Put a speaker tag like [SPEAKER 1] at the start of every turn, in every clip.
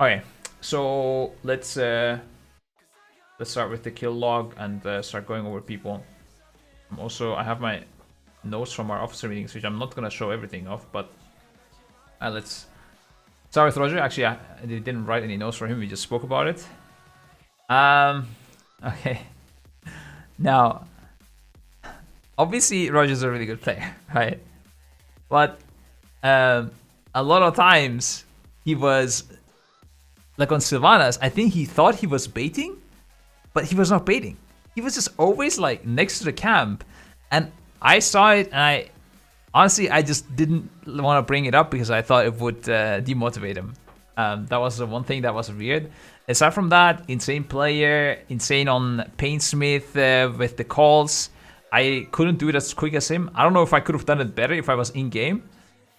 [SPEAKER 1] Okay, so let's start with the kill log and start going over people. Also, I have my notes from our officer meetings, which I'm not gonna show everything of, but let's start with Roger. Actually, I didn't write any notes for him. We just spoke about it. Okay. Now, obviously, Roger's a really good player, right? But a lot of times he was like on Sylvanas. I think he thought he was baiting, but he was not baiting. He was just always like next to the camp, and I saw it, and I honestly just didn't want to bring it up because I thought it would demotivate him. That was the one thing that was weird. Aside from that, insane player, insane on Painsmith with the calls. I couldn't do it as quick as him. I don't know if I could have done it better if I was in game.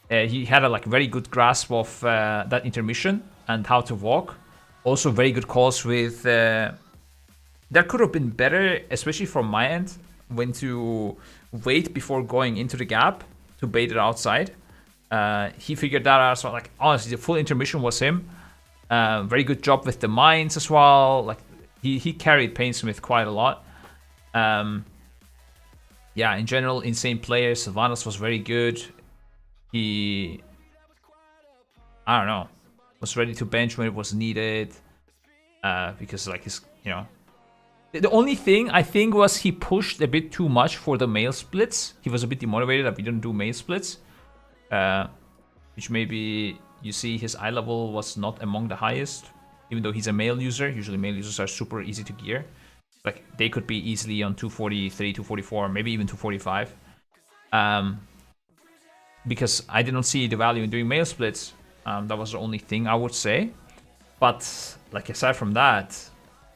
[SPEAKER 1] He had a like very good grasp of that intermission and how to walk. Also very good calls with. That could have been better, especially from my end, when to wait before going into the gap to bait it outside. He figured that out. So like honestly, the full intermission was him. Very good job with the mines as well. Like he carried Painsmith quite a lot. Yeah, in general, insane player. Sylvanas was very good. He, I don't know, was ready to bench when it was needed. Because like his, you know, the only thing I think was he pushed a bit too much for the male splits. He was a bit demotivated that we didn't do male splits. Which maybe you see his eye level was not among the highest, even though he's a male user. Usually male users are super easy to gear. Like they could be easily on 243, 244, maybe even 245. Because I didn't see the value in doing male splits. That was the only thing I would say. But like aside from that,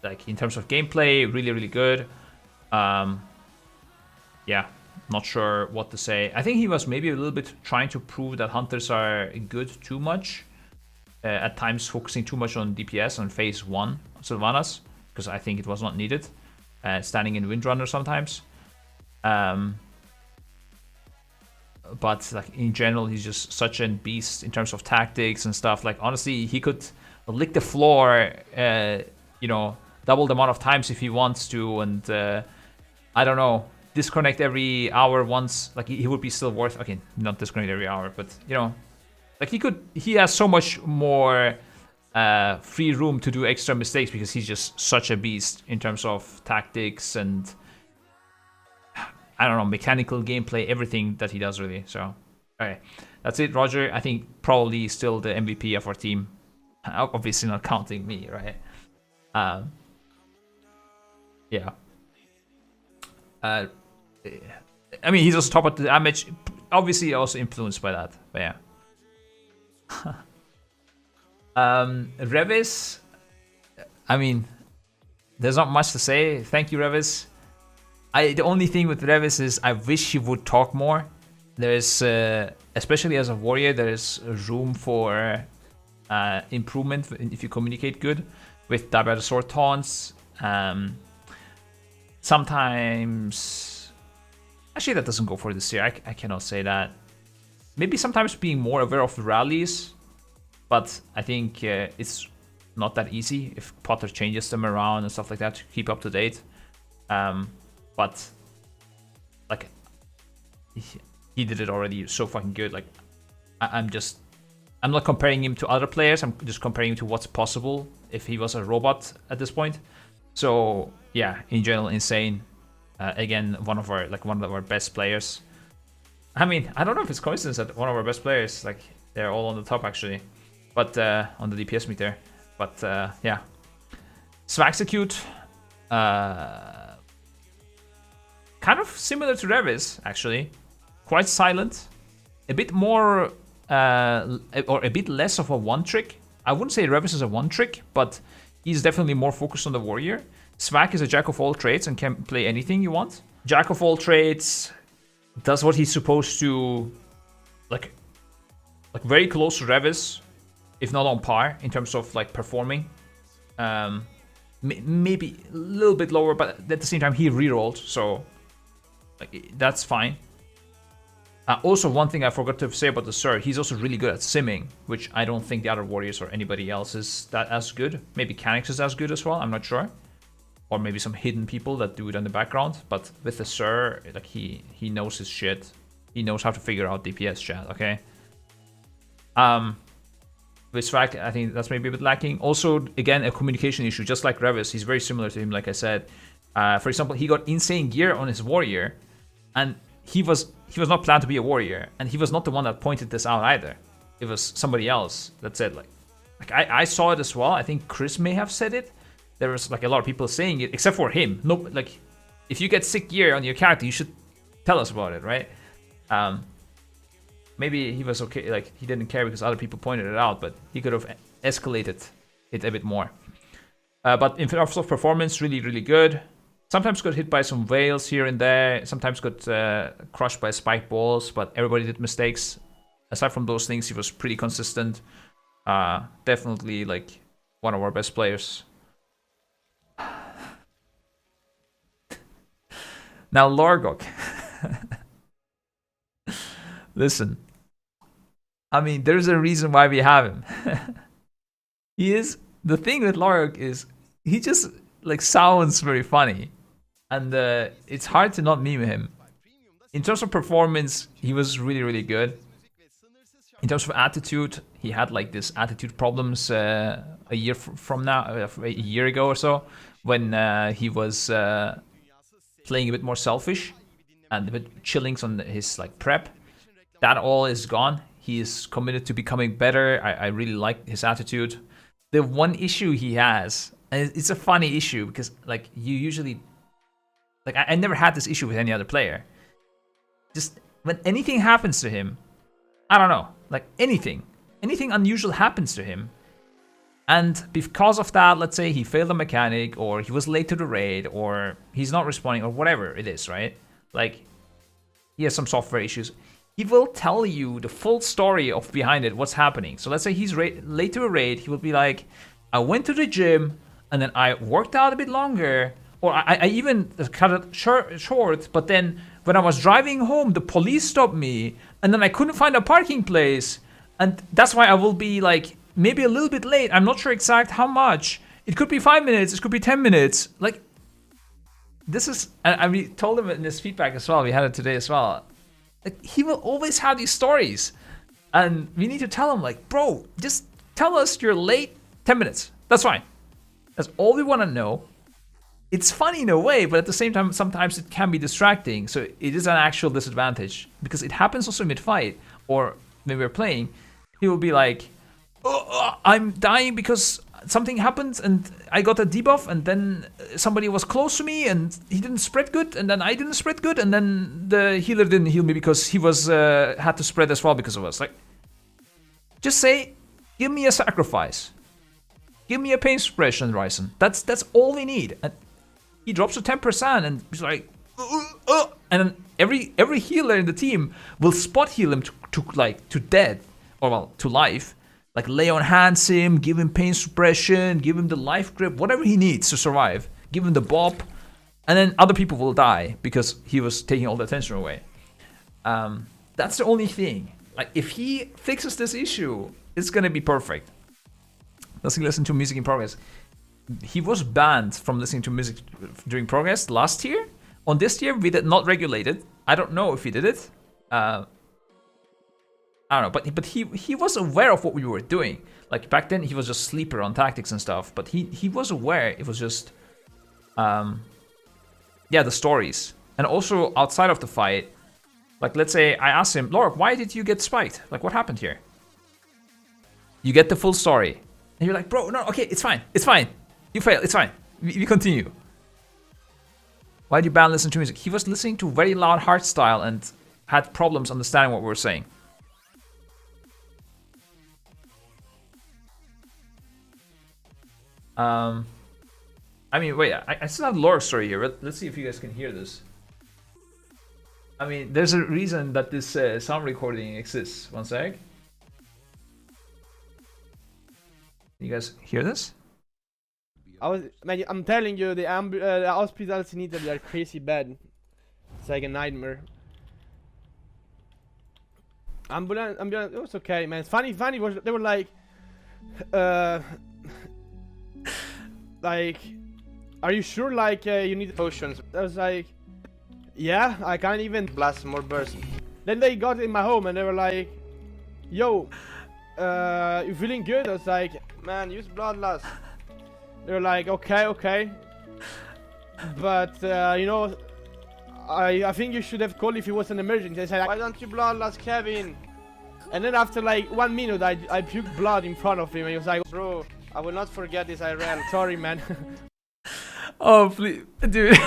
[SPEAKER 1] like in terms of gameplay, really, really good. Yeah, not sure what to say. I think he was maybe a little bit trying to prove that hunters are good too much. At times focusing too much on DPS on phase 1 Sylvanas, because I think it was not needed. Standing in Windrunner sometimes. But like in general, he's just such a beast in terms of tactics and stuff. Like honestly, he could lick the floor, you know, double the amount of times if he wants to, and I don't know, disconnect every hour once. Like he would be still worth. Okay, not disconnect every hour, but you know, like he has so much more free room to do extra mistakes because he's just such a beast in terms of tactics and I don't know, mechanical gameplay, everything that he does really. So, okay, that's it, Roger. I think probably still the MVP of our team. Obviously not counting me, right? Yeah. I mean, he's also top of the damage. Obviously, also influenced by that, but yeah. Revves, I mean, there's not much to say. Thank you, Revves. The only thing with Revves is I wish he would talk more. There's, especially as a warrior, there's room for improvement if you communicate good with Dabba the Sword taunts. Sometimes, actually that doesn't go for this year. I cannot say that. Maybe sometimes being more aware of rallies, but I think it's not that easy if Potter changes them around and stuff like that to keep up to date. But like he did it already so fucking good. Like I'm not comparing him to other players. I'm just comparing him to what's possible if he was a robot at this point. So yeah, in general, insane. Again, one of our best players. I mean, I don't know if it's coincidence that one of our best players, like they're all on the top actually, but on the DPS meter. But yeah, Svaxecute. Kind of similar to Revves, actually. Quite silent. A bit more, or a bit less of a one-trick. I wouldn't say Revves is a one-trick, but he's definitely more focused on the warrior. Svak is a jack of all trades and can play anything you want. Jack of all trades, does what he's supposed to, like very close to Revves, if not on par in terms of like performing. Maybe a little bit lower, but at the same time he rerolled, so like that's fine. Also, one thing I forgot to say about the Sir, he's also really good at simming, which I don't think the other warriors or anybody else is that as good. Maybe Cannex is as good as well, I'm not sure. Or maybe some hidden people that do it in the background. But with the Sir, like he knows his shit. He knows how to figure out DPS chat, okay? With Shrek, I think that's maybe a bit lacking. Also, again, a communication issue, just like Revves. He's very similar to him, like I said. For example, he got insane gear on his warrior, and he was not planned to be a warrior, and he was not the one that pointed this out either. It was somebody else that said like I saw it as well. I think Chris may have said it. There was like a lot of people saying it, except for him. No, like if you get sick gear on your character, you should tell us about it, right? Maybe he was okay, like he didn't care because other people pointed it out, but he could have escalated it a bit more. But in terms of performance, really, really good. Sometimes got hit by some veils here and there. Sometimes got crushed by spike balls, but everybody did mistakes. Aside from those things, he was pretty consistent. Definitely like one of our best players. Now Lorgok. Listen. I mean, there's a reason why we have him. The thing with Lorgok is he just like sounds very funny. And it's hard to not meme him. In terms of performance, he was really, really good. In terms of attitude, he had like this attitude problems a year from now, a year ago or so, when he was playing a bit more selfish and a bit chilling on his like prep. That all is gone. He is committed to becoming better. I really like his attitude. The one issue he has, and it's a funny issue because like you usually, like I never had this issue with any other player. Just when anything happens to him, I don't know, like anything unusual happens to him, and because of that, let's say he failed a mechanic, or he was late to the raid, or he's not responding, or whatever it is, right? Like he has some software issues. He will tell you the full story of behind it, what's happening. So let's say he's late to a raid, he will be like, I went to the gym, and then I worked out a bit longer, or I even cut it short, but then when I was driving home, the police stopped me, and then I couldn't find a parking place, and that's why I will be like, maybe a little bit late, I'm not sure exact how much. It could be 5 minutes, it could be 10 minutes. Like, this is, and we told him in this feedback as well, we had it today as well. Like, he will always have these stories, and we need to tell him like, bro, just tell us you're late 10 minutes. That's fine. That's all we want to know. It's funny in a way, but at the same time, sometimes it can be distracting. So it is an actual disadvantage because it happens also mid-fight or when we're playing. He will be like, oh, I'm dying because something happened and I got a debuff and then somebody was close to me and he didn't spread good and then I didn't spread good and then the healer didn't heal me because he was had to spread as well because of us. Like, just say, give me a sacrifice. Give me a pain suppression, Rycn. That's all we need. And he drops to 10% and he's like, and then every healer in the team will spot heal him to dead, or well, to life. Like lay on hands him, give him pain suppression, give him the life grip, whatever he needs to survive. Give him the bop, and then other people will die because he was taking all the attention away. That's the only thing. Like if he fixes this issue, it's gonna be perfect. Let's listen to music in progress. He was banned from listening to music during progress last year. On this year, we did not regulate it. I don't know if he did it. I don't know, but he was aware of what we were doing. Like back then, he was just sleeper on tactics and stuff. But he was aware. It was just, yeah, the stories. And also outside of the fight, like let's say I asked him, Lorg, why did you get spiked? Like what happened here? You get the full story, and you're like, bro, no, okay, it's fine, it's fine. You failed, it's fine. We continue. Why did you ban listen to music? He was listening to very loud hardstyle and had problems understanding what we were saying. I mean, wait, I still have Lorg's story here. Let's see if you guys can hear this. I mean, there's a reason that this sound recording exists. One sec. You guys hear this?
[SPEAKER 2] Man, I'm telling you, the hospitals in Italy are crazy bad. It's like a nightmare. Ambulance, it was okay, man. Funny was they were like, uh, like, are you sure? Like, you need potions? I was like, yeah, I can't even blast more burst. Then they got in my home and they were like, yo, you feeling good? I was like, man, use bloodlust. They were like, okay, but you know, I think you should have called if it was an emergency. I said, why don't you bloodlust Kevin? And then after like 1 minute, I puked blood in front of him, and he was like, bro, I will not forget this IRL. Sorry, man.
[SPEAKER 1] Oh, please, dude.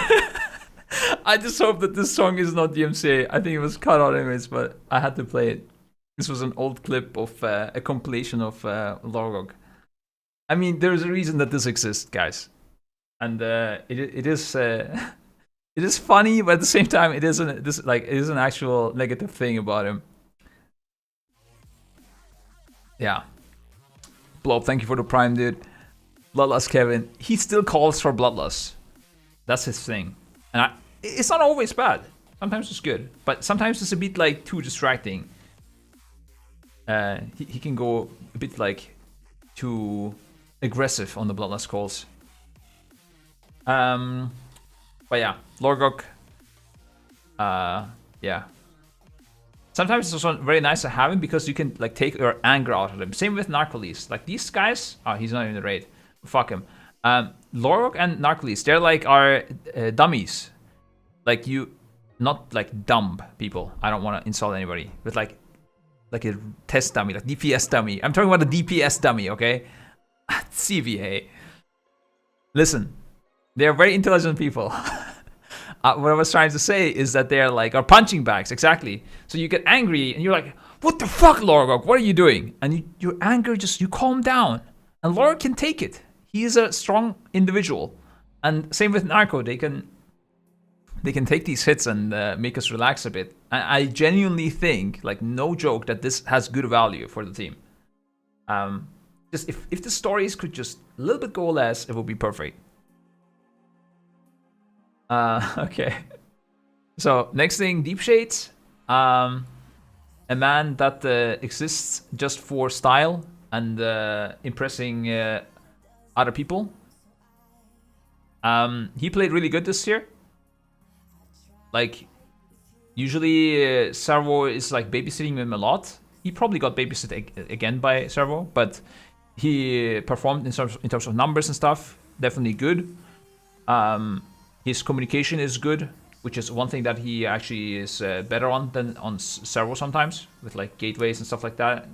[SPEAKER 1] I just hope that this song is not DMCA. I think it was cut out anyways, but I had to play it. This was an old clip of a compilation of Lorgok. I mean, there's a reason that this exists, guys. And it is it is funny, but at the same time, it is an actual negative thing about him. Yeah. Blob, thank you for the prime, dude. Bloodlust Kevin, he still calls for Bloodlust. That's his thing. And it's not always bad. Sometimes it's good, but sometimes it's a bit like too distracting. He can go a bit like too aggressive on the Bloodlust calls. But yeah, Lorgok. Yeah. Sometimes it's also very nice to have him because you can like take your anger out of him. Same with Narco. Like these guys. Oh, he's not in the raid. Fuck him. Lorgok and Narco, they're like our dummies. Like you, not like dumb people. I don't want to insult anybody, but like a test dummy, like DPS dummy. I'm talking about the DPS dummy, okay? CVA. Listen, they're very intelligent people. What I was trying to say is that they're like our punching bags, exactly. So you get angry and you're like, what the fuck, Lorgok? What are you doing? And your anger you calm down. And Lorgok can take it. He is a strong individual. And same with Narco, they can take these hits and make us relax a bit. I genuinely think, like no joke, that this has good value for the team. Just if the stories could just a little bit go less, it would be perfect. Okay. So next thing, Deepshades. A man that exists just for style and impressing other people. He played really good this year. Like, usually Xerwo is like babysitting him a lot. He probably got babysitted again by Xerwo, but he performed in terms of numbers and stuff. Definitely good. His communication is good, which is one thing that he actually is better on than on Xerwo sometimes, with like gateways and stuff like that.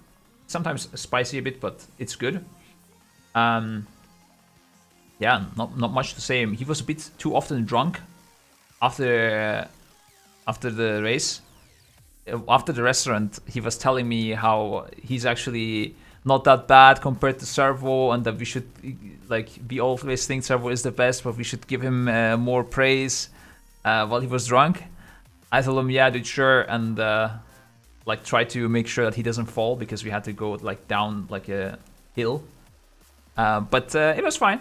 [SPEAKER 1] Sometimes spicy a bit, but it's good. Yeah, not much to say. He was a bit too often drunk after the race. After the restaurant, he was telling me how he's actually not that bad compared to Xerwo, and that we should always think Xerwo is the best, but we should give him more praise while he was drunk. I told him, yeah, dude, sure, and try to make sure that he doesn't fall because we had to go down like a hill. But it was fine.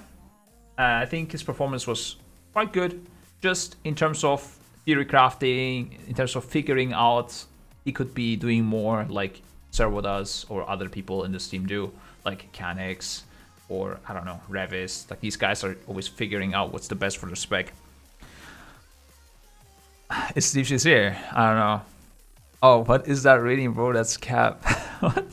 [SPEAKER 1] I think his performance was quite good, just in terms of theory crafting, in terms of figuring out he could be doing more like Xerwo does, or other people in this team do, like Cannex, or I don't know, Revves. Like these guys are always figuring out what's the best for the spec. Is Deepshades here? I don't know. Oh, what is that rating, bro? That's cap. What?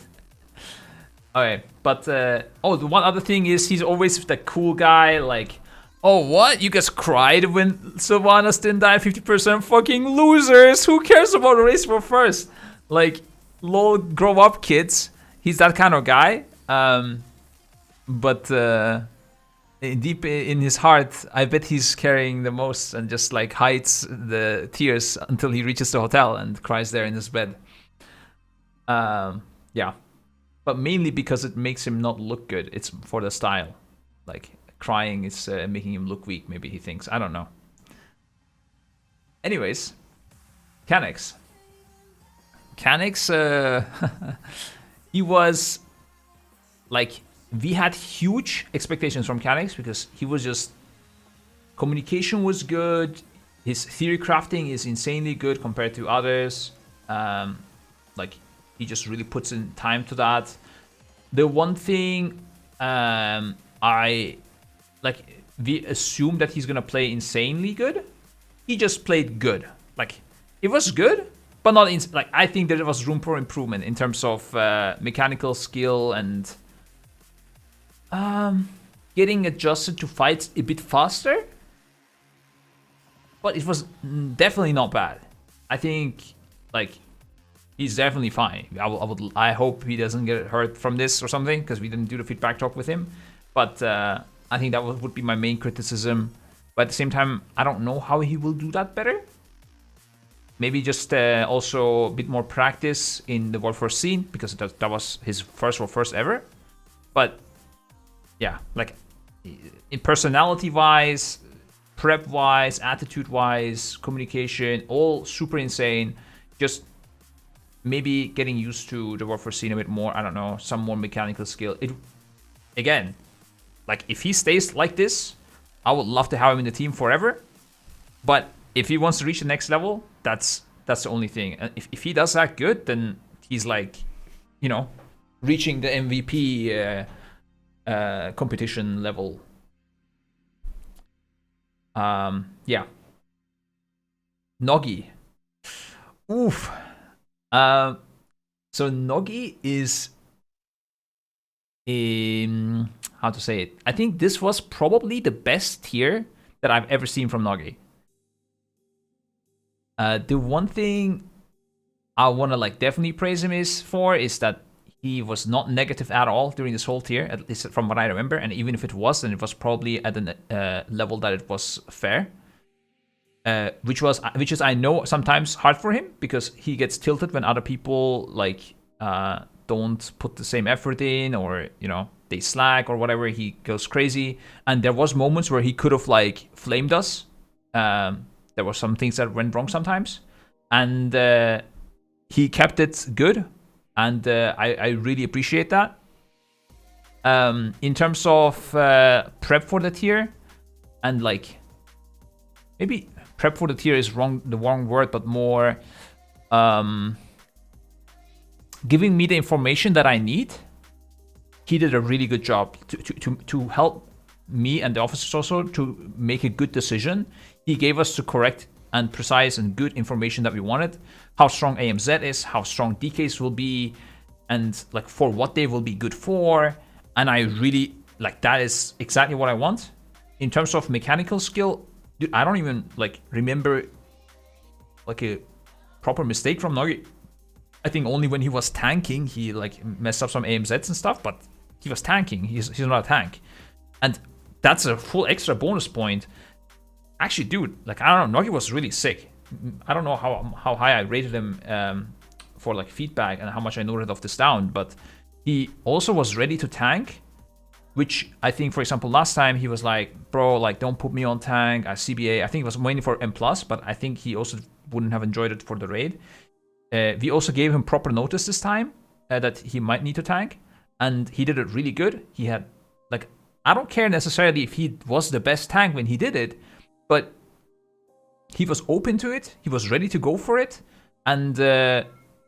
[SPEAKER 1] Okay, but the one other thing is he's always the cool guy. Like, oh, what? You guys cried when Sylvanas didn't die? 50% fucking losers. Who cares about the race for first? Like, lol, grow up, kids. He's that kind of guy. But deep in his heart, I bet he's carrying the most and just like hides the tears until he reaches the hotel and cries there in his bed. Yeah. But mainly because it makes him not look good. It's for the style. Like, crying is making him look weak, maybe he thinks. I don't know. Anyways, Cannex. He was like, we had huge expectations from Cannex because he was just, communication was good, his theory crafting is insanely good compared to others. Like, He just really puts in time to that. The one thing we assume that he's gonna play insanely good. He just played good. Like, it was good, but not like, I think there was room for improvement in terms of mechanical skill and getting adjusted to fights a bit faster. But it was definitely not bad. I think, like, he's definitely fine. I hope he doesn't get hurt from this or something, because we didn't do the feedback talk with him. But I think that would be my main criticism. But at the same time, I don't know how he will do that better. Maybe just also a bit more practice in the World First scene, because that was his first World First ever. But yeah, like, in personality-wise, prep-wise, attitude-wise, communication, all super insane. Just maybe getting used to the World First scene a bit more. I don't know, some more mechanical skill. Again, like, if he stays like this, I would love to have him in the team forever. But if he wants to reach the next level, that's the only thing. And if he does that good, then he's like, you know, reaching the MVP competition level. Yeah. Nnoggie. Oof. So Nnoggie is how to say it? I think this was probably the best tier that I've ever seen from Nnoggie. The one thing I want to like definitely praise him is that he was not negative at all during this whole tier, at least from what I remember. And even if it was, then it was probably at a level that it was fair. Which is I know sometimes hard for him, because he gets tilted when other people like don't put the same effort in, or you know, they slack or whatever. He goes crazy, and there was moments where he could have like flamed us. There were some things that went wrong sometimes, and he kept it good, and I really appreciate that. In terms of prep for the tier, and like, maybe prep for the tier is the wrong word, but more giving me the information that I need. He did a really good job to help me and the officers also to make a good decision. He gave us the correct and precise and good information that we wanted. How strong AMZ is, how strong DKs will be, and like for what they will be good for. And I really, like, that is exactly what I want. In terms of mechanical skill, dude, I don't even like remember like a proper mistake from Nnoggie. I think only when he was tanking, he like messed up some AMZs and stuff, but he was tanking. He's not a tank. And that's a full extra bonus point. Actually, dude, like, I don't know, Nnoggie was really sick. I don't know how high I rated him for like feedback and how much I noted of this down, but he also was ready to tank, which I think, for example, last time he was like, bro, like, don't put me on tank. CBA, I think it was mainly for M+, but I think he also wouldn't have enjoyed it for the raid. We also gave him proper notice this time that he might need to tank, and he did it really good. He had, like, I don't care necessarily if he was the best tank when he did it, but he was open to it. He was ready to go for it, and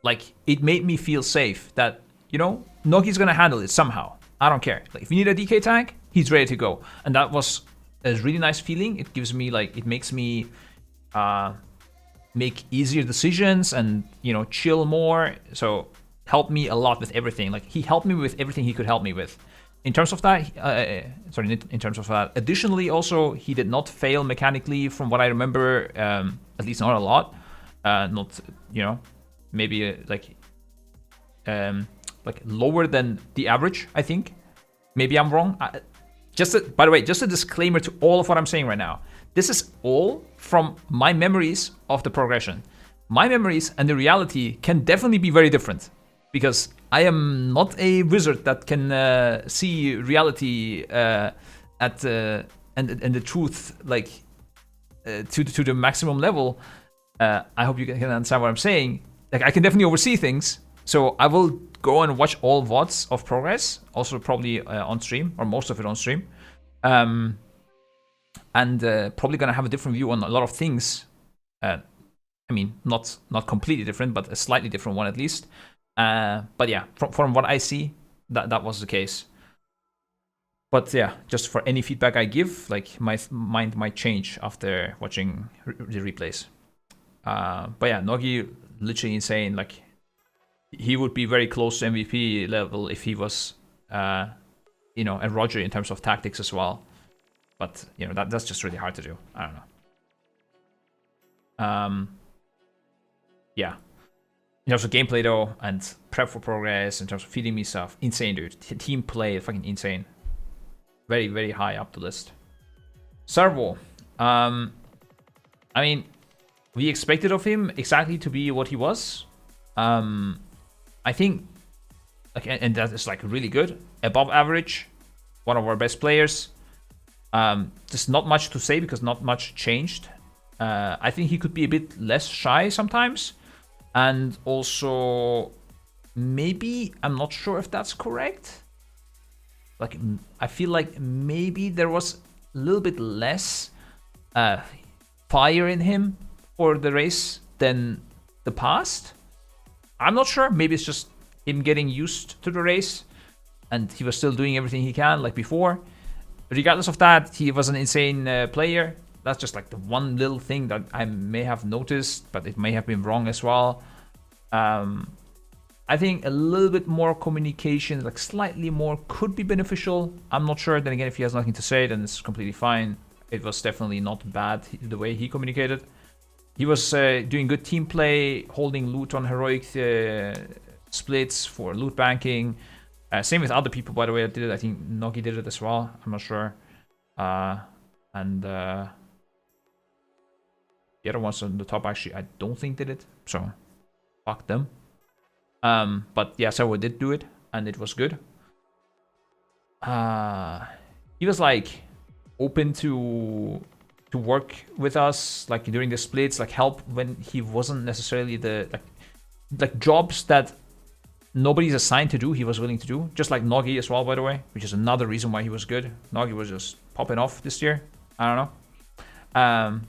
[SPEAKER 1] like, it made me feel safe that, you know, Nnoggi's gonna handle it somehow. I don't care. Like, if you need a DK tank, he's ready to go, and that was a really nice feeling. It gives me like, it makes me make easier decisions and, you know, chill more. So helped me a lot with everything. Like, he helped me with everything he could help me with. In terms of that, in terms of that. Additionally, also, he did not fail mechanically from what I remember, at least not a lot. Not, you know, maybe like lower than the average, I think. Maybe I'm wrong. By the way, just a disclaimer to all of what I'm saying right now. This is all from my memories of the progression. My memories and the reality can definitely be very different, because I am not a wizard that can see reality and the truth like to the maximum level. I hope you can understand what I'm saying. Like, I can definitely oversee things, so I will go and watch all VODs of progress, also probably on stream, or most of it on stream. And probably gonna have a different view on a lot of things. I mean, not completely different, but a slightly different one at least. But yeah, from what I see, that was the case. But yeah, just for any feedback I give, like my mind might change after watching the replays. But yeah, Nnoggie, literally insane. Like he would be very close to MVP level if he was, you know, a Roger in terms of tactics as well. But you know that's just really hard to do. I don't know. Yeah. In terms of gameplay though, and prep for progress, in terms of feeding me stuff, insane, dude. Team play, fucking insane. Very, very high up the list. Xerwo. I mean, we expected of him exactly to be what he was. I think, like, and that is like really good, above average, one of our best players. Just not much to say because not much changed. I think he could be a bit less shy sometimes. And also, maybe, I'm not sure if that's correct. Like, I feel like maybe there was a little bit less fire in him for the race than the past. I'm not sure. Maybe it's just him getting used to the race. And he was still doing everything he can like before. Regardless of that, he was an insane player. That's just like the one little thing that I may have noticed, but it may have been wrong as well. I think a little bit more communication, like slightly more, could be beneficial. I'm not sure. Then again, if he has nothing to say, then it's completely fine. It was definitely not bad the way he communicated. He was doing good team play, holding loot on heroic splits for loot banking. Same with other people, by the way, that did it. I think Nnoggie did it as well. I'm not sure. The other ones on the top, actually, I don't think did it. So, fuck them. But yeah, Xerwo did do it, and it was good. He was like open to work with us, like during the splits, like help when he wasn't necessarily the like jobs that nobody's assigned to do. He was willing to do, just like Nnoggie as well, by the way, which is another reason why he was good. Nnoggie was just popping off this year. I don't know.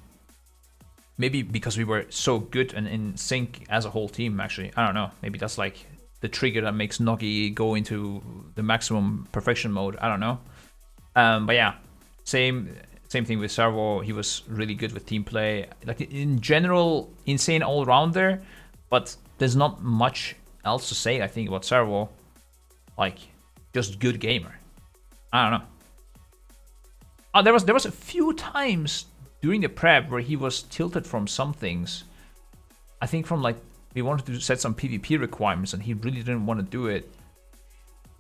[SPEAKER 1] Maybe because we were so good and in sync as a whole team, actually. I don't know. Maybe that's like the trigger that makes Nnoggie go into the maximum perfection mode. I don't know. But yeah, same thing with Xerwo. He was really good with team play. Like in general, insane all-rounder. But there's not much else to say, I think, about Xerwo. Like, just good gamer. I don't know. Oh, there was a few times during the prep where he was tilted from some things. I think from like, we wanted to set some PvP requirements and he really didn't want to do it.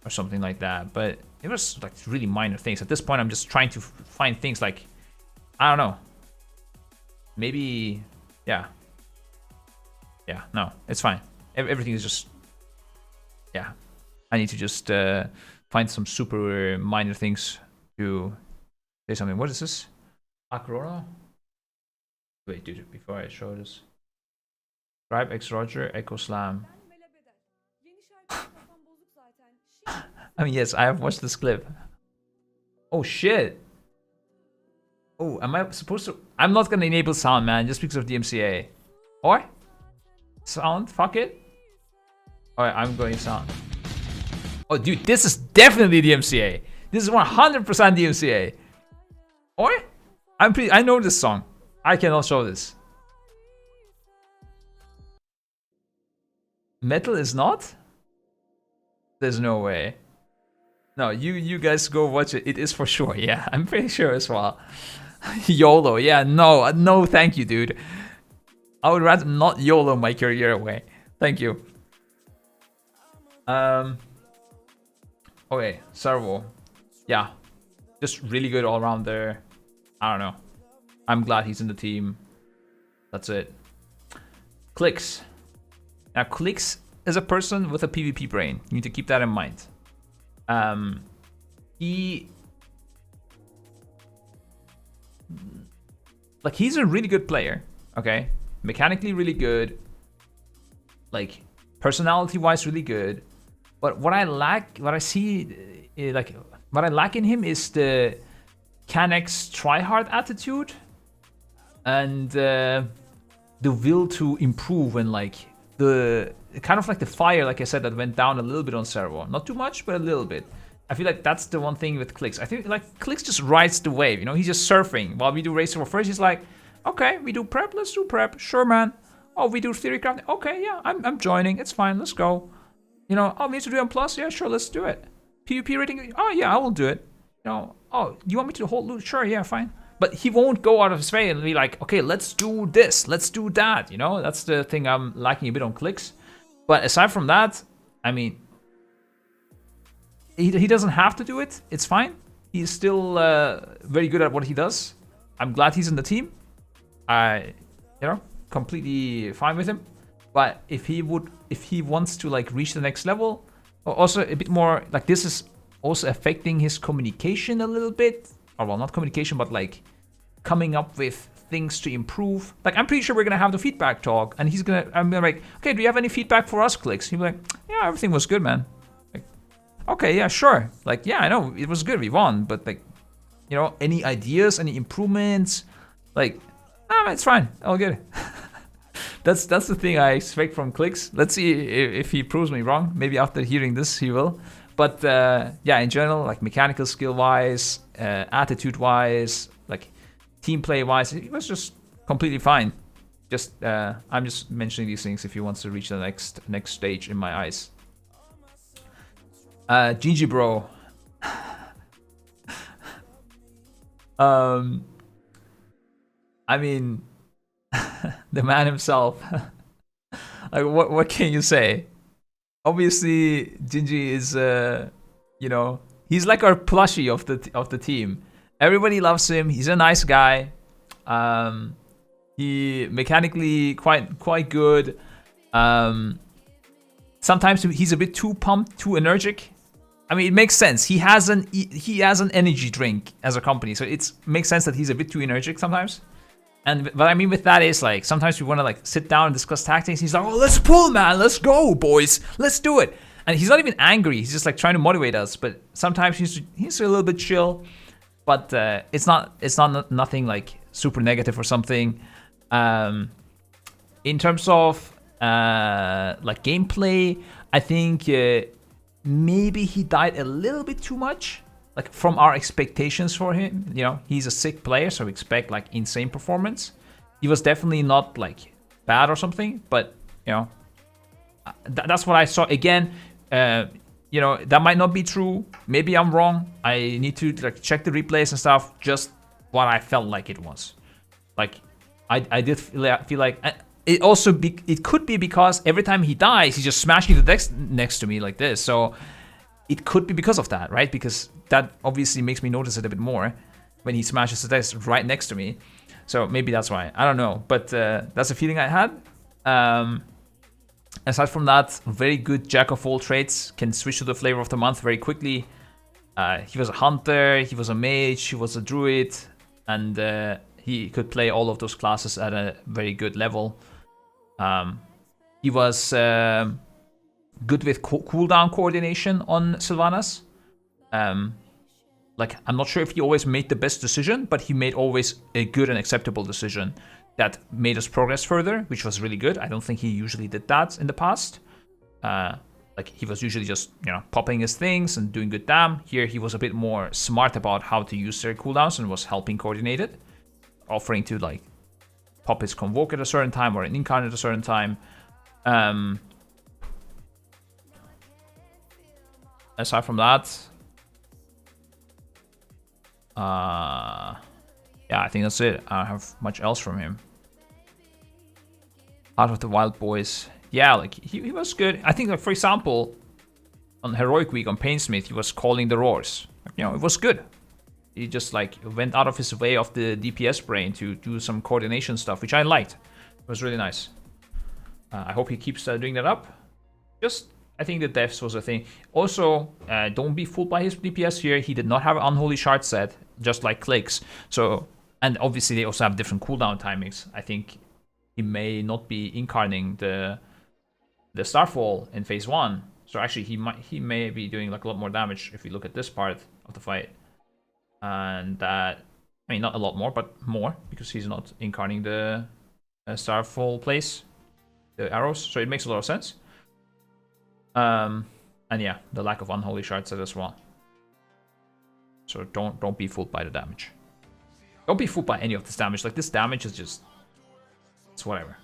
[SPEAKER 1] Or something like that. But it was like really minor things. At this point, I'm just trying to find things like, I don't know. Maybe, yeah. Yeah, no, it's fine. Everything is just, yeah. I need to just find some super minor things to say something. What is this? Acrona? Wait, dude, before I show this. Scripe X Roger, Echo Slam. I mean, yes, I have watched this clip. Oh, shit. Oh, am I supposed to? I'm not gonna enable sound, man, just because of DMCA. Or? Sound? Fuck it. Alright, I'm going sound. Oh, dude, this is definitely DMCA. This is 100% DMCA. Or? I know this song. I cannot show this. Metal is not? There's no way. No, you guys go watch it. It is for sure. Yeah, I'm pretty sure as well. YOLO. Yeah, no, thank you, dude. I would rather not YOLO my career away. Thank you. Okay, Xerwo. Yeah, just really good all around there. I don't know. I'm glad he's in the team. That's it. Clickz. Now, Clickz is a person with a PvP brain. You need to keep that in mind. He's a really good player. Okay, mechanically really good. Like personality-wise, really good. But what I lack, what I lack in him is the Cannex tryhard attitude and the will to improve and like the kind of like the fire, like I said, that went down a little bit on Xerwo. Not too much, but a little bit. I feel like that's the one thing with Clickz. I think like Clickz just rides the wave, you know, he's just surfing. While we do Race War first, he's like, okay, we do prep, let's do prep. Sure, man. Oh, we do theory crafting. Okay, yeah, I'm joining. It's fine, let's go. You know, oh, we need to do M+. Yeah, sure, let's do it. PvP rating, oh yeah, I will do it. You know, oh, you want me to hold loot? Sure, yeah, fine. But he won't go out of his way and be like, okay, let's do this, let's do that. You know, that's the thing I'm lacking a bit on Clickz. But aside from that, I mean, he doesn't have to do it. It's fine. He's still very good at what he does. I'm glad he's in the team. You know, completely fine with him. But if he wants to like reach the next level, or also a bit more like this is also affecting his communication a little bit. Or well, not communication, but like coming up with things to improve. Like I'm pretty sure we're gonna have the feedback talk, and I'm gonna like, okay, do you have any feedback for us, Clickz? He'll be like, yeah, everything was good, man. Like, okay, yeah, sure. Like, yeah, I know it was good, we won, but like, you know, any ideas, any improvements? Like, it's fine, all good. That's the thing I expect from Clickz. Let's see if he proves me wrong. Maybe after hearing this, he will. But yeah, in general, like mechanical skill-wise, attitude-wise, like team play-wise, it was just completely fine. Just I'm just mentioning these things if he wants to reach the next stage in my eyes. Gingi bro. I mean, the man himself. Like, what can you say? Obviously, Gingi is, you know, he's like our plushie of the team. Everybody loves him. He's a nice guy. He mechanically quite good. Sometimes he's a bit too pumped, too energetic. I mean, it makes sense. He has an energy drink as a company, so it makes sense that he's a bit too energetic sometimes. And what I mean with that is like sometimes we want to like sit down and discuss tactics. He's like, oh, let's pull, man, let's go, boys, let's do it. And he's not even angry. He's just like trying to motivate us. But sometimes he's a little bit chill. But it's not nothing like super negative or something. In terms of like gameplay, I think maybe he died a little bit too much. Like from our expectations for him, you know, he's a sick player, so we expect like insane performance. He was definitely not like bad or something, but you know, that's what I saw. Again, you know, that might not be true. Maybe I'm wrong. I need to like check the replays and stuff. Just what I felt like it was. Like I did feel like it also it could be because every time he dies, he's just smashing the deck next to me like this. So it could be because of that, right? Because that obviously makes me notice it a bit more when he smashes the desk right next to me. So maybe that's why. I don't know. But that's a feeling I had. Aside from that, very good jack of all trades. Can switch to the flavor of the month very quickly. He was a hunter, he was a mage, he was a druid. And he could play all of those classes at a very good level. He was good with cooldown coordination on Sylvanas. Like, I'm not sure if he always made the best decision, but he made always a good and acceptable decision that made us progress further, which was really good. I don't think he usually did that in the past. Like, he was usually just, you know, popping his things and doing good damn. Here, he was a bit more smart about how to use their cooldowns and was helping coordinate it, offering to, like, pop his Convoke at a certain time or an Incarnate at a certain time. Aside from that, yeah, I think that's it. I don't have much else from him. Out of the Wild Boys, yeah, like he was good. I think, like, for example, on Heroic Week on Painsmith, he was calling the roars. You know, it was good. He just like went out of his way of the DPS brain to do some coordination stuff, which I liked. It was really nice. I hope he keeps doing that up. Just, I think the deaths was a thing. Also, don't be fooled by his DPS here. He did not have an Unholy Shard set, just like Clickz. So, and obviously they also have different cooldown timings. I think he may not be incarning the Starfall in phase 1. So actually he may be doing like a lot more damage if you look at this part of the fight. And that, I mean, not a lot more, but more, because he's not incarning the Starfall place. the arrows, so it makes a lot of sense. And yeah, the lack of unholy shards as well. So don't be fooled by the damage. Don't be fooled by any of this damage. Like, this damage is just, it's whatever.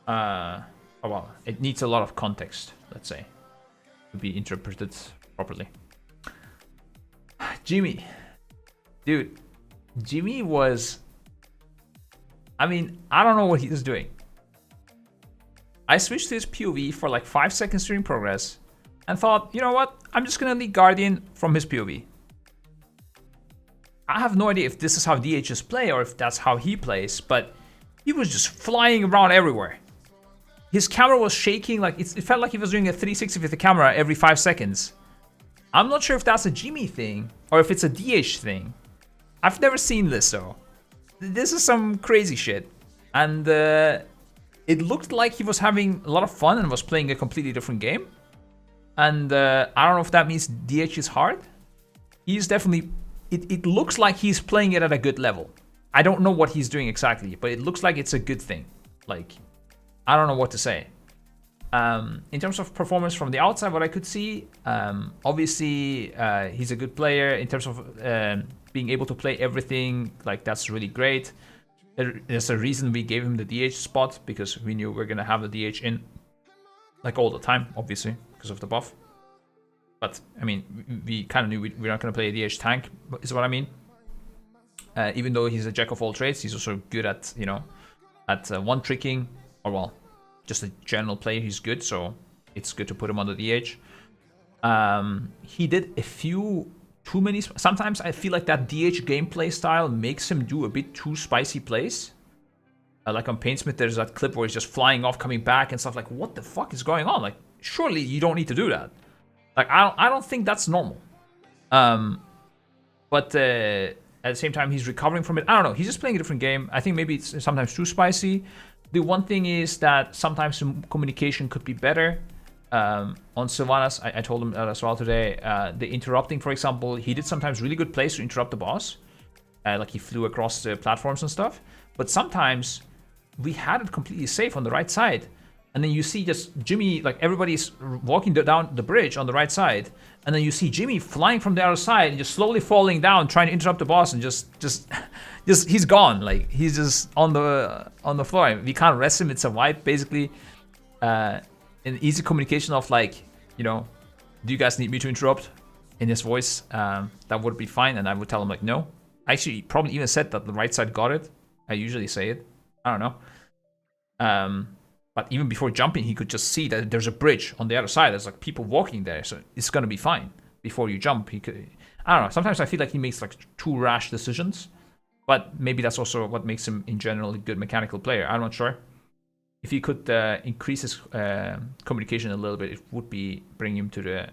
[SPEAKER 1] Oh well, it needs a lot of context, let's say, to be interpreted properly. Jimmy, dude, Jimmy was, I mean, I don't know what he was doing. I switched to his POV for like 5 seconds during progress and thought, you know what, I'm just gonna lead Guardian from his POV. I have no idea if this is how DHs play or if that's how he plays, but he was just flying around everywhere. His camera was shaking, like it felt like he was doing a 360 with the camera every 5 seconds. I'm not sure if that's a Jimmy thing or if it's a DH thing. I've never seen this though. This is some crazy shit. And it looked like he was having a lot of fun and was playing a completely different game. And I don't know if that means DH is hard. He's definitely, it looks like he's playing it at a good level. I don't know what he's doing exactly, but it looks like it's a good thing. Like, I don't know what to say. In terms of performance from the outside, what I could see, obviously he's a good player. In terms of being able to play everything, like, that's really great. There's a reason we gave him the DH spot, because we knew we are gonna have the DH in like all the time, obviously, because of the buff. But I mean, we kind of knew we're not gonna play a DH tank, is what I mean. Even though he's a jack of all trades, he's also good at, you know, at one tricking, or well, just a general play. He's good, so it's good to put him on the DH. He did a few too many. Sometimes I feel like that DH gameplay style makes him do a bit too spicy plays. Like on Paintsmith, there's that clip where he's just flying off, coming back and stuff. Like, what the fuck is going on? Like, surely you don't need to do that. Like, I don't think that's normal. But at the same time, he's recovering from it. I don't know. He's just playing a different game. I think maybe it's sometimes too spicy. The one thing is that sometimes some communication could be better. On Sylvanas, I told him that as well today. The interrupting, for example, he did sometimes really good plays to interrupt the boss. Like he flew across the platforms and stuff. But sometimes we had it completely safe on the right side. And then you see just Jimmy, like everybody's walking down the bridge on the right side. And then you see Jimmy flying from the other side and just slowly falling down, trying to interrupt the boss, and just he's gone. Like, he's just on the floor. We can't rest him. It's a wipe, basically. An easy communication of, like, you know, do you guys need me to interrupt? In his voice, that would be fine. And I would tell him, like, no. I actually probably even said that the right side got it. I usually say it. I don't know. But even before jumping, he could just see that there's a bridge on the other side. There's like people walking there, so it's gonna be fine. Before you jump, he could. I don't know. Sometimes I feel like he makes like too rash decisions, but maybe that's also what makes him in general a good mechanical player. I'm not sure. If he could increase his communication a little bit, it would be bring him to the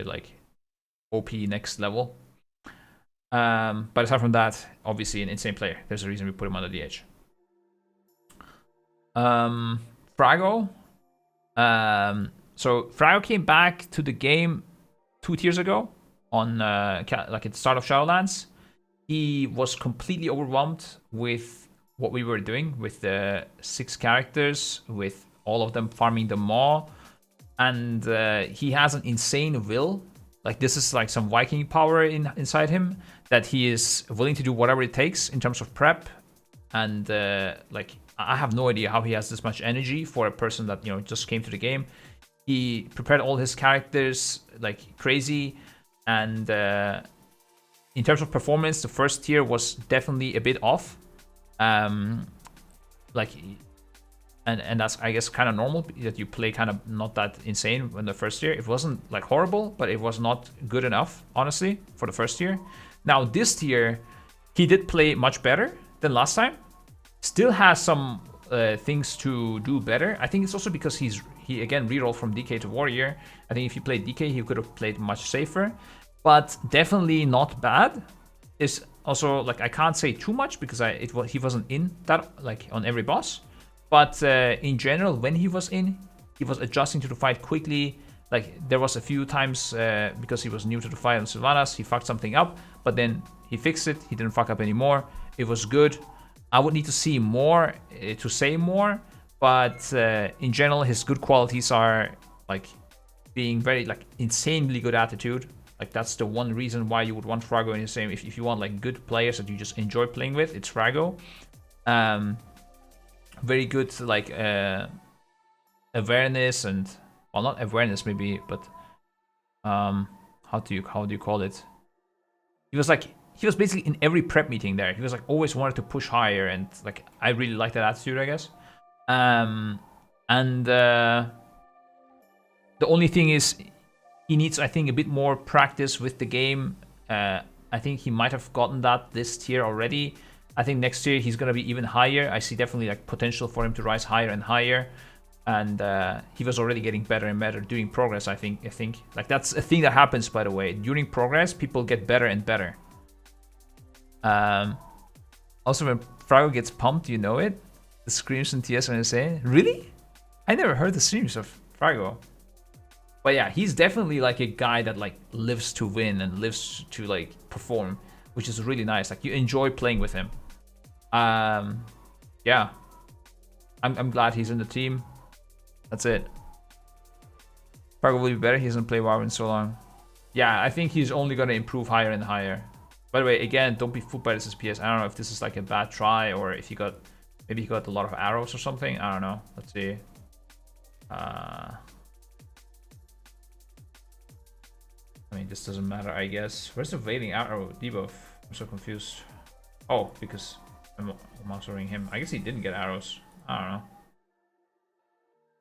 [SPEAKER 1] like OP next level. But aside from that, obviously an insane player. There's a reason we put him on the DH. Fraggo. So Fraggo came back to the game 2 tiers ago on like at the start of Shadowlands. He was completely overwhelmed with what we were doing with the 6 characters, with all of them farming the Maw, and he has an insane will. Like, this is like some Viking power inside him, that he is willing to do whatever it takes in terms of prep. And like, I have no idea how he has this much energy for a person that, you know, just came to the game. He prepared all his characters like crazy, and in terms of performance, the first tier was definitely a bit off. Like, and that's, I guess, kind of normal that you play kind of not that insane in the first tier. It wasn't like horrible, but it was not good enough, honestly, for the first tier. Now this tier, he did play much better than last time. Still has some things to do better. I think it's also because he again rerolled from DK to Warrior. I think if he played DK, he could have played much safer, but definitely not bad. Is also, like, I can't say too much because he wasn't in that like on every boss, but in general, when he was in, he was adjusting to the fight quickly. Like, there was a few times because he was new to the fight on Sylvanas, he fucked something up, but then he fixed it. He didn't fuck up anymore. It was good. I would need to see more to say more, but in general, his good qualities are like being very like insanely good attitude. Like that's the one reason why you would want Fraggo in the same. If you want like good players that you just enjoy playing with, it's Fraggo. Very good like awareness and well, not awareness maybe, but how do you call it? He was basically in every prep meeting there. He was like always wanted to push higher, and like I really like that attitude, I guess. The only thing is he needs, I think, a bit more practice with the game. I think he might have gotten that this tier already. I think next year he's gonna be even higher. I see definitely like potential for him to rise higher and higher. And he was already getting better and better during progress. I think like that's a thing that happens, by the way. During progress, people get better and better. Also, when Fraggo gets pumped, you know it. The screams in TS are insane. Really? I never heard the screams of Fraggo. But yeah, he's definitely like a guy that like lives to win and lives to like perform, which is really nice. Like you enjoy playing with him. Yeah, I'm glad he's in the team. That's it. Fraggo will be better. He hasn't played WoW in so long. Yeah, I think he's only gonna improve higher and higher. By the way, again, don't be fooled by this SPS. I don't know if this is like a bad try or if maybe he got a lot of arrows or something. I don't know. Let's see. I mean, this doesn't matter, I guess. Where's the Veiling arrow debuff? I'm so confused. Oh, because I'm monitoring him. I guess he didn't get arrows. I don't know.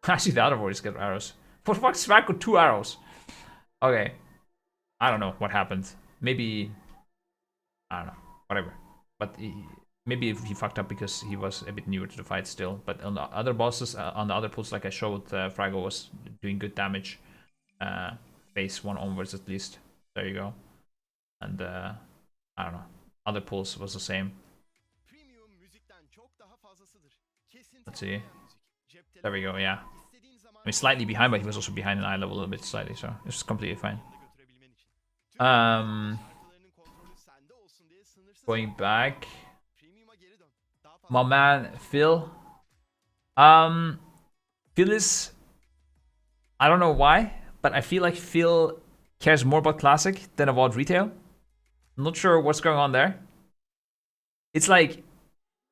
[SPEAKER 1] Actually, the other boys get arrows. For fuck's sake, got 2 arrows. Okay. I don't know what happened. Maybe... I don't know. Whatever. But maybe he fucked up because he was a bit newer to the fight still. But on the other bosses, on the other pulls, like I showed, Fraggo was doing good damage. Base 1 onwards at least. There you go. And I don't know. Other pulls was the same. Let's see. There we go, yeah. I mean, slightly behind, but he was also behind an eye level a little bit slightly, so it's completely fine. Going back. My man, Phil. Phil is... I don't know why, but I feel like Phil cares more about Classic than about retail. I'm not sure what's going on there. It's like...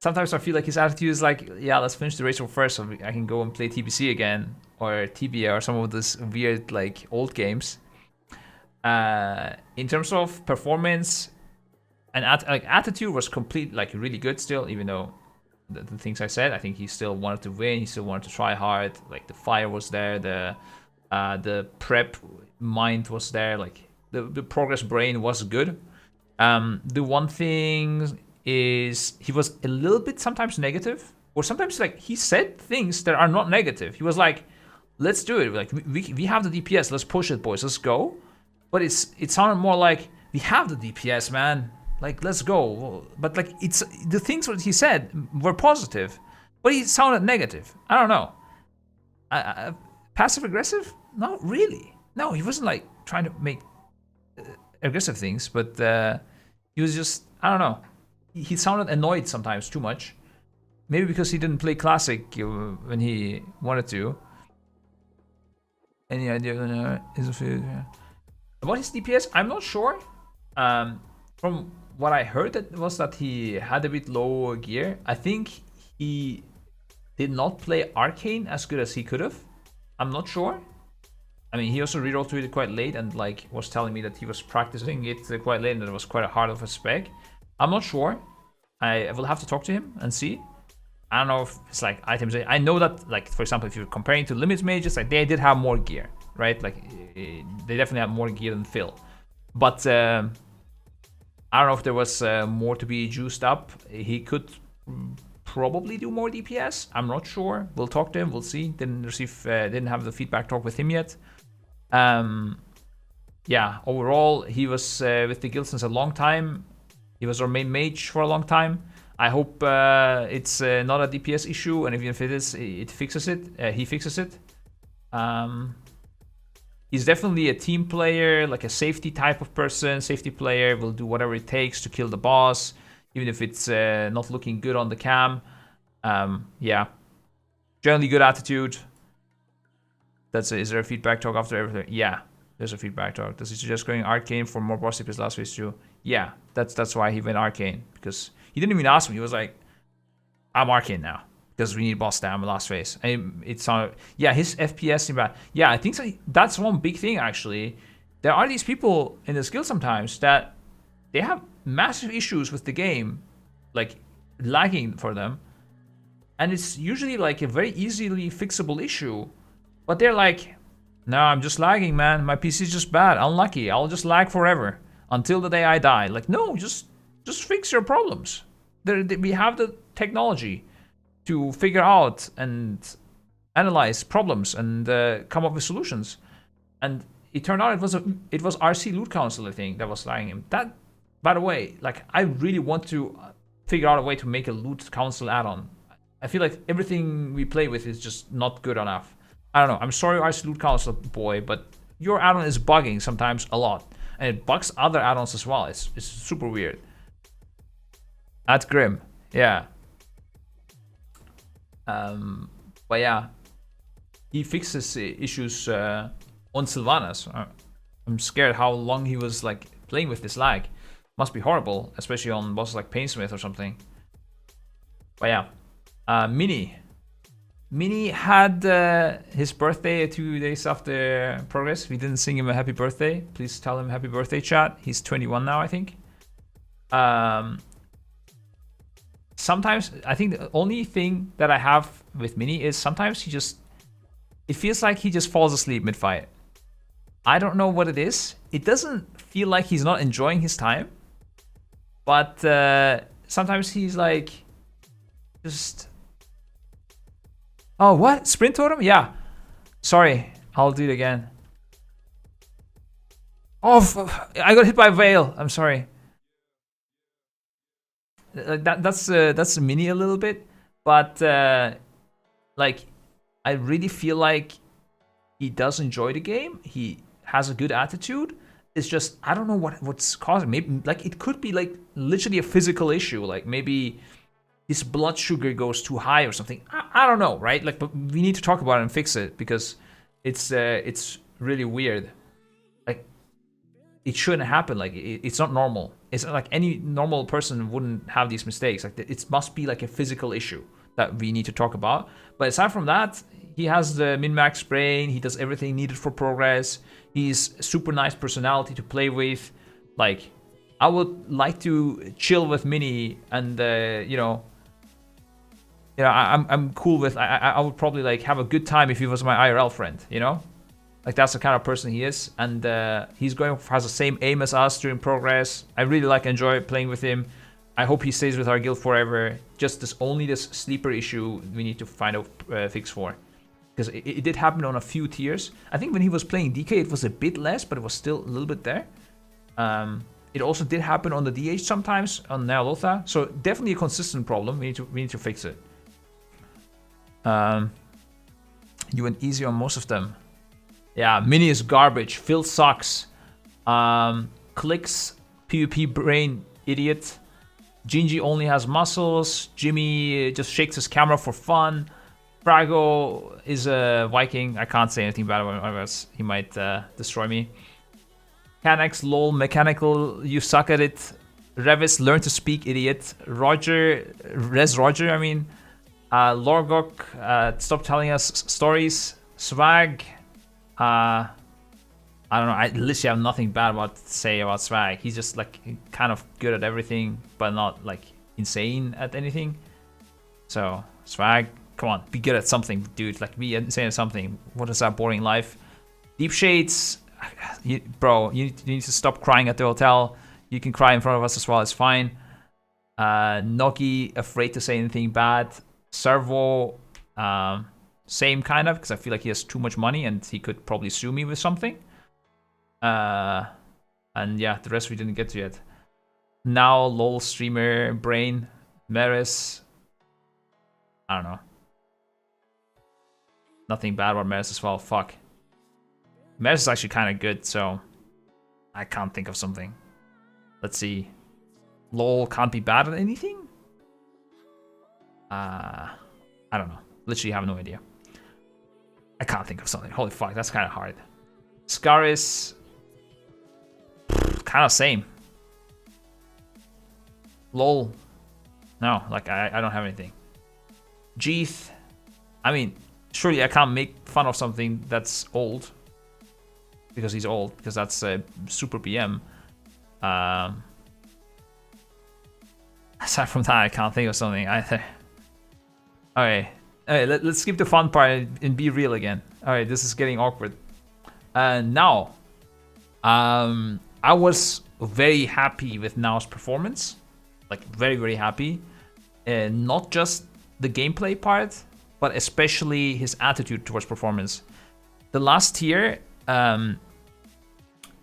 [SPEAKER 1] Sometimes I feel like his attitude is like, yeah, let's finish the race first so I can go and play TBC again. Or TBA or some of these weird, like, old games. In terms of performance... And attitude was complete, like really good still, even though the things I said, I think he still wanted to win, he still wanted to try hard, like the fire was there, the prep mind was there, like the progress brain was good. The one thing is he was a little bit sometimes negative, or sometimes like he said things that are not negative. He was like, let's do it, like we have the DPS, let's push it boys, let's go. But it sounded more like, we have the DPS, man. Like, let's go. But like, it's the things that he said were positive, but he sounded negative. I don't know. Passive aggressive? Not really. No, he wasn't like trying to make aggressive things, but he was just, I don't know. He sounded annoyed sometimes too much. Maybe because he didn't play Classic when he wanted to. Any idea about his DPS? I'm not sure. From what I heard, that was that he had a bit low gear. I think he did not play Arcane as good as he could have. I'm not sure. I mean, he also rerolled to it quite late and like was telling me that he was practicing it quite late and that it was quite a hard of a spec. I'm not sure. I will have to talk to him and see. I don't know if it's like items. I know that, like, for example, if you're comparing to Limit Mages, like they did have more gear, right? Like they definitely have more gear than Phil. But I don't know if there was more to be juiced up. He could probably do more DPS. I'm not sure. We'll talk to him. We'll see. Didn't have the feedback talk with him yet. Yeah. Overall, he was with the guild since a long time. He was our main mage for a long time. I hope it's not a DPS issue, and even if it is, it fixes it. He fixes it. He's definitely a team player, like a safety type of person. Safety player will do whatever it takes to kill the boss. even if it's not looking good on the cam. Yeah, generally good attitude. Is there a feedback talk after everything? Yeah, there's a feedback talk. Does he suggest going Arcane for more boss his last phase too? Yeah, that's why he went Arcane, because he didn't even ask me. He was like, I'm Arcane now because we need boss stam last phase. And it's yeah, his FPS in bad. Yeah, I think that's one big thing actually. There are these people in the skill sometimes that they have massive issues with the game, like lagging for them, and it's usually like a very easily fixable issue. But they're like, no, I'm just lagging, man. My PC is just bad. Unlucky. I'll just lag forever until the day I die. Like, no, just fix your problems. We have the technology to figure out and analyze problems and come up with solutions. And it turned out it was RC Loot Council, I think, that was lagging him. That, by the way, like, I really want to figure out a way to make a Loot Council add-on. I feel like everything we play with is just not good enough. I don't know. I'm sorry, RC Loot Council boy, but your add-on is bugging sometimes a lot, and it bugs other add-ons as well. It's super weird. At Grim, yeah. But yeah, he fixes issues on Sylvanas. I'm scared how long he was like playing with this lag. Must be horrible, especially on bosses like Painsmith or something. But yeah, Mini had his birthday 2 days after progress. We didn't sing him a happy birthday. Please tell him happy birthday, chat. He's 21 now, I think. Sometimes, I think the only thing that I have with Mini is sometimes it feels like he just falls asleep mid-fight. I don't know what it is. It doesn't feel like he's not enjoying his time. But sometimes he's like, just... Oh, what? Sprint totem? Yeah. Sorry, I'll do it again. Oh, I got hit by Veil. I'm sorry. That's Mini a little bit, but like, I really feel like he does enjoy the game. He has a good attitude. It's just, I don't know what's causing. Maybe like it could be like literally a physical issue. Like maybe his blood sugar goes too high or something. I don't know, right? Like, but we need to talk about it and fix it because it's really weird. Like, it shouldn't happen. Like, it's not normal. It's not like any normal person wouldn't have these mistakes. Like, it must be like a physical issue that we need to talk about. But aside from that, he has the min-max brain. He does everything needed for progress. He's a super nice personality to play with. Like, I would like to chill with Mini and you know, I'm cool with. I would probably like have a good time if he was my IRL friend. You know, like that's the kind of person he is, and has the same aim as us during progress. I really enjoy playing with him. I hope he stays with our guild forever. Just this sleeper issue we need to find a fix for, because it did happen on a few tiers. I think when he was playing DK, it was a bit less, but it was still a little bit there. It also did happen on the DH sometimes on Naowh, so definitely a consistent problem. We need to fix it. You went easy on most of them. Yeah, Mini is garbage. Phil sucks. Clickz, PvP brain idiot. Gingi only has muscles. Jimmy just shakes his camera for fun. Fraggo is a Viking. I can't say anything bad about him, otherwise he might destroy me. Cannex, lol, mechanical, you suck at it. Revves, learn to speak, idiot. Roger, I mean. Lorgok, stop telling us stories. Swag, I don't know. I literally have nothing bad to say about Swag. He's just like kind of good at everything, but not like insane at anything. So Swag, come on, be good at something, dude. Like be insane at something. What is that boring life? Deepshades, bro, you need to stop crying at the hotel. You can cry in front of us as well. It's fine. Nnoggie, afraid to say anything bad. Xerwo, same kind of, because I feel like he has too much money and he could probably sue me with something. And yeah, the rest we didn't get to yet. Naowh, lol, streamer, brain, Meeres. I don't know. Nothing bad about Meeres as well. Fuck. Meeres is actually kind of good, so I can't think of something. Let's see. LOL can't be bad at anything? I don't know. Literally have no idea. I can't think of something. Holy fuck, that's kind of hard. Skarìs, kind of same. LOL, no, like I don't have anything. Jeath, I mean, surely I can't make fun of something that's old because he's old, because that's a super PM. Aside from that, I can't think of something either. Okay, let's skip the fun part and be real again. Alright, this is getting awkward. Now, I was very happy with Naowh's performance. Like, very, very happy. Not just the gameplay part, but especially his attitude towards performance. The last year, on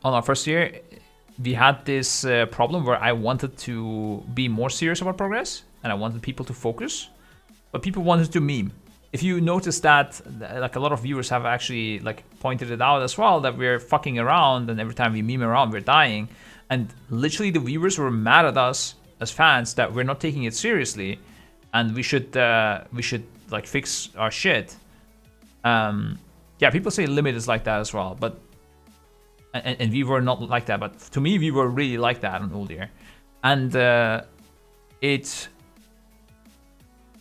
[SPEAKER 1] our first year, we had this problem where I wanted to be more serious about progress, and I wanted people to focus, but people wanted to meme. If you notice that, like a lot of viewers have actually like pointed it out as well, that we're fucking around, and every time we meme around, we're dying. And literally the viewers were mad at us as fans that we're not taking it seriously, and we should like fix our shit. Yeah, people say Limit is like that as well, but and we were not like that, but to me we were really like that on Old Year. And it,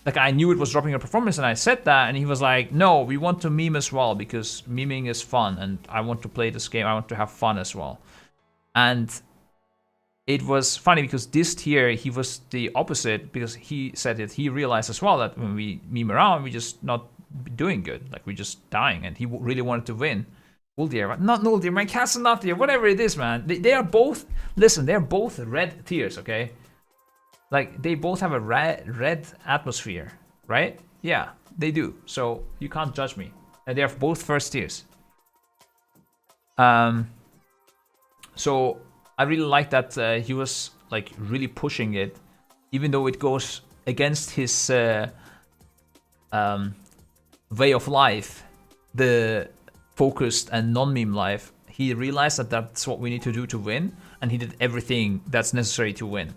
[SPEAKER 1] like, I knew it was dropping a performance, and I said that, and he was like, no, we want to meme as well, because memeing is fun, and I want to play this game, I want to have fun as well. And it was funny because this tier he was the opposite, because he said that he realized as well that when we meme around, we just not doing good, like we're just dying, and he really wanted to win. Uldir, not Uldir, my cat's not there, whatever it is, man. They are both, listen, they're both red tiers, okay? Like, they both have a red atmosphere, right? Yeah, they do. So you can't judge me. And they are both first tiers. So I really like that he was like really pushing it, even though it goes against his way of life, the focused and non-meme life. He realized that that's what we need to do to win, and he did everything that's necessary to win.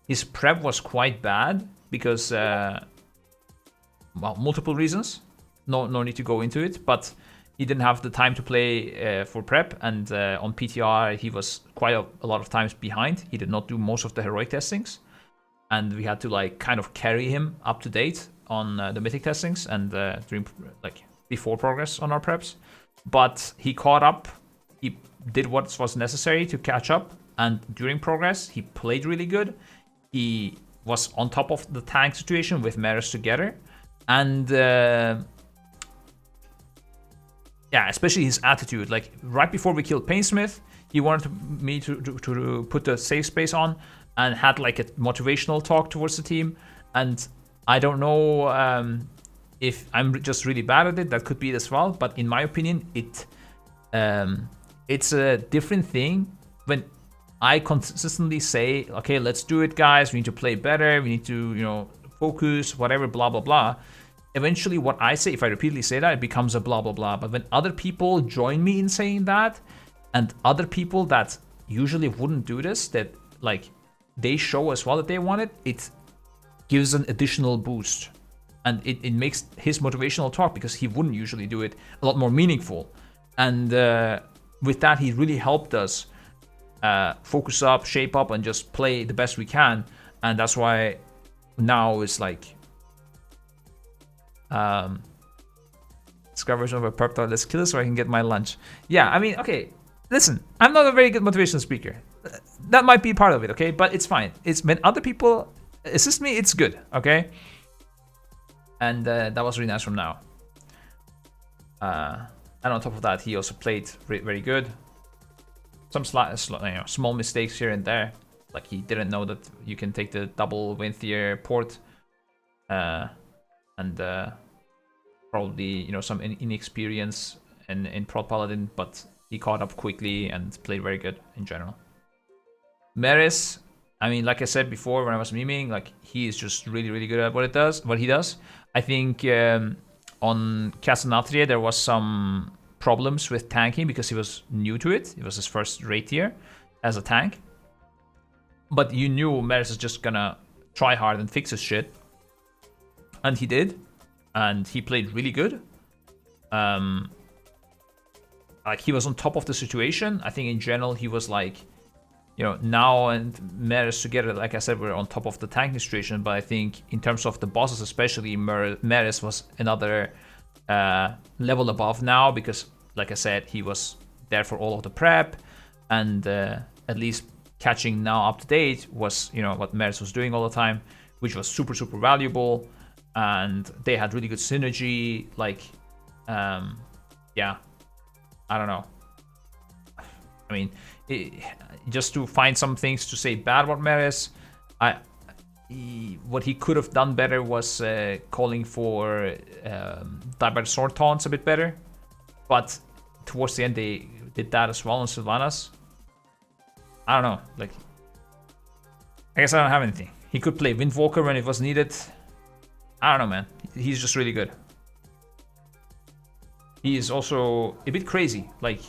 [SPEAKER 1] His prep was quite bad because, well, multiple reasons. No need to go into it, but he didn't have the time to play for prep, and on PTR he was quite a lot of times behind. He did not do most of the heroic testings, and we had to like kind of carry him up to date on the mythic testings and during like before progress on our preps. But he caught up. He did what was necessary to catch up, and during progress he played really good. He was on top of the tank situation with Meeres together, and yeah, especially his attitude. Like right before we killed Painsmith, he wanted me to put the safe space on, and had like a motivational talk towards the team. And I don't know if I'm just really bad at it. That could be it as well. But in my opinion, it's a different thing when I consistently say, okay, let's do it, guys. We need to play better. We need to, you know, focus, whatever, blah, blah, blah. Eventually, what I say, if I repeatedly say that, it becomes a blah, blah, blah. But when other people join me in saying that, and other people that usually wouldn't do this, that like they show as well that they want it, it gives an additional boost. And it makes his motivational talk, because he wouldn't usually do it, a lot more meaningful. And with that, he really helped us focus up, shape up, and just play the best we can. And that's why now it's like discoveries of a Perfecto. Let's kill it so I can get my lunch. Yeah, I mean, okay, listen, I'm not a very good motivational speaker. That might be part of it, okay? But it's fine. It's when other people assist me, it's good, okay? And that was really nice from Naowh. And on top of that, he also played very good. Some small mistakes here and there. Like he didn't know that you can take the double Winthier port. And probably, you know, some inexperience in Prod Paladin, but he caught up quickly and played very good in general. Meeres, I mean, like I said before when I was memeing, like he is just really good at what he does. I think on Casanatria there was some problems with tanking because he was new to it. It was his first raid tier as a tank. But you knew Meeres is just gonna try hard and fix his shit. And he did. And he played really good. Like, he was on top of the situation. I think in general he was like, you know, Naowh and Meeres together, like I said, were on top of the tanking situation. But I think in terms of the bosses especially, Meeres was another level above Naowh, because like I said, he was there for all of the prep, and at least catching Naowh up to date was, you know, what Meeres was doing all the time, which was super valuable. And they had really good synergy. Like, yeah, I don't know. I mean, just to find some things to say bad about Meeres, what he could have done better was calling for Direct Sword taunts a bit better. But towards the end, they did that as well on Sylvanas. I don't know. Like, I guess I don't have anything. He could play Windwalker when it was needed. I don't know, man. He's just really good. He is also a bit crazy. Like,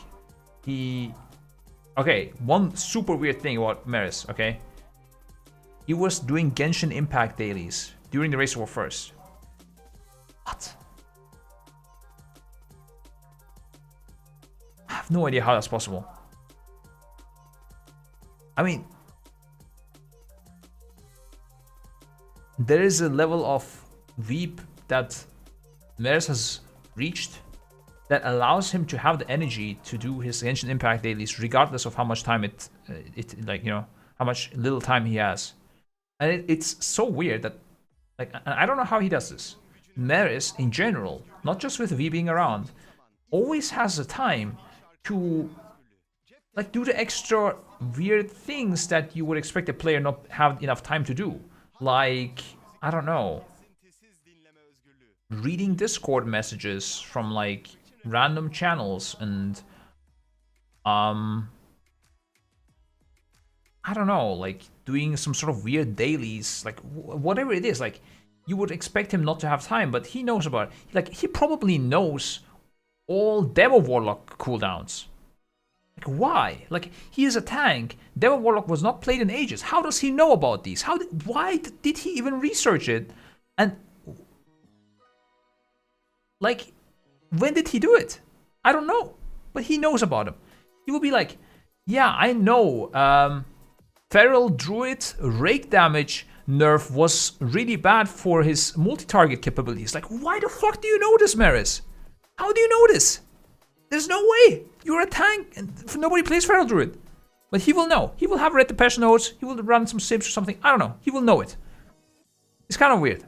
[SPEAKER 1] okay, one super weird thing about Meeres, okay? He was doing Genshin Impact dailies during the Race War First. What? I have no idea how that's possible. I mean, there is a level of Veep that Meeres has reached that allows him to have the energy to do his Genshin Impact dailies, regardless of how much time it like, you know, how much little time he has. And it's so weird that, like, I don't know how he does this. Meeres, in general, not just with V being around, always has the time to, like, do the extra weird things that you would expect a player not have enough time to do. Like, I don't know, reading Discord messages from, like, random channels, and I don't know, like doing some sort of weird dailies, like whatever it is. Like, you would expect him not to have time, but he knows about it. Like, he probably knows all Demo Warlock cooldowns. Like, why? Like, he is a tank. Demo Warlock was not played in ages. How does he know about these? Why did he even research it? And like, when did he do it? I don't know. But he knows about them. He will be like, yeah, I know. Feral Druid rake damage nerf was really bad for his multi-target capabilities. Like, why the fuck do you know this, Meeres? How do you know this? There's no way. You're a tank and nobody plays Feral Druid. But he will know. He will have read the patch notes. He will run some sims or something. I don't know. He will know it. It's kind of weird.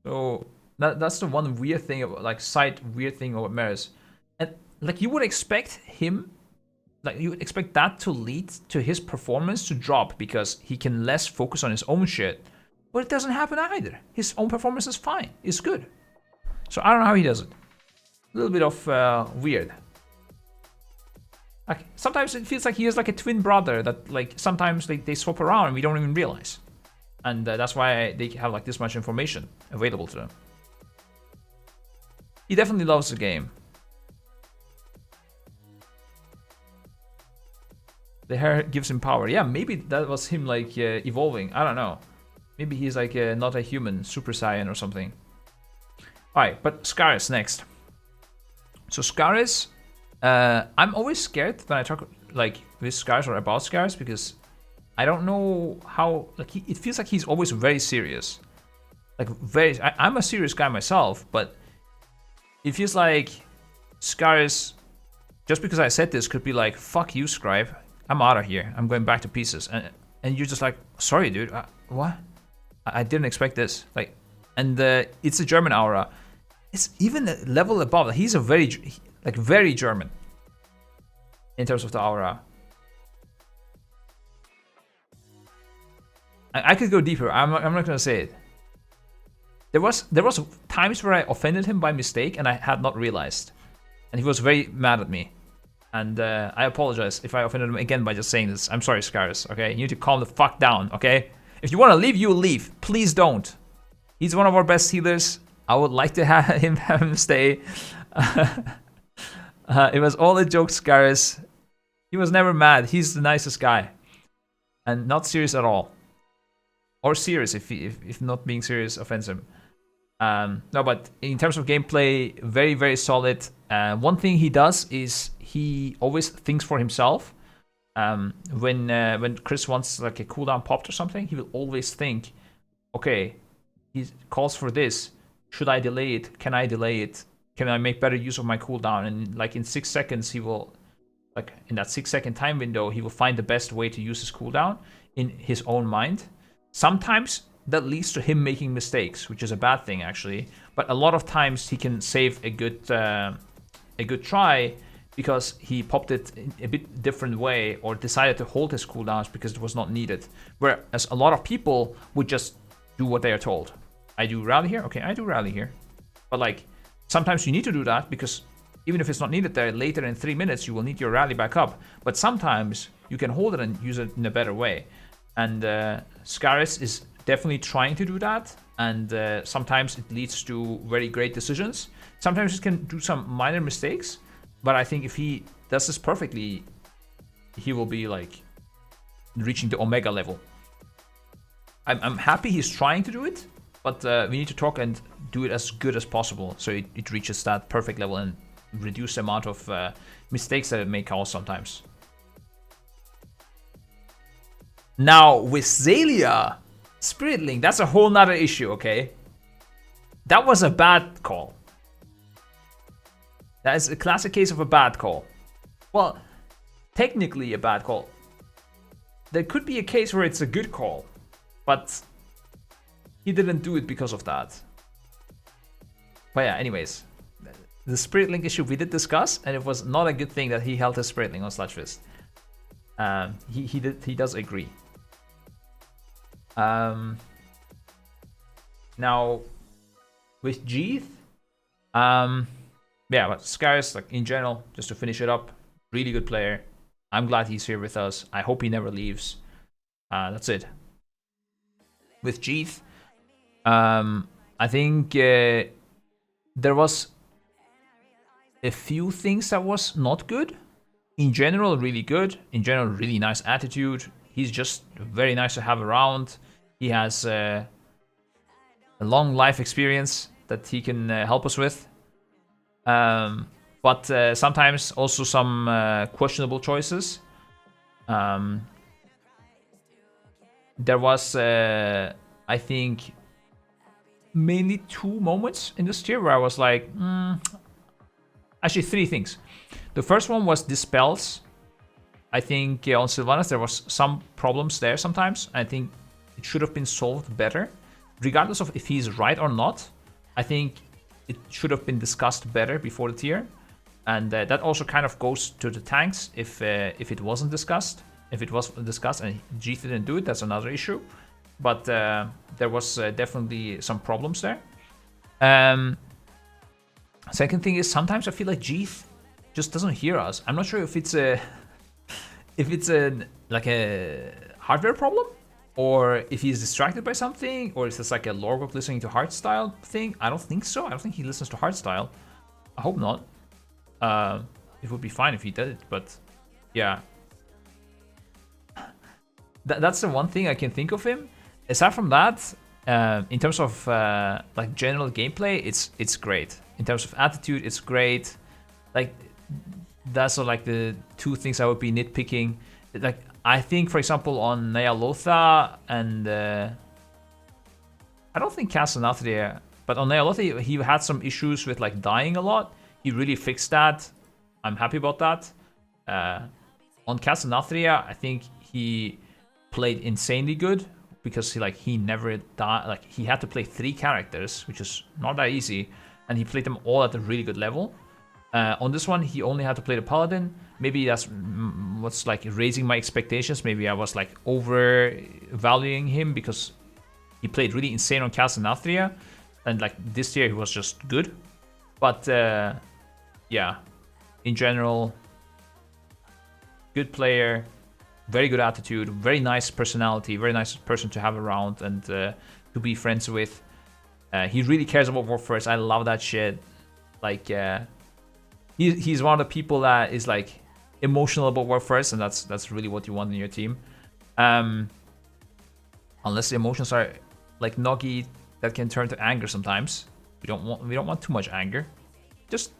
[SPEAKER 1] So that's the one weird thing about, like, side weird thing about Meeres. And like, you would expect him, like, you would expect that to lead to his performance to drop because he can less focus on his own shit. But it doesn't happen either. His own performance is fine. It's good. So I don't know how he does it. A little bit of weird. Like, sometimes it feels like he is like a twin brother that, like, sometimes they swap around and we don't even realize. And that's why they have, like, this much information available to them. He definitely loves the game. The hair gives him power. Yeah, maybe that was him, like, evolving. I don't know. Maybe he's like not a human, Super Saiyan or something. Alright, but Skarìs next. So Skarìs, I'm always scared when I talk, like, with Skarìs or about Skarìs, because I don't know how, like, it feels like he's always very serious. Like, I'm a serious guy myself, but it feels like Skarìs, just because I said this, could be like, fuck you, Scribe. I'm out of here. I'm going back to pieces. And you're just like, sorry, dude. What? I didn't expect this. Like, and it's a German aura. It's even a level above. He's a very German in terms of the aura. I could go deeper. I'm not gonna say it. There was times where I offended him by mistake and I had not realized, and he was very mad at me. And I apologize if I offended him again by just saying this. I'm sorry, Skarìs. Okay, you need to calm the fuck down. Okay, if you want to leave, you leave. Please don't. He's one of our best healers. I would like to have him stay. It was all a joke, Skarìs. He was never mad. He's the nicest guy. and not serious at all, or serious if not being serious offends him. No, but in terms of gameplay, very, very solid. One thing he does is he always thinks for himself. When Chris wants like a cooldown popped or something, he will always think, okay, he calls for this. Should I delay it? Can I delay it? Can I make better use of my cooldown? And like in 6 seconds, he will, like in that 6-second time window, he will find the best way to use his cooldown in his own mind. Sometimes that leads to him making mistakes, which is a bad thing actually. But a lot of times he can save a good try because he popped it in a bit different way or decided to hold his cooldowns because it was not needed. Whereas a lot of people would just do what they are told. I do rally here, okay, I do rally here. But like, sometimes you need to do that because even if it's not needed there, later in 3 minutes you will need your rally back up. But sometimes you can hold it and use it in a better way. And Skarìs is definitely trying to do that. And sometimes it leads to very great decisions. Sometimes it can do some minor mistakes. But I think if he does this perfectly, he will be like reaching the Omega level. I'm happy he's trying to do it, but we need to talk and do it as good as possible so it reaches that perfect level and reduce the amount of mistakes that it may cause sometimes. Now with Zaelia, Spirit Link, that's a whole nother issue, okay? That was a bad call. That is a classic case of a bad call. Well, technically a bad call. There could be a case where it's a good call, but he didn't do it because of that. But yeah, anyways, the Spirit Link issue we did discuss, and it was not a good thing that he held his Spirit Link on Sludgefist. He does agree. Now with Jeath, yeah, but Skarìs, like in general, just to finish it up, really good player. I'm glad he's here with us. I hope he never leaves. That's it. With Jeath, I think there was a few things that was not good. In general, really good. In general, really nice attitude. He's just very nice to have around. He has a long life experience that he can help us with. But sometimes also some questionable choices. There was, I think, mainly 2 moments in this tier where I was like, actually 3 things. The first one was Dispels. I think on Sylvanas there was some problems there sometimes. I think it should have been solved better. Regardless of if he's right or not, I think it should have been discussed better before the tier. And that also kind of goes to the tanks if it wasn't discussed. If it was discussed and Jeath didn't do it, that's another issue. But there was definitely some problems there. Second thing is sometimes I feel like Jeath just doesn't hear us. I'm not sure if it's a like a hardware problem, or if he's distracted by something, or is this like a Lorgok listening to hardstyle thing. I don't think so. I don't think he listens to hardstyle. I hope not. It would be fine if he did it, but yeah. That's the one thing I can think of him. Aside from that, in terms of like general gameplay, it's great. In terms of attitude, it's great. Like that's like the 2 things I would be nitpicking. Like I think, for example, on Naowh and I don't think Castanetra, but on Naowh he had some issues with like dying a lot. He really fixed that. I'm happy about that. On Castanetra, I think he played insanely good because he never died. Like he had to play 3 characters, which is not that easy, and he played them all at a really good level. On this one, he only had to play the Paladin. Maybe that's what's like raising my expectations. Maybe I was like overvaluing him because he played really insane on Castanetra, and like this year he was just good. But yeah, in general, good player, very good attitude, very nice personality, very nice person to have around and to be friends with. He really cares about War First. I love that shit. Like he's one of the people that is like emotional about War First, and that's really what you want in your team. Unless the emotions are like Nnoggie that can turn to anger sometimes. We don't want too much anger. Just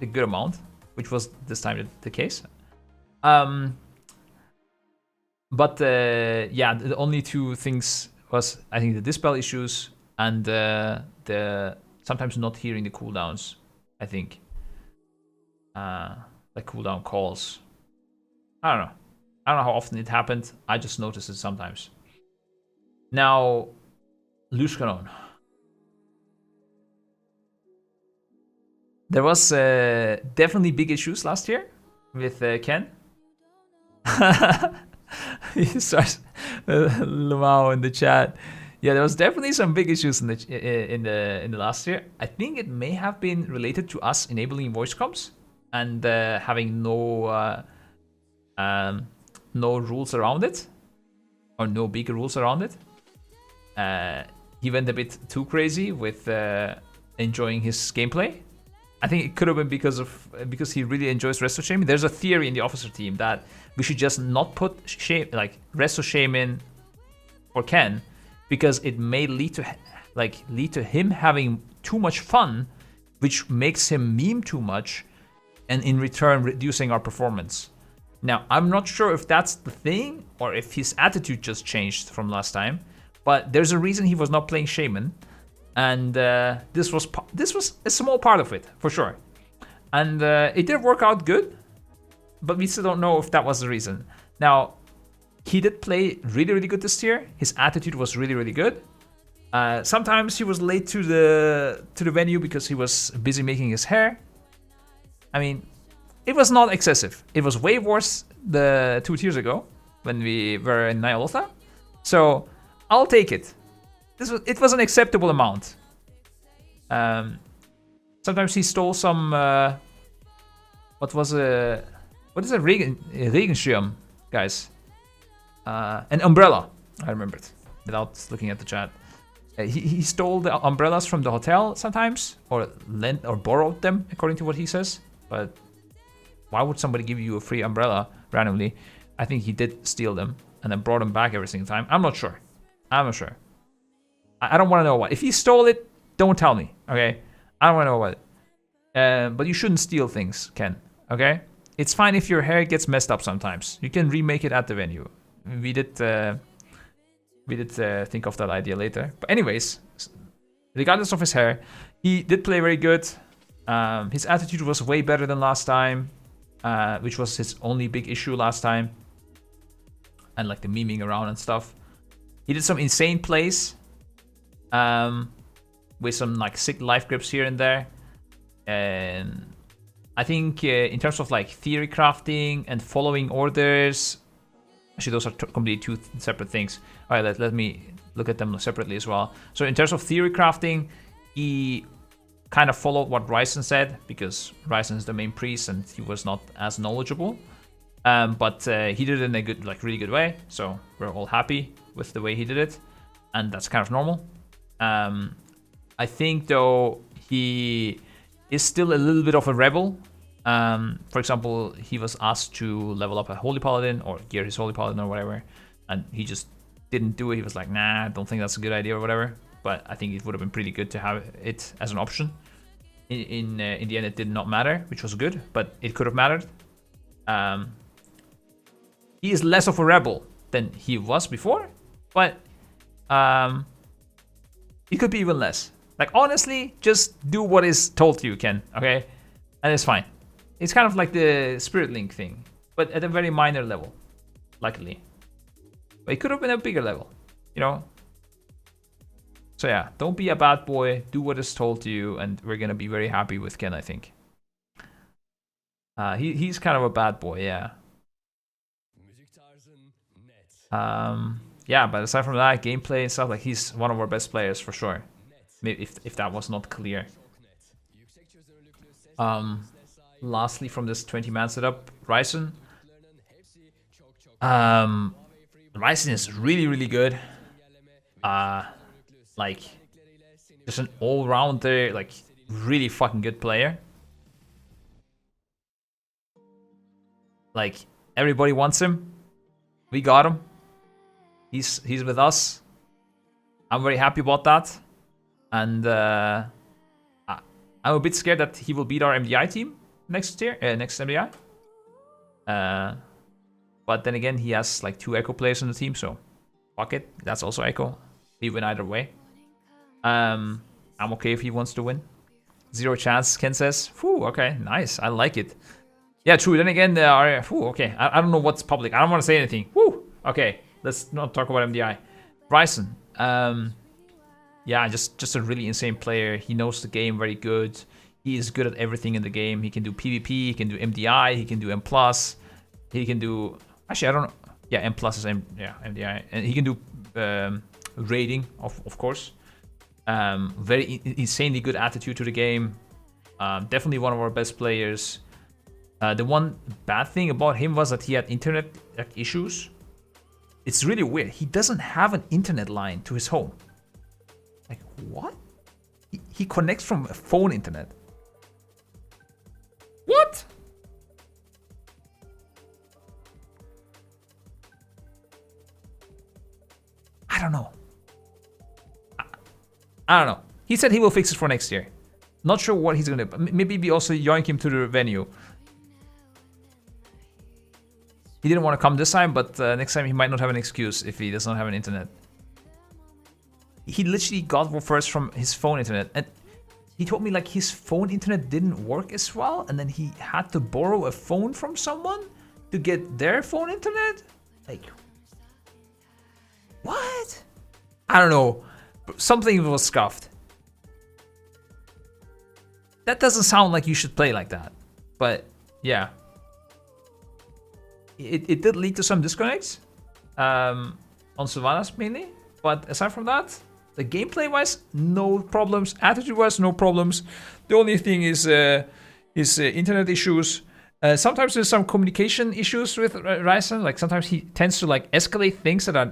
[SPEAKER 1] a good amount, which was this time the case. But yeah, the only two things was I think the dispel issues and the sometimes not hearing the cooldowns. I think like cooldown calls. I don't know how often it happened. I just noticed it sometimes. Now, Lushkanon. There was definitely big issues last year with Ken. He starts Lamau in the chat. Yeah, there was definitely some big issues in the last year. I think it may have been related to us enabling voice comms and having no rules around it, or no big rules around it. He went a bit too crazy with enjoying his gameplay. I think it could have been because he really enjoys Resto Shaman. There's a theory in the officer team that we should just not put Resto Shaman for Ken, because it may lead to him having too much fun, which makes him meme too much, and in return reducing our performance. Now, I'm not sure if that's the thing or if his attitude just changed from last time, but there's a reason he was not playing Shaman. And this was a small part of it, for sure. And it did work out good, but we still don't know if that was the reason. Now, he did play really, really good this year. His attitude was really, really good. Sometimes he was late to the venue because he was busy making his hair. I mean, it was not excessive. It was way worse the 2 tiers ago when we were in Naowh. So I'll take it. It was an acceptable amount. Sometimes he stole some. What is a Regenschirm, guys? An umbrella. I remembered without looking at the chat. He stole the umbrellas from the hotel sometimes, or lent or borrowed them, according to what he says. But why would somebody give you a free umbrella randomly? I think he did steal them and then brought them back every single time. I'm not sure. I don't want to know what. If he stole it, don't tell me, okay? I don't want to know what. But you shouldn't steal things, Ken, okay? It's fine if your hair gets messed up sometimes. You can remake it at the venue. We did think of that idea later. But anyways, regardless of his hair, he did play very good. His attitude was way better than last time, which was his only big issue last time. And like the memeing around and stuff. He did some insane plays. With some like sick life grips here and there. And I think in terms of like theory crafting and following orders, actually those are completely two separate things. All right, let me look at them separately as well. So in terms of theory crafting, he kind of followed what Rycn said, because Rycn is the main priest and he was not as knowledgeable. But he did it in a good, like really good way. So we're all happy with the way he did it, and that's kind of normal. I think though he is still a little bit of a rebel. For example, he was asked to level up a Holy Paladin or gear his Holy Paladin or whatever, and he just didn't do it. He was like, nah, I don't think that's a good idea or whatever. But I think it would have been pretty good to have it as an option. In the end, it did not matter, which was good, but it could have mattered. He is less of a rebel than he was before, but it could be even less. Like, honestly, just do what is told to you, Ken, okay? And it's fine. It's kind of like the Spirit Link thing, but at a very minor level, luckily. But it could have been a bigger level, you know? So yeah, don't be a bad boy, do what is told to you, and we're gonna be very happy with Ken, I think. He's kind of a bad boy, yeah. Yeah, but aside from that, gameplay and stuff, like he's one of our best players for sure. Maybe if that was not clear. Lastly, from this 20-man setup, Rycn. Rycn is really, really good. Like, just an all-rounder, like, really fucking good player. Like, everybody wants him. We got him. He's with us. I'm very happy about that. And I'm a bit scared that he will beat our MDI team next year, next MDI. But then again, he has like 2 Echo players on the team, so fuck it. That's also Echo. He win either way. I'm okay if he wants to win. 0 chance, Ken says. Whew, okay, nice. I like it. Yeah, true. Then again, okay. I don't know what's public. I don't want to say anything. Whew. Okay, let's not talk about MDI. Rycn. Yeah, just a really insane player. He knows the game very good. He is good at everything in the game. He can do PvP, he can do MDI, he can do M+. He can do... Actually, I don't know. Yeah, M+ is MDI. And he can do raiding, of course. Very insanely good attitude to the game. Definitely one of our best players. The one bad thing about him was that he had internet issues. It's really weird. He doesn't have an internet line to his home. Like, what? He connects from a phone internet. What? I don't know. I don't know. He said he will fix it for next year. Not sure what he's gonna do. Maybe we also yoink him to the venue. He didn't want to come this time, but next time he might not have an excuse if he does not have an internet. He literally got first from his phone internet, and he told me like his phone internet didn't work as well, and then he had to borrow a phone from someone to get their phone internet. Like, what? I don't know. Something was scuffed. That doesn't sound like you should play like that, but yeah. It did lead to some disconnects on Sylvanas mainly, but aside from that, the gameplay-wise, no problems. Attitude-wise, no problems. The only thing is internet issues. Sometimes there's some communication issues with Rycn. Like sometimes he tends to like escalate things that are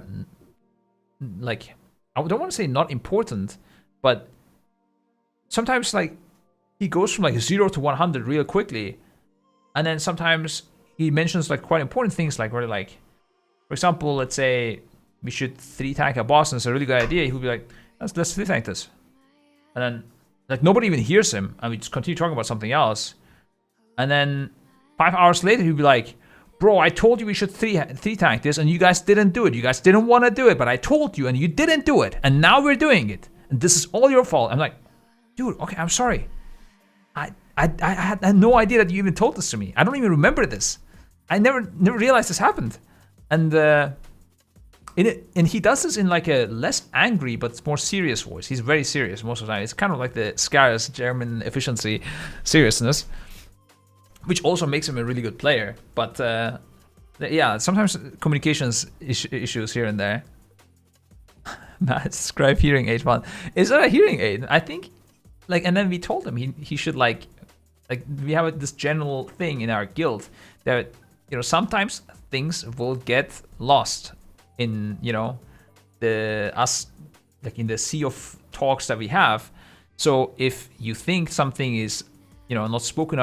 [SPEAKER 1] like, I don't want to say not important, but sometimes like he goes from like 0 to 100 real quickly, and then sometimes he mentions like quite important things, like where like, for example, let's say we should 3-tank a boss and it's a really good idea. He'll be like, let's 3-tank this. And then like nobody even hears him and we just continue talking about something else. And then 5 hours later he'll be like, bro, I told you we should 3-tank this and you guys didn't do it. You guys didn't want to do it, but I told you and you didn't do it. And now we're doing it. And this is all your fault. I'm like, dude, okay, I'm sorry. I had no idea that you even told this to me. I don't even remember this. I never realized this happened. And and he does this in like a less angry but more serious voice. He's very serious most of the time. It's kind of like the Skarìs German efficiency seriousness, which also makes him a really good player. But yeah, sometimes communications issues here and there. Matt, Scripe hearing aid one. Is that a hearing aid? I think like, and then we told him he should like we have this general thing in our guild that, you know, sometimes things will get lost in, you know, like in the sea of talks that we have. So if you think something is, you know, not spoken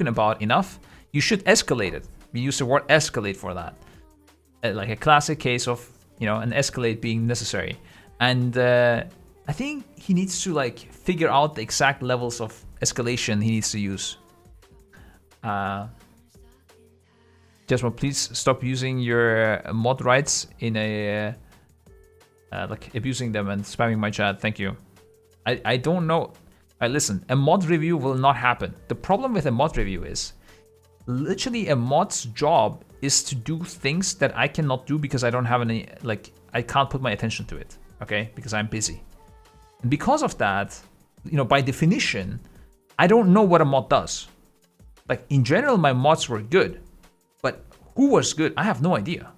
[SPEAKER 1] about enough, you should escalate it. We use the word escalate for that. Like a classic case of, you know, an escalate being necessary. And I think he needs to like figure out the exact levels of escalation he needs to use. Jasmine, please stop using your mod rights in a like abusing them and spamming my chat. Thank you. I don't know. Listen, a mod review will not happen. The problem with a mod review is literally a mod's job is to do things that I cannot do because I don't have any, like, I can't put my attention to it, okay? Because I'm busy. And because of that, you know, by definition, I don't know what a mod does. Like, in general, my mods were good. But who was good? I have no idea.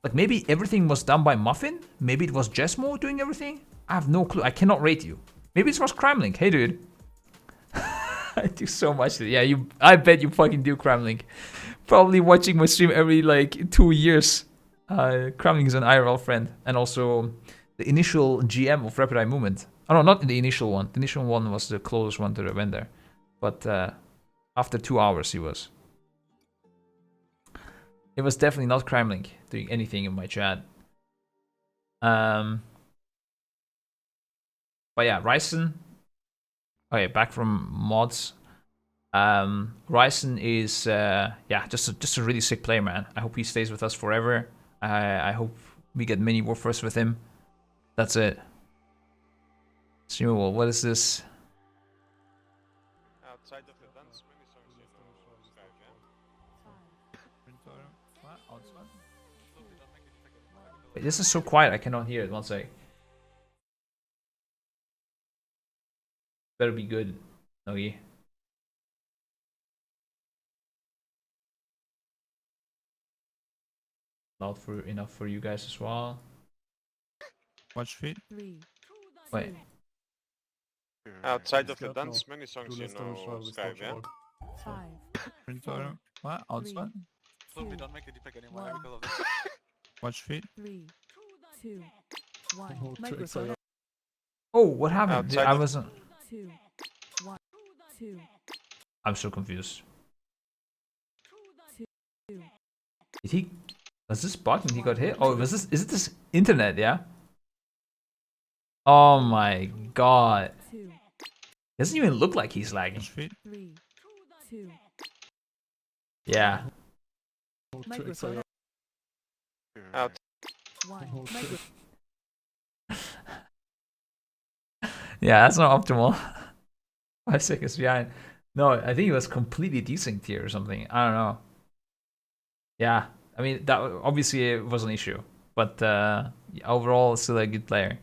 [SPEAKER 1] Like, maybe everything was done by Muffin? Maybe it was Jesmo doing everything? I have no clue. I cannot rate you. Maybe it was Crimlink. Hey, dude. I do so much. Yeah, I bet you fucking do, Crimlink. Probably watching my stream every, like, 2 years. Crimlink is an IRL friend. And also the initial GM of Rapid Eye Movement. Oh, no, not the initial one. The initial one was the closest one to the vendor. But after 2 hours, he was. It was definitely not Kremlin doing anything in my chat. But yeah, Rycn. Okay, back from mods. Rycn is yeah, just a really sick player, man. I hope he stays with us forever. I hope we get many warfors with him. That's it. Xerwo, what is this?
[SPEAKER 3] Outside of the dance, many songs you know Skype, yeah?
[SPEAKER 1] Wait, this is so quiet, I cannot hear it. One sec. Better be good, Nnoggie. Loud for enough for you guys as well.
[SPEAKER 4] Watch feet.
[SPEAKER 1] Wait.
[SPEAKER 3] Outside of the dance, many songs you know Skype, yeah?
[SPEAKER 4] Printer. What? Outside?
[SPEAKER 5] We don't make the defect anymore because of this.
[SPEAKER 4] Watch feet.
[SPEAKER 6] 3, 2, 1. Microphone.
[SPEAKER 1] Oh, what happened?
[SPEAKER 3] Outside
[SPEAKER 1] I
[SPEAKER 3] of-
[SPEAKER 1] wasn't.
[SPEAKER 6] 2, 1, 2,
[SPEAKER 1] I'm so confused.
[SPEAKER 6] 2.
[SPEAKER 1] Did he? Was this bug when he got hit? Oh, was this? Is it this internet? Yeah. Oh my god.
[SPEAKER 6] 2,
[SPEAKER 1] Doesn't even look like he's lagging.
[SPEAKER 4] Watch feet.
[SPEAKER 6] 3, 2.
[SPEAKER 1] Yeah.
[SPEAKER 6] Microphone.
[SPEAKER 3] Out.
[SPEAKER 6] 1. Microphone.
[SPEAKER 1] Yeah, that's not optimal. 5 seconds behind. No, I think he was completely desynced here or something. I don't know. Yeah, I mean that obviously it was an issue, but overall still a good player.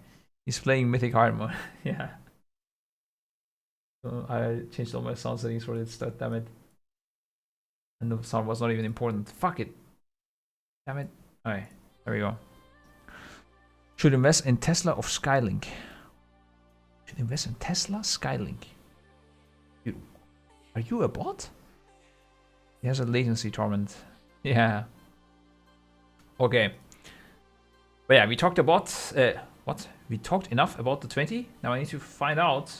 [SPEAKER 1] He's playing Mythic Hard mode. Yeah. I changed all my sound settings for this stuff. Damn it. And the sound was not even important. Fuck it. Damn it. Alright, there we go. Should invest in Tesla of Skylink. Should invest in Tesla Skylink. Are you a bot? He has a latency torment. Yeah. Okay. But yeah, we talked about what? We talked enough about the 20. Now I need to find out.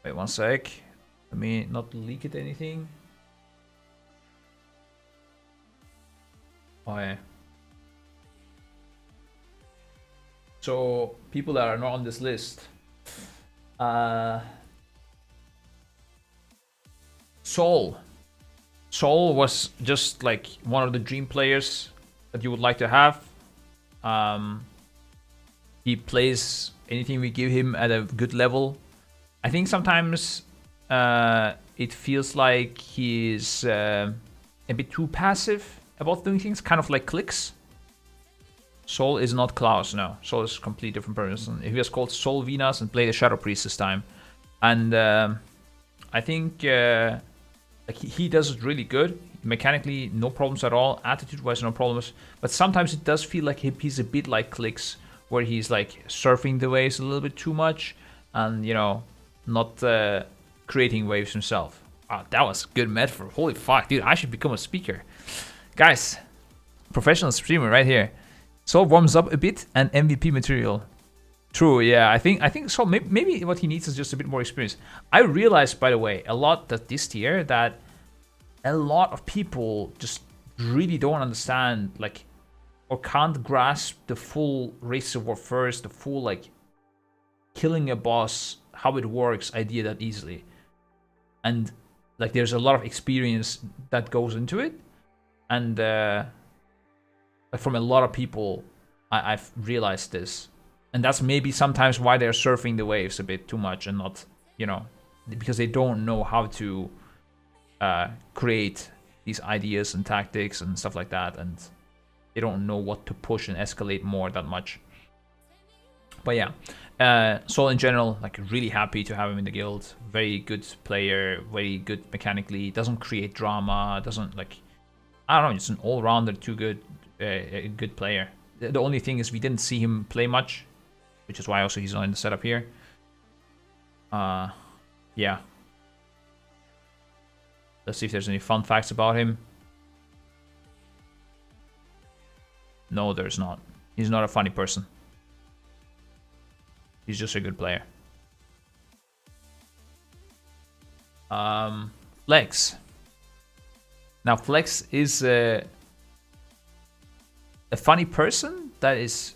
[SPEAKER 1] Wait 1 sec. Let me not leak it anything. Oh yeah. So people that are not on this list. Sol was just like one of the dream players that you would like to have. He plays anything we give him at a good level. I think sometimes it feels like he's a bit too passive about doing things, kind of like Clickz. Sol is not Klaus, no. Sol is a completely different person. He was called Sol Venus and played a Shadow Priest this time. And I think like he does it really good. Mechanically, no problems at all. Attitude-wise, no problems. But sometimes it does feel like he's a bit like Clickz, where he's like surfing the waves a little bit too much. And, you know, not creating waves himself. Wow, that was good metaphor. Holy fuck, dude, I should become a speaker. Guys, professional streamer right here. Sol warms up a bit and MVP material. True, yeah. I think Sol, maybe what he needs is just a bit more experience. I realized, by the way, a lot that this tier that a lot of people just really don't understand, like, or can't grasp the full Race of War first, the full like killing a boss, how it works idea that easily. And like there's a lot of experience that goes into it. And like from a lot of people, I've realized this. And that's maybe sometimes why they're surfing the waves a bit too much and not, you know, because they don't know how to create these ideas and tactics and stuff like that. And they don't know what to push and escalate more that much. But yeah, Sol in general, like really happy to have him in the guild. Very good player, very good mechanically. Doesn't create drama, doesn't like, I don't know, just an all-rounder, too good, a good player. The only thing is we didn't see him play much, which is why also he's not in the setup here. Yeah. Let's see if there's any fun facts about him. No, there's not. He's not a funny person. He's just a good player. Fleks. Now Fleks is a funny person that is.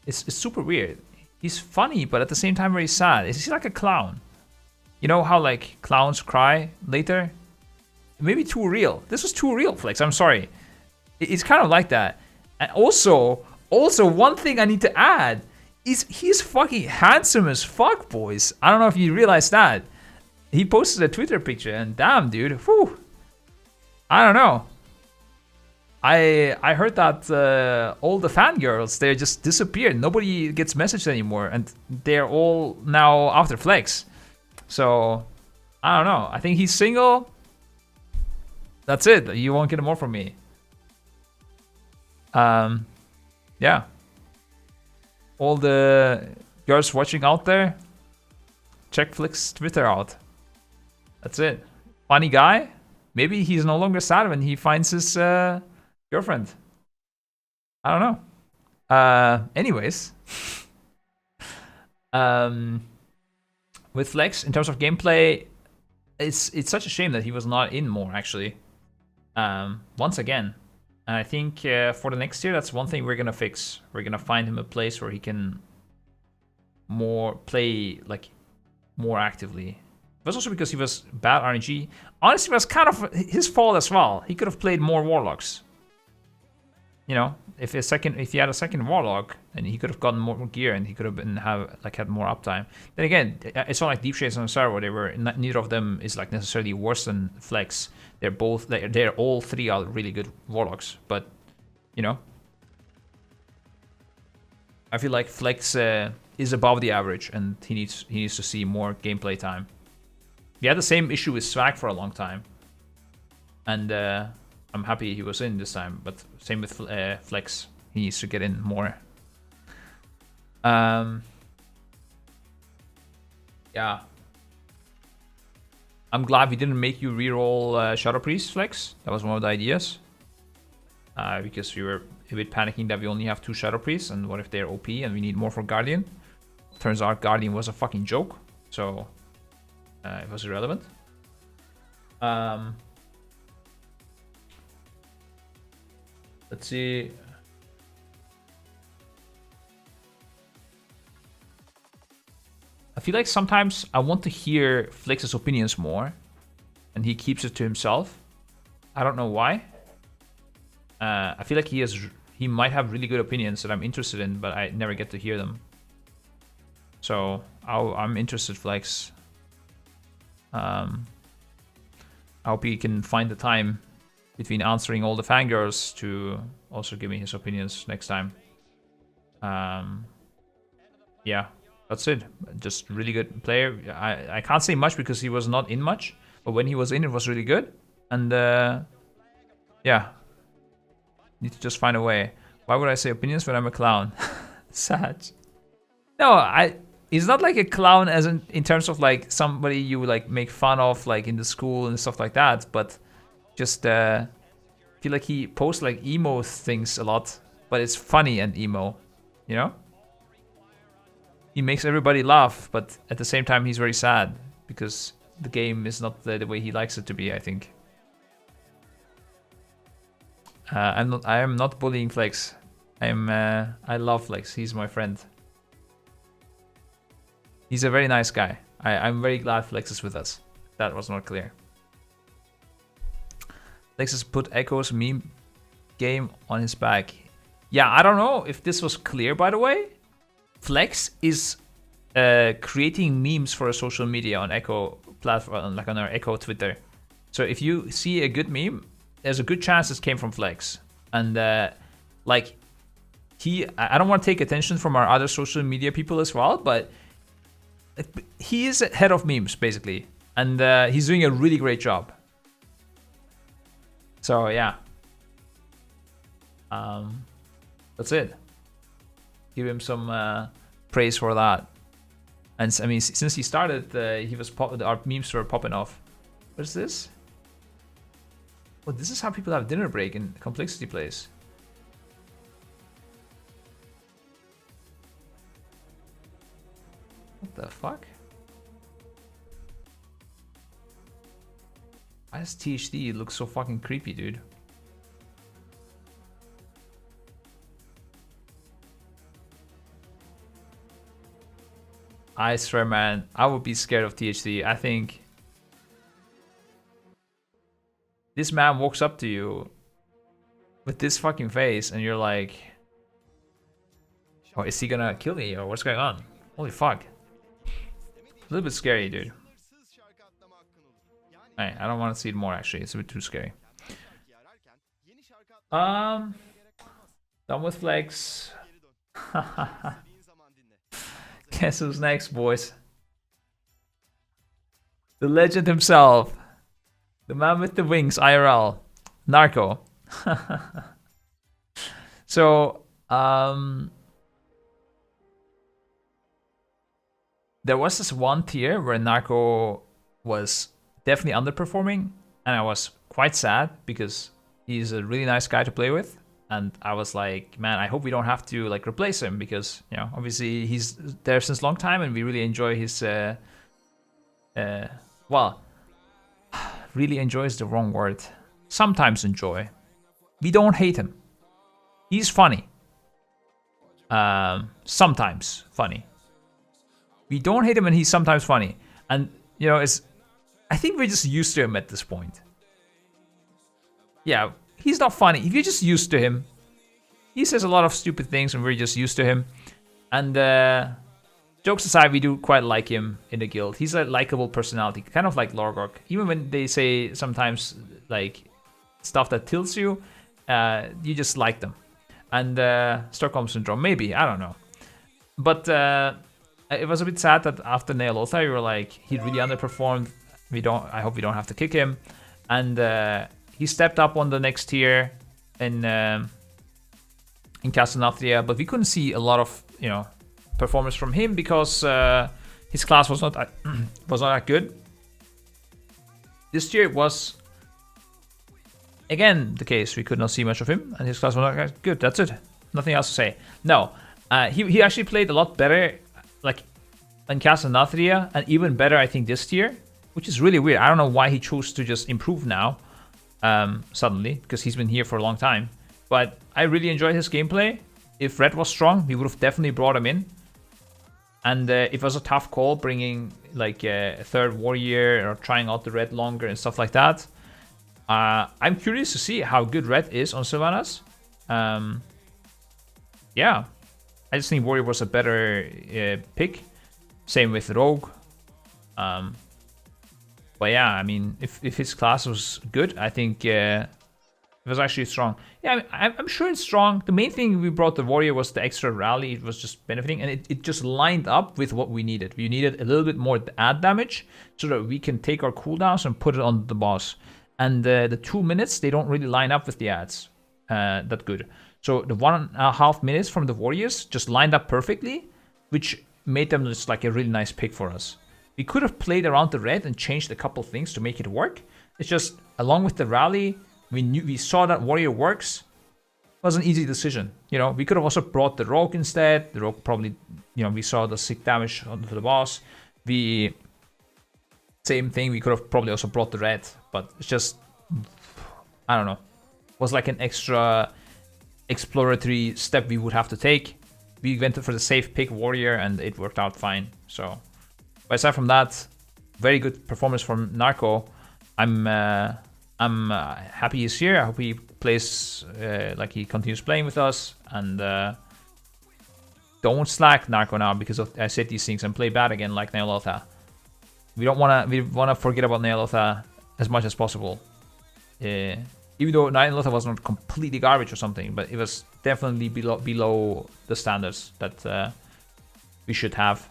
[SPEAKER 1] It's super weird. He's funny, but at the same time very sad. Is he like a clown? You know how like clowns cry later? Maybe too real. This was too real, Fleks. I'm sorry. It's kind of like that. And also one thing I need to add is he's fucking handsome as fuck, boys. I don't know if you realize that. He posted a Twitter picture and damn, dude. Whew. I don't know. I heard that all the fangirls, they just disappeared. Nobody gets messaged anymore, and they're all now after Fleks. So I don't know. I think he's single. That's it. You won't get more from me. Yeah. All the girls watching out there, check Fleks' Twitter out. That's it. Funny guy. Maybe he's no longer sad when he finds his girlfriend. I don't know. Anyways. With Fleks, in terms of gameplay, it's such a shame that he was not in more, actually. Once again. And I think for the next year, that's one thing we're gonna fix. We're gonna find him a place where he can play like more actively. It was also because he was bad RNG. Honestly, it was kind of his fault as well. He could have played more Warlocks. You know, if he had a second Warlock, and he could have gotten more gear, and he could have had more uptime. Then again, it's not like Deepshades and Xerwo. Neither of them is like necessarily worse than Fleks. They're all three are really good Warlocks, but you know, I feel like Fleks is above the average, and he needs to see more gameplay time. We had the same issue with Swag for a long time, and I'm happy he was in this time. But same with Fleks, he needs to get in more. Yeah. I'm glad we didn't make you reroll Shadow Priest, Fleks. That was one of the ideas. Because we were a bit panicking that we only have 2 Shadow Priests, and what if they're OP and we need more for Guardian? Turns out Guardian was a fucking joke, so it was irrelevant. Let's see. I feel like sometimes I want to hear Fleks' opinions more, and he keeps it to himself. I don't know why. I feel like he might have really good opinions that I'm interested in, but I never get to hear them. So I'm interested, Fleks. I hope he can find the time between answering all the fangirls to also give me his opinions next time. Yeah. That's it. Just really good player. I can't say much because he was not in much, but when he was in, it was really good. And yeah, need to just find a way. Why would I say opinions when I'm a clown? Sad. No, he's not like a clown as in terms of like somebody you like make fun of like in the school and stuff like that. But just feel like he posts like emo things a lot, but it's funny and emo, you know. He makes everybody laugh, but at the same time he's very sad because the game is not the way he likes it to be, I think. I am not bullying Fleks. I love Fleks. He's my friend. He's a very nice guy. I'm very glad Fleks is with us. That was not clear. Fleks has put Echo's meme game on his back. Yeah, I don't know if this was clear, by the way. Fleks is creating memes for a social media on Echo platform, like on our Echo Twitter. So if you see a good meme, there's a good chance this came from Fleks. And like I don't want to take attention from our other social media people as well, but he is head of memes basically, and he's doing a really great job. So yeah, that's it. Give him some praise for that. And I mean, since he started, our memes were popping off. What is this? Oh, this is how people have dinner break in Complexity Plays. What the fuck? Why does THD look so fucking creepy, dude? I swear, man, I would be scared of THD. I think this man walks up to you with this fucking face and you're like, oh, is he gonna kill me or what's going on? Holy fuck. A little bit scary, dude. Hey, I don't want to see it more actually. It's a bit too scary. Done with Fleks. Guess who's next, boys? The legend himself. The man with the wings, IRL. Narco. So, there was this one tier where Narco was definitely underperforming, and I was quite sad because he's a really nice guy to play with. And I was like, man, I hope we don't have to like replace him because, you know, obviously he's there since a long time and we really enjoy his, well, really enjoy is the wrong word. Sometimes enjoy. We don't hate him. He's funny. Sometimes funny. We don't hate him and he's sometimes funny. And, you know, I think we're just used to him at this point. Yeah. He's not funny. If you're just used to him, he says a lot of stupid things and we're just used to him. And jokes aside, we do quite like him in the guild. He's a likable personality, kind of like Lorgok. Even when they say sometimes like stuff that tilts you, you just like them. And Stockholm Syndrome, maybe, I don't know. But it was a bit sad that after Naowh, we were like, he really underperformed. I hope we don't have to kick him. And he stepped up on the next tier in Castlanathria, but we couldn't see a lot of, you know, performance from him because his class was not that good. This year it was again the case. We could not see much of him, and his class was not that good. That's it. Nothing else to say. No, he actually played a lot better, like in Castlanathria, and even better, I think, this tier, which is really weird. I don't know why he chose to just improve now. Suddenly, because he's been here for a long time. But I really enjoyed his gameplay. If Red was strong, we would have definitely brought him in. And it was a tough call bringing like a third warrior or trying out the Red longer and stuff like that. I'm curious to see how good Red is on Sylvanas. Yeah, I just think warrior was a better pick. Same with Rogue. But yeah, I mean, if his class was good, I think it was actually strong. Yeah, I'm sure it's strong. The main thing we brought the warrior was the extra rally. It was just benefiting, and it just lined up with what we needed. We needed a little bit more ad damage so that we can take our cooldowns and put it on the boss. And the 2 minutes, they don't really line up with the ads that good. So the 1.5 minutes from the warriors just lined up perfectly, which made them just like a really nice pick for us. We could have played around the red and changed a couple things to make it work. It's just, along with the rally, we saw that warrior works. It was an easy decision. You know, we could have also brought the rogue instead. The rogue probably, you know, we saw the sick damage onto the boss. Same thing, we could have probably also brought the red. But it's just, I don't know. It was like an extra exploratory step we would have to take. We went for the safe pick warrior and it worked out fine. So... But aside from that, very good performance from Narco. I'm happy he's here. I hope he plays like he continues playing with us. And don't slack Narco now because I said these things and play bad again like Naowh. We wanna forget about Naowh as much as possible. Even though Naowh was not completely garbage or something, but it was definitely below the standards that we should have.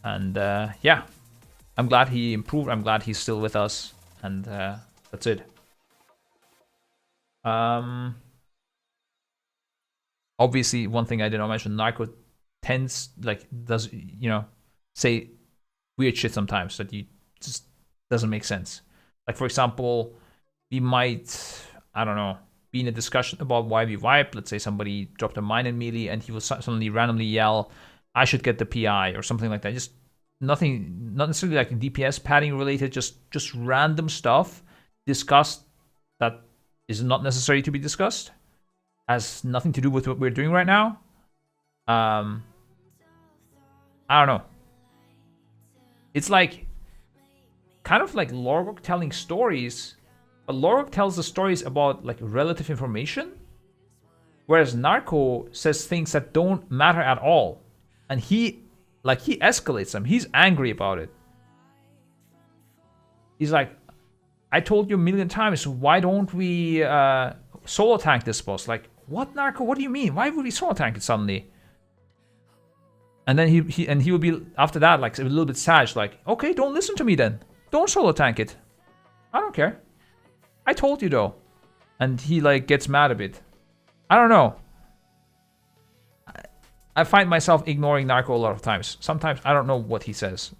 [SPEAKER 1] And yeah, I'm glad he improved. I'm glad he's still with us. And that's it. Obviously, one thing I did not mention, Narco does, you know, say weird shit sometimes that you just doesn't make sense. Like, for example, we might, I don't know, be in a discussion about why we wipe. Let's say somebody dropped a mine in melee and he will suddenly randomly yell, I should get the PI or something like that. Just nothing, not necessarily like DPS padding related, just random stuff discussed that is not necessary to be discussed. Has nothing to do with what we're doing right now. I don't know. It's like kind of like Lorgok telling stories, but Lorgok tells the stories about like relative information, whereas Narco says things that don't matter at all, and he escalates them. He's angry about it. He's like, I told you a million times, why don't we solo tank this boss? Like, what, Narco? What do you mean? Why would we solo tank it suddenly? And then he will be after that like a little bit sad, like, okay, don't listen to me then. Don't solo tank it. I don't care. I told you though. And he like gets mad a bit. I don't know. I find myself ignoring Narco a lot of times. Sometimes I don't know what he says.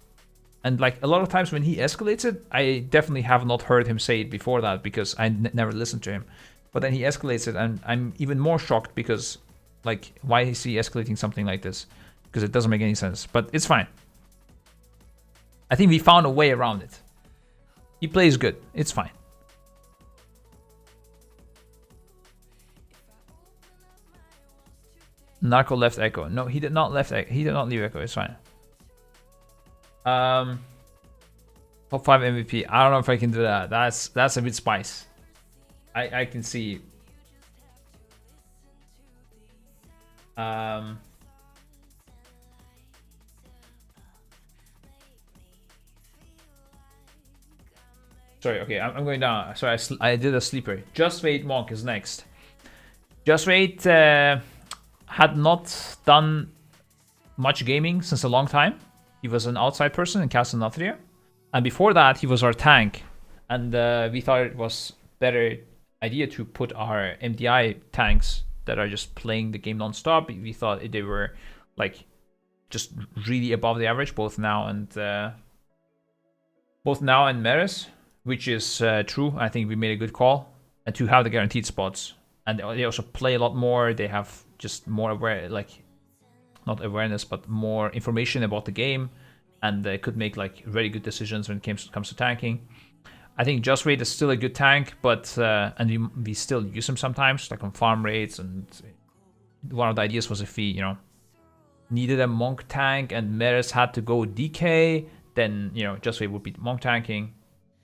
[SPEAKER 1] And like a lot of times when he escalates it, I definitely have not heard him say it before that because I never listened to him. But then he escalates it and I'm even more shocked because like why is he escalating something like this? Because it doesn't make any sense. But it's fine. I think we found a way around it. He plays good. It's fine. Narco left Echo. No, he did not left. He did not leave Echo. It's fine. Top 5 MVP. I don't know if I can do that. That's a bit spice. I can see. Sorry. Okay, I'm going down. Sorry, I did a sleeper. Justwait Monk is next. Justwait had not done much gaming since a long time. He was an outside person in Castle Nathria. And before that, he was our tank. And we thought it was better idea to put our MDI tanks that are just playing the game non-stop. We thought they were like just really above the average, both now and Meeres, which is true. I think we made a good call. And to have the guaranteed spots. And they also play a lot more. They have just more aware, like not awareness, but more information about the game, and they could make like very good decisions when it comes to tanking. I think Justwait is still a good tank, but and we still use him sometimes, like on farm raids. And one of the ideas was if we, needed a monk tank and Meeres had to go DK, then Justwait would be monk tanking,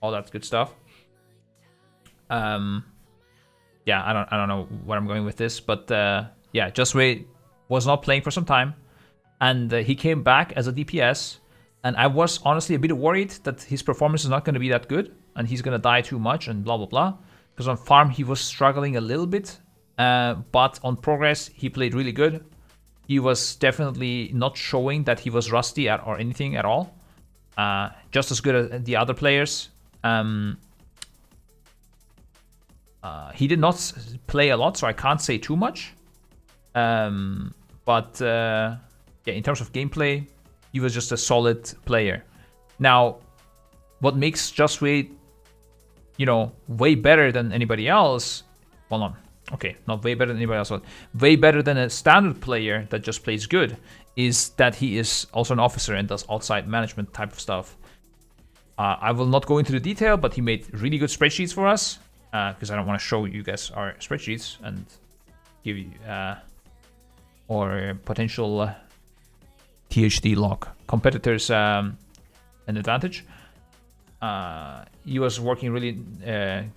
[SPEAKER 1] all that good stuff. Yeah, I don't know where I'm going with this, but yeah, Justwait was not playing for some time, and he came back as a DPS, and I was honestly a bit worried that his performance is not going to be that good, and he's going to die too much, and blah blah blah. Because on farm he was struggling a little bit, but on progress he played really good. He was definitely not showing that he was rusty or anything at all. Just as good as the other players. He did not play a lot, so I can't say too much. But yeah, in terms of gameplay, he was just a solid player. Now, what makes Justwait, way better than anybody else? Well, no, okay, not way better than anybody else, but way better than a standard player that just plays good, is that he is also an officer and does outside management type of stuff. I will not go into the detail, but he made really good spreadsheets for us. Because I don't want to show you guys our spreadsheets and give you or potential THD lock competitors an advantage. He was working really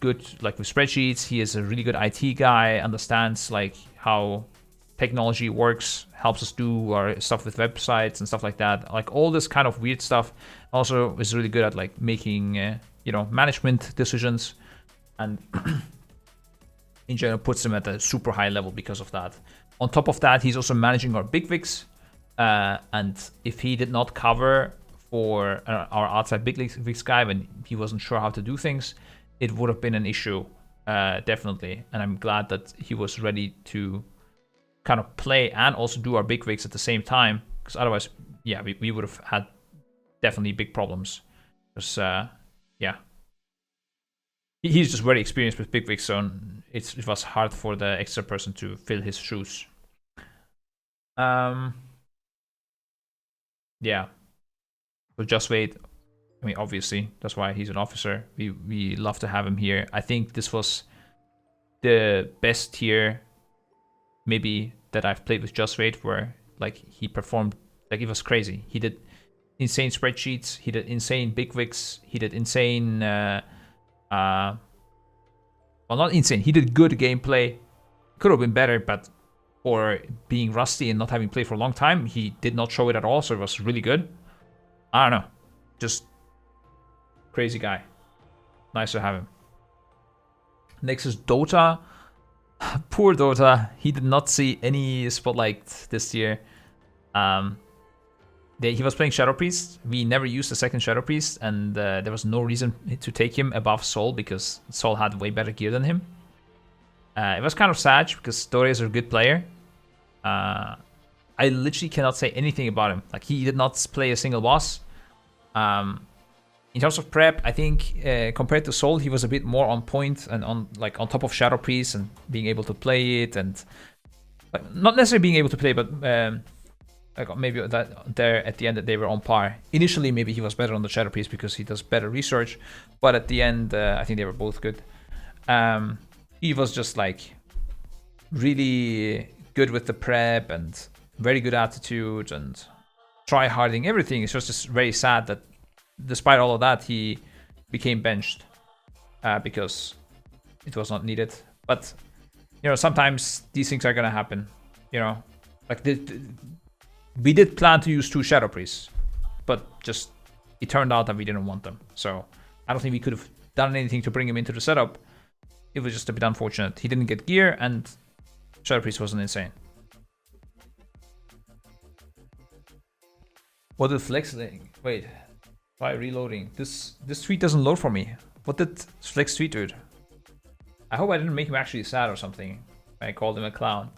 [SPEAKER 1] good, like with spreadsheets. He is a really good IT guy, understands like how technology works, helps us do our stuff with websites and stuff like that. Like all this kind of weird stuff. Also is really good at like making management decisions. And in general puts him at a super high level because of that. On top of that, he's also managing our big Vics. And if he did not cover for our outside big Vics guy when he wasn't sure how to do things, it would have been an issue, definitely. And I'm glad that he was ready to kind of play and also do our big Vics at the same time. Because otherwise, yeah, we would have had definitely big problems. Because, yeah. He's just very experienced with big Vics, so it was hard for the extra person to fill his shoes. Yeah. So Justwait I mean, obviously, that's why he's an officer. We love to have him here. I think this was the best tier, maybe, that I've played with Justwait, where like he performed, like it was crazy. He did insane spreadsheets, he did insane big wicks, he did insane, well, not insane, he did good gameplay. Could have been better, but for being rusty and not having played for a long time, he did not show it at all, so it was really good. I don't know, just crazy guy. Nice to have him. Next is Dota. Poor Dota. He did not see any spotlight this year. He was playing Shadow Priest. We never used the second Shadow Priest, and there was no reason to take him above Sol because Sol had way better gear than him. It was kind of sad because Dota is a good player. I literally cannot say anything about him. Like, he did not play a single boss. In terms of prep, I think compared to Sol, he was a bit more on point and on top of Shadow Priest and being able to play it, and not necessarily being able to play, but like maybe that there at the end that they were on par. Initially, maybe he was better on the Shadow Priest because he does better research, but at the end, I think they were both good. He was just like really good with the prep and very good attitude and try-harding everything. It's just very sad that despite all of that, he became benched because it was not needed. But, you know, sometimes these things are going to happen, you know. Like, we did plan to use 2 Shadow Priests, but just it turned out that we didn't want them. So I don't think we could have done anything to bring him into the setup. It was just a bit unfortunate. He didn't get gear, and Shadow Priest wasn't insane. What did Fleks think? Wait. Try reloading. This tweet doesn't load for me. What did Fleks tweet, dude? I hope I didn't make him actually sad or something. I called him a clown.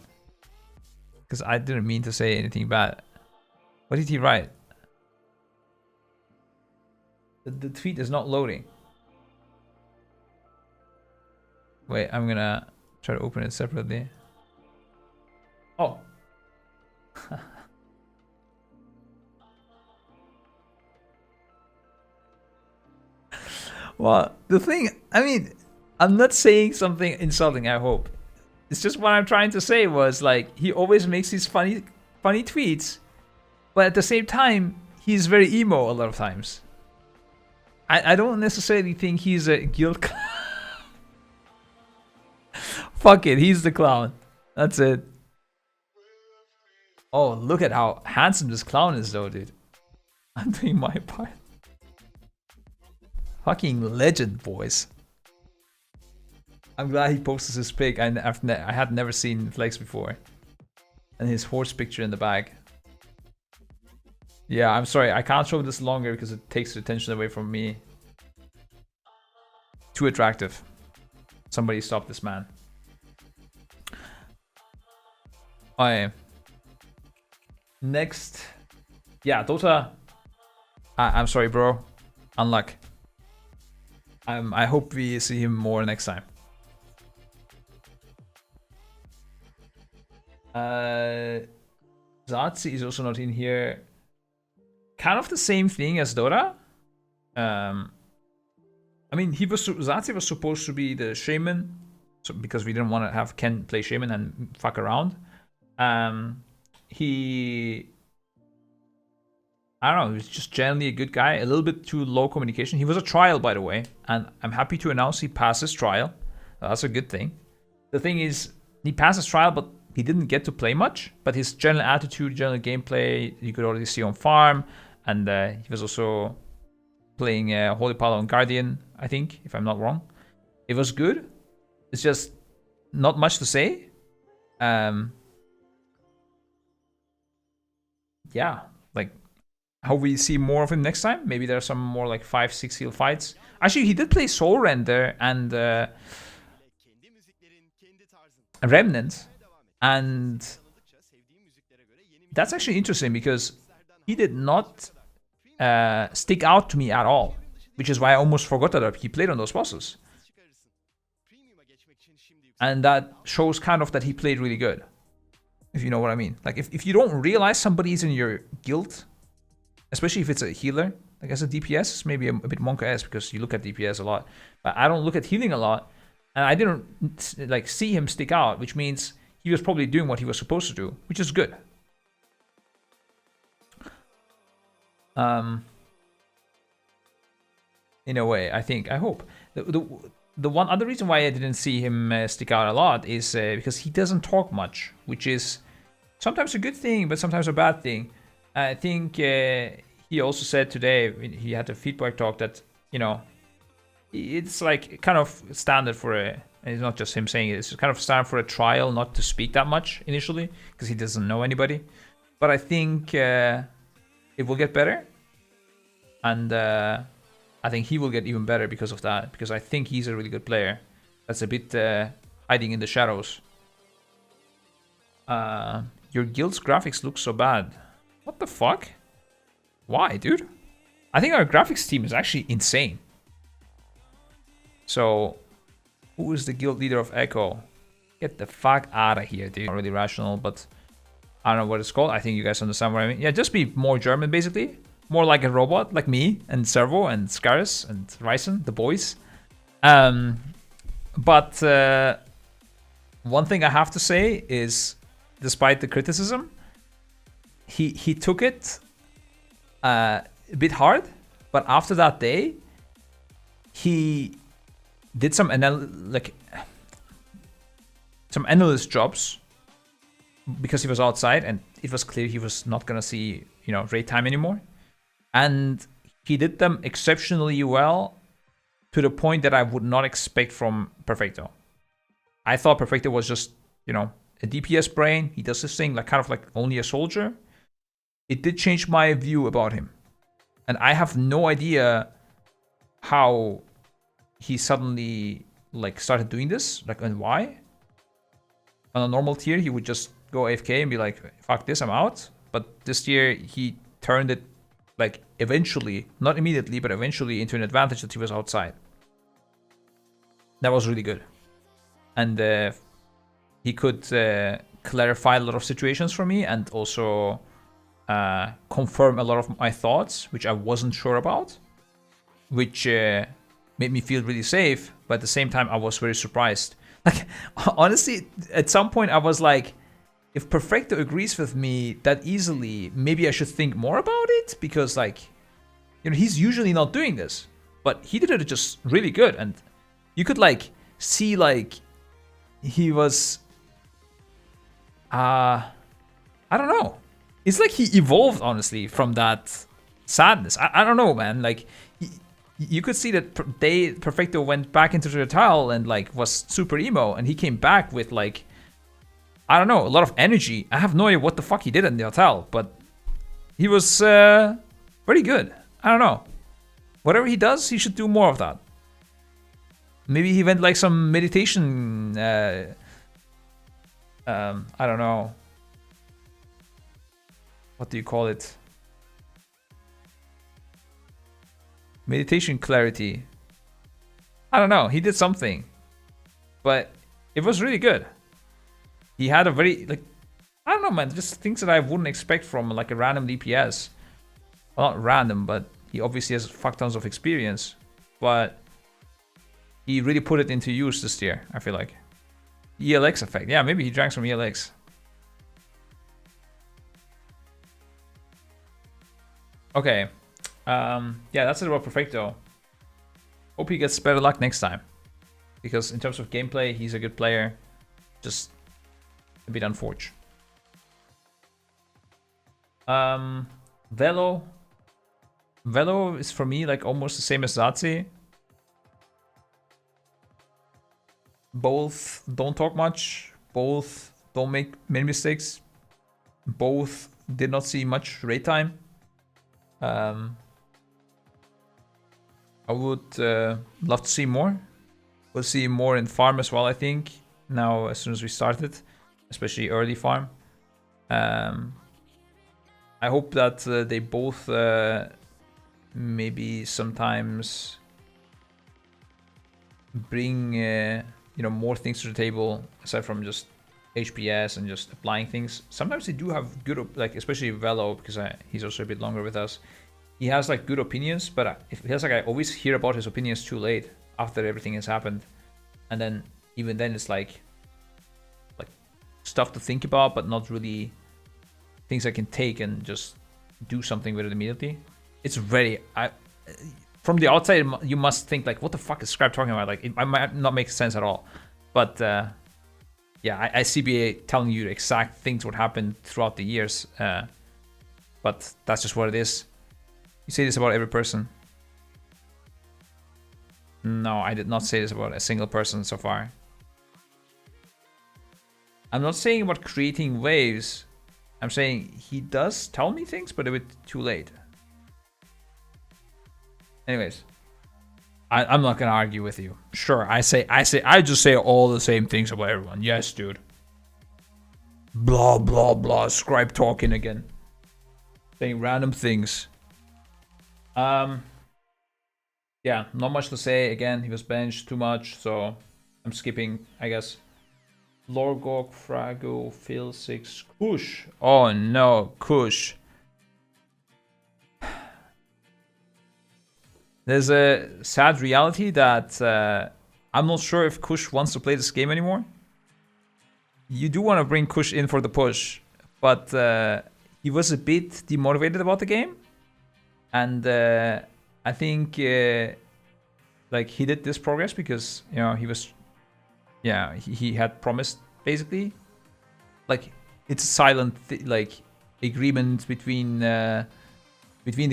[SPEAKER 1] Because I didn't mean to say anything bad. What did he write? The tweet is not loading. Wait, I'm gonna try to open it separately. Oh. Well, the thing, I mean, I'm not saying something insulting, I hope. It's just what I'm trying to say was, like, he always makes these funny tweets, but at the same time, he's very emo a lot of times. I don't necessarily think he's a guild clown. Fuck it, he's the clown. That's it. Oh, look at how handsome this clown is though, dude. I'm doing my part. Fucking legend, boys. I'm glad he posted his pic. I had never seen Fleks before. And his horse picture in the bag. Yeah, I'm sorry. I can't show this longer because it takes the attention away from me. Too attractive. Somebody stop this man. Okay. Next. Yeah, Dota. I'm sorry, bro. Unluck. I hope we see him more next time. Zhatzi is also not in here. Kind of the same thing as Dota. I mean, Zhatzi was supposed to be the shaman, so because we didn't want to have Ken play shaman and fuck around. I don't know, he's just generally a good guy, a little bit too low communication. He was a trial, by the way, and I'm happy to announce he passed his trial. That's a good thing. The thing is, he passed his trial, but he didn't get to play much. But his general attitude, general gameplay, you could already see on farm, and he was also playing Holy Palo and Guardian, I think, if I'm not wrong. It was good. It's just not much to say. Yeah, like, I hope we see more of him next time. Maybe there's some more like 5-6 heal fights. Actually, he did play Soul Render and Remnant, and that's actually interesting because he did not stick out to me at all, which is why I almost forgot that he played on those bosses. And that shows kind of that he played really good, if you know what I mean. Like, if you don't realize somebody's in your guild, especially if it's a healer, Like as a DPS, it's maybe a bit Monka-esque because you look at DPS a lot. But I don't look at healing a lot. And I didn't like see him stick out, which means he was probably doing what he was supposed to do, which is good. In a way, I think, I hope. The one other reason why I didn't see him stick out a lot is because he doesn't talk much, which is sometimes a good thing, but sometimes a bad thing. I think he also said today, he had a feedback talk that, you know, it's like kind of standard for a, and it's not just him saying it, it's kind of standard for a trial not to speak that much initially, because he doesn't know anybody. But I think it will get better. And I think he will get even better because of that, because I think he's a really good player. That's a bit hiding in the shadows. Your guild's graphics look so bad. What the fuck? Why, dude? I think our graphics team is actually insane. So, who is the guild leader of Echo? Get the fuck out of here, dude. Not really rational, but I don't know what it's called. I think you guys understand what I mean. Yeah, just be more German, basically. More like a robot, like me, and Xerwo, and Skarìs, and Rycn, the boys. But one thing I have to say is, despite the criticism, he took it a bit hard, but after that day, he did some analyst jobs because he was outside, and it was clear he was not gonna see, you know, raid time anymore, and he did them exceptionally well to the point that I would not expect from Perfecto. I thought Perfecto was just, you know, a DPS brain. He does this thing like kind of like only a soldier. It did change my view about him, and I have no idea how he suddenly like started doing this, like, and why. On a normal tier, he would just go AFK and be like, "Fuck this, I'm out." But this tier, he turned it like eventually, not immediately, but eventually into an advantage that he was outside. That was really good, and he could clarify a lot of situations for me, and also confirm a lot of my thoughts, which I wasn't sure about, which made me feel really safe. But at the same time, I was very surprised. Like, honestly, at some point, I was like, if Perfecto agrees with me that easily, maybe I should think more about it, because, like, you know, he's usually not doing this, but he did it just really good, and you could like see like he was I don't know. It's like he evolved, honestly, from that sadness. I don't know, man. Like, you could see that Perfecto went back into the tile and like was super emo, and he came back with like, I don't know, a lot of energy. I have no idea what the fuck he did in the hotel, but he was pretty good. I don't know. Whatever he does, he should do more of that. Maybe he went like some meditation. I don't know. What do you call it? Meditation clarity. I don't know. He did something, but it was really good. He had a very, like, I don't know, man, just things that I wouldn't expect from like a random DPS. Well, not random, but he obviously has fuck tons of experience, but he really put it into use this year, I feel like. ELX effect. Yeah, maybe he drank some ELX. Okay. Yeah, that's it about Perfecto. Hope he gets better luck next time, because in terms of gameplay, he's a good player. Just a bit unfortunate. Velo. Velo is for me like almost the same as Zhatzi. Both don't talk much. Both don't make many mistakes. Both did not see much raid time. I would love to see more. We'll see more in farm as well, I think. Now, as soon as we started, especially early farm. I hope that they both maybe sometimes bring you know, more things to the table aside from just HPS and just applying things. Sometimes they do have good, like especially Velo, because he's also a bit longer with us. he has like good opinions, but it feels like I always hear about his opinions too late after everything has happened, and then even then it's like stuff to think about, but not really things I can take and just do something with it immediately. It's very from the outside you must think like, what the fuck is Scripe talking about? Like it might not make sense at all, but yeah, I CBA telling you the exact things what happened throughout the years, but that's just what it is. You say this about every person. No, I did not say this about a single person so far. I'm not saying about creating waves. I'm saying he does tell me things, but a bit too late. Anyways, I'm not gonna argue with you. Sure, I just say all the same things about everyone. Yes, dude. Blah blah blah. Scripe talking again, saying random things. Yeah, not much to say. Again, he was benched too much, so I'm skipping, I guess. Lorgok, Fraggo, Phil 6, Kush. Oh no, Kush. There's a sad reality that I'm not sure if Kush wants to play this game anymore. You do want to bring Kush in for the push, but he was a bit demotivated about the game. And I think like he did this progress because, you know, he was, yeah, he had promised basically, like it's a silent like agreement between the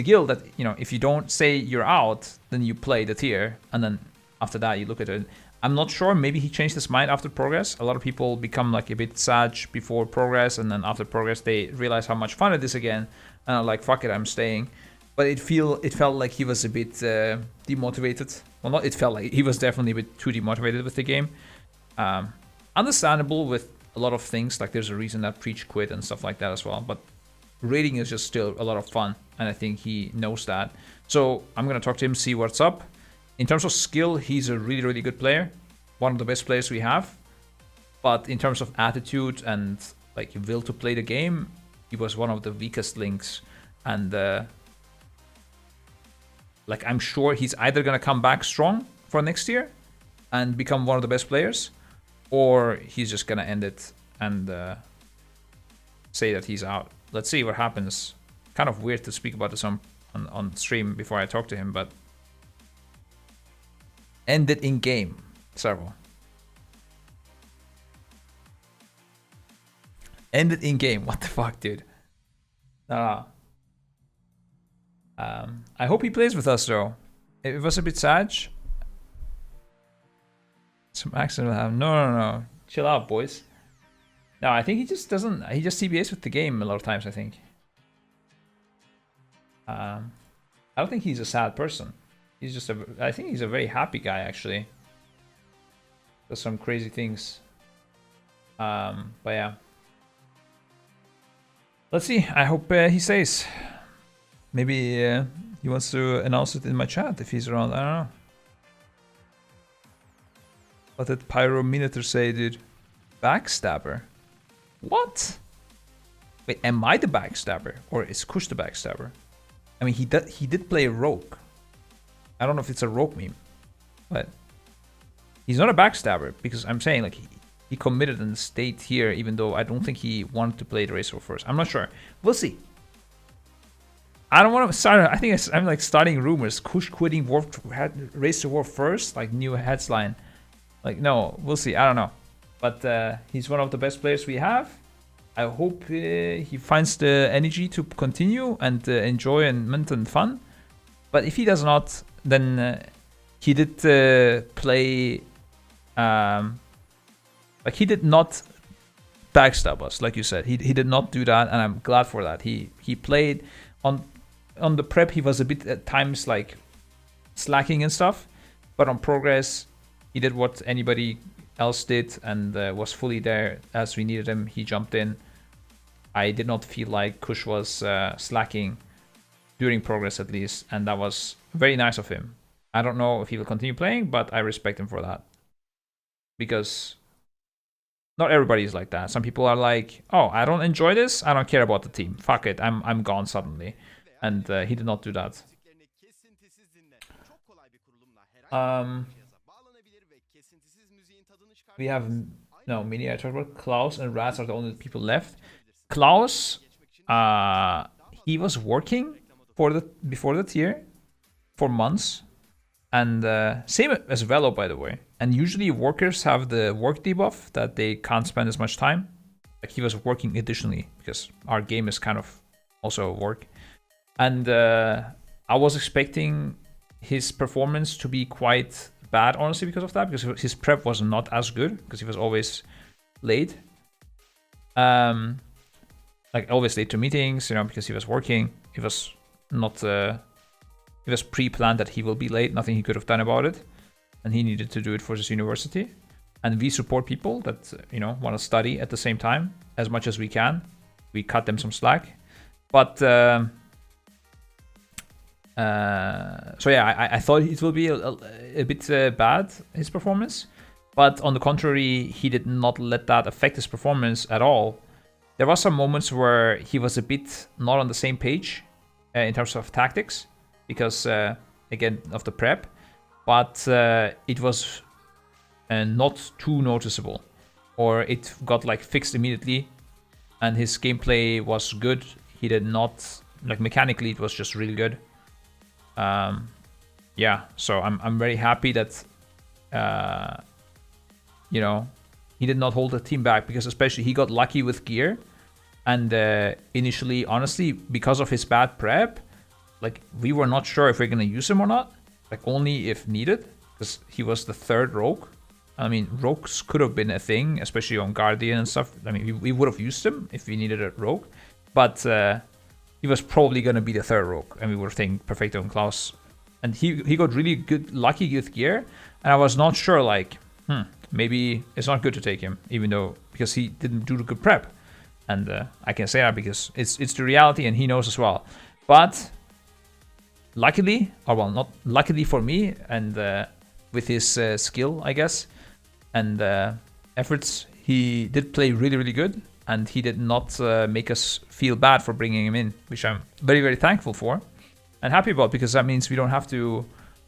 [SPEAKER 1] guild that, you know, if you don't say you're out, then you play the tier, and then after that you look at it. I'm not sure, maybe he changed his mind after progress. A lot of people become like a bit sad before progress, and then after progress they realize how much fun it is again, and are like, fuck it, I'm staying. But it felt like he was a bit demotivated. Well, not it felt like, he was definitely a bit too demotivated with the game. Understandable with a lot of things, like there's a reason that Preach quit and stuff like that as well. But raiding is just still a lot of fun, and I think he knows that. So I'm gonna talk to him, see what's up. In terms of skill, he's a really, really good player. One of the best players we have. But in terms of attitude and like will to play the game, he was one of the weakest links. And like I'm sure he's either gonna come back strong for next year and become one of the best players, or he's just gonna end it and say that he's out. Let's see what happens. Kind of weird to speak about this on stream before I talk to him, but end it in game, Xerwo. End it in game. What the fuck, dude? I hope he plays with us though. It was a bit sad. Some accident will happen. No. Chill out, boys. No, I think he just doesn't. He just CBAs with the game a lot of times, I think. I don't think he's a sad person. He's just a. I think he's a very happy guy, actually. Does some crazy things. But yeah. Let's see. I hope he stays. Maybe he wants to announce it in my chat if he's around. I don't know. What did Pyro Minotaur say, dude? Backstabber? What? Wait, am I the backstabber? Or is Kush the backstabber? I mean, he did play Rogue. I don't know if it's a Rogue meme. But he's not a backstabber, because I'm saying, like, he committed and stayed here, even though I don't think he wanted to play the Race War first. I'm not sure. We'll see. I don't want to start. I think I'm like starting rumors. Kush quitting Race to War first, like new headline. Like, no, we'll see. I don't know. But he's one of the best players we have. I hope he finds the energy to continue and enjoyment and fun. But if he does not, then he did play. Like, he did not backstab us, like you said. He did not do that, and I'm glad for that. He played on the prep. He was a bit at times like slacking and stuff, but on progress, he did what anybody else did and was fully there as we needed him. He jumped in. I did not feel like Kush was slacking during progress, at least, and that was very nice of him. I don't know if he will continue playing, but I respect him for that, because not everybody is like that. Some people are like, oh, I don't enjoy this, I don't care about the team, fuck it, I'm gone suddenly. and he did not do that. We have no Mini. I talked about Klaus and Rads are the only people left. Klaus, he was working for the before the tier for months, and same as Velo, by the way. And usually workers have the work debuff that they can't spend as much time. Like he was working additionally because our game is kind of also work. And I was expecting his performance to be quite bad, honestly, because of that, because his prep was not as good because he was always late. Like always late to meetings, you know, because he was working. He was not. It was pre-planned that he will be late. Nothing he could have done about it, and he needed to do it for his university. And we support people that want to study at the same time as much as we can. We cut them some slack, but so yeah, I thought it will be a bit bad, his performance, but on the contrary, he did not let that affect his performance at all. There were some moments where he was a bit not on the same page in terms of tactics because again of the prep, but it was not too noticeable, or it got like fixed immediately, and his gameplay was good. He did not like mechanically; it was just really good. Yeah, so I'm very happy that he did not hold the team back, because especially he got lucky with gear, and initially, honestly, because of his bad prep, like we were not sure if we're gonna use him or not, like only if needed, because he was the third rogue. I mean, rogues could have been a thing, especially on Guardian and stuff. I mean, we would have used him if we needed a rogue, but he was probably gonna be the third rogue, and we were thinking Perfecto and Klaus, and he got really good lucky with gear, and I was not sure, like, maybe it's not good to take him, even though because he didn't do the good prep, and I can say that because it's the reality, and he knows as well. But luckily, or well, not luckily for me, and with his skill, I guess, and efforts, he did play really, really good, and he did not make us feel bad for bringing him in, which I'm very, very thankful for and happy about, because that means we don't have to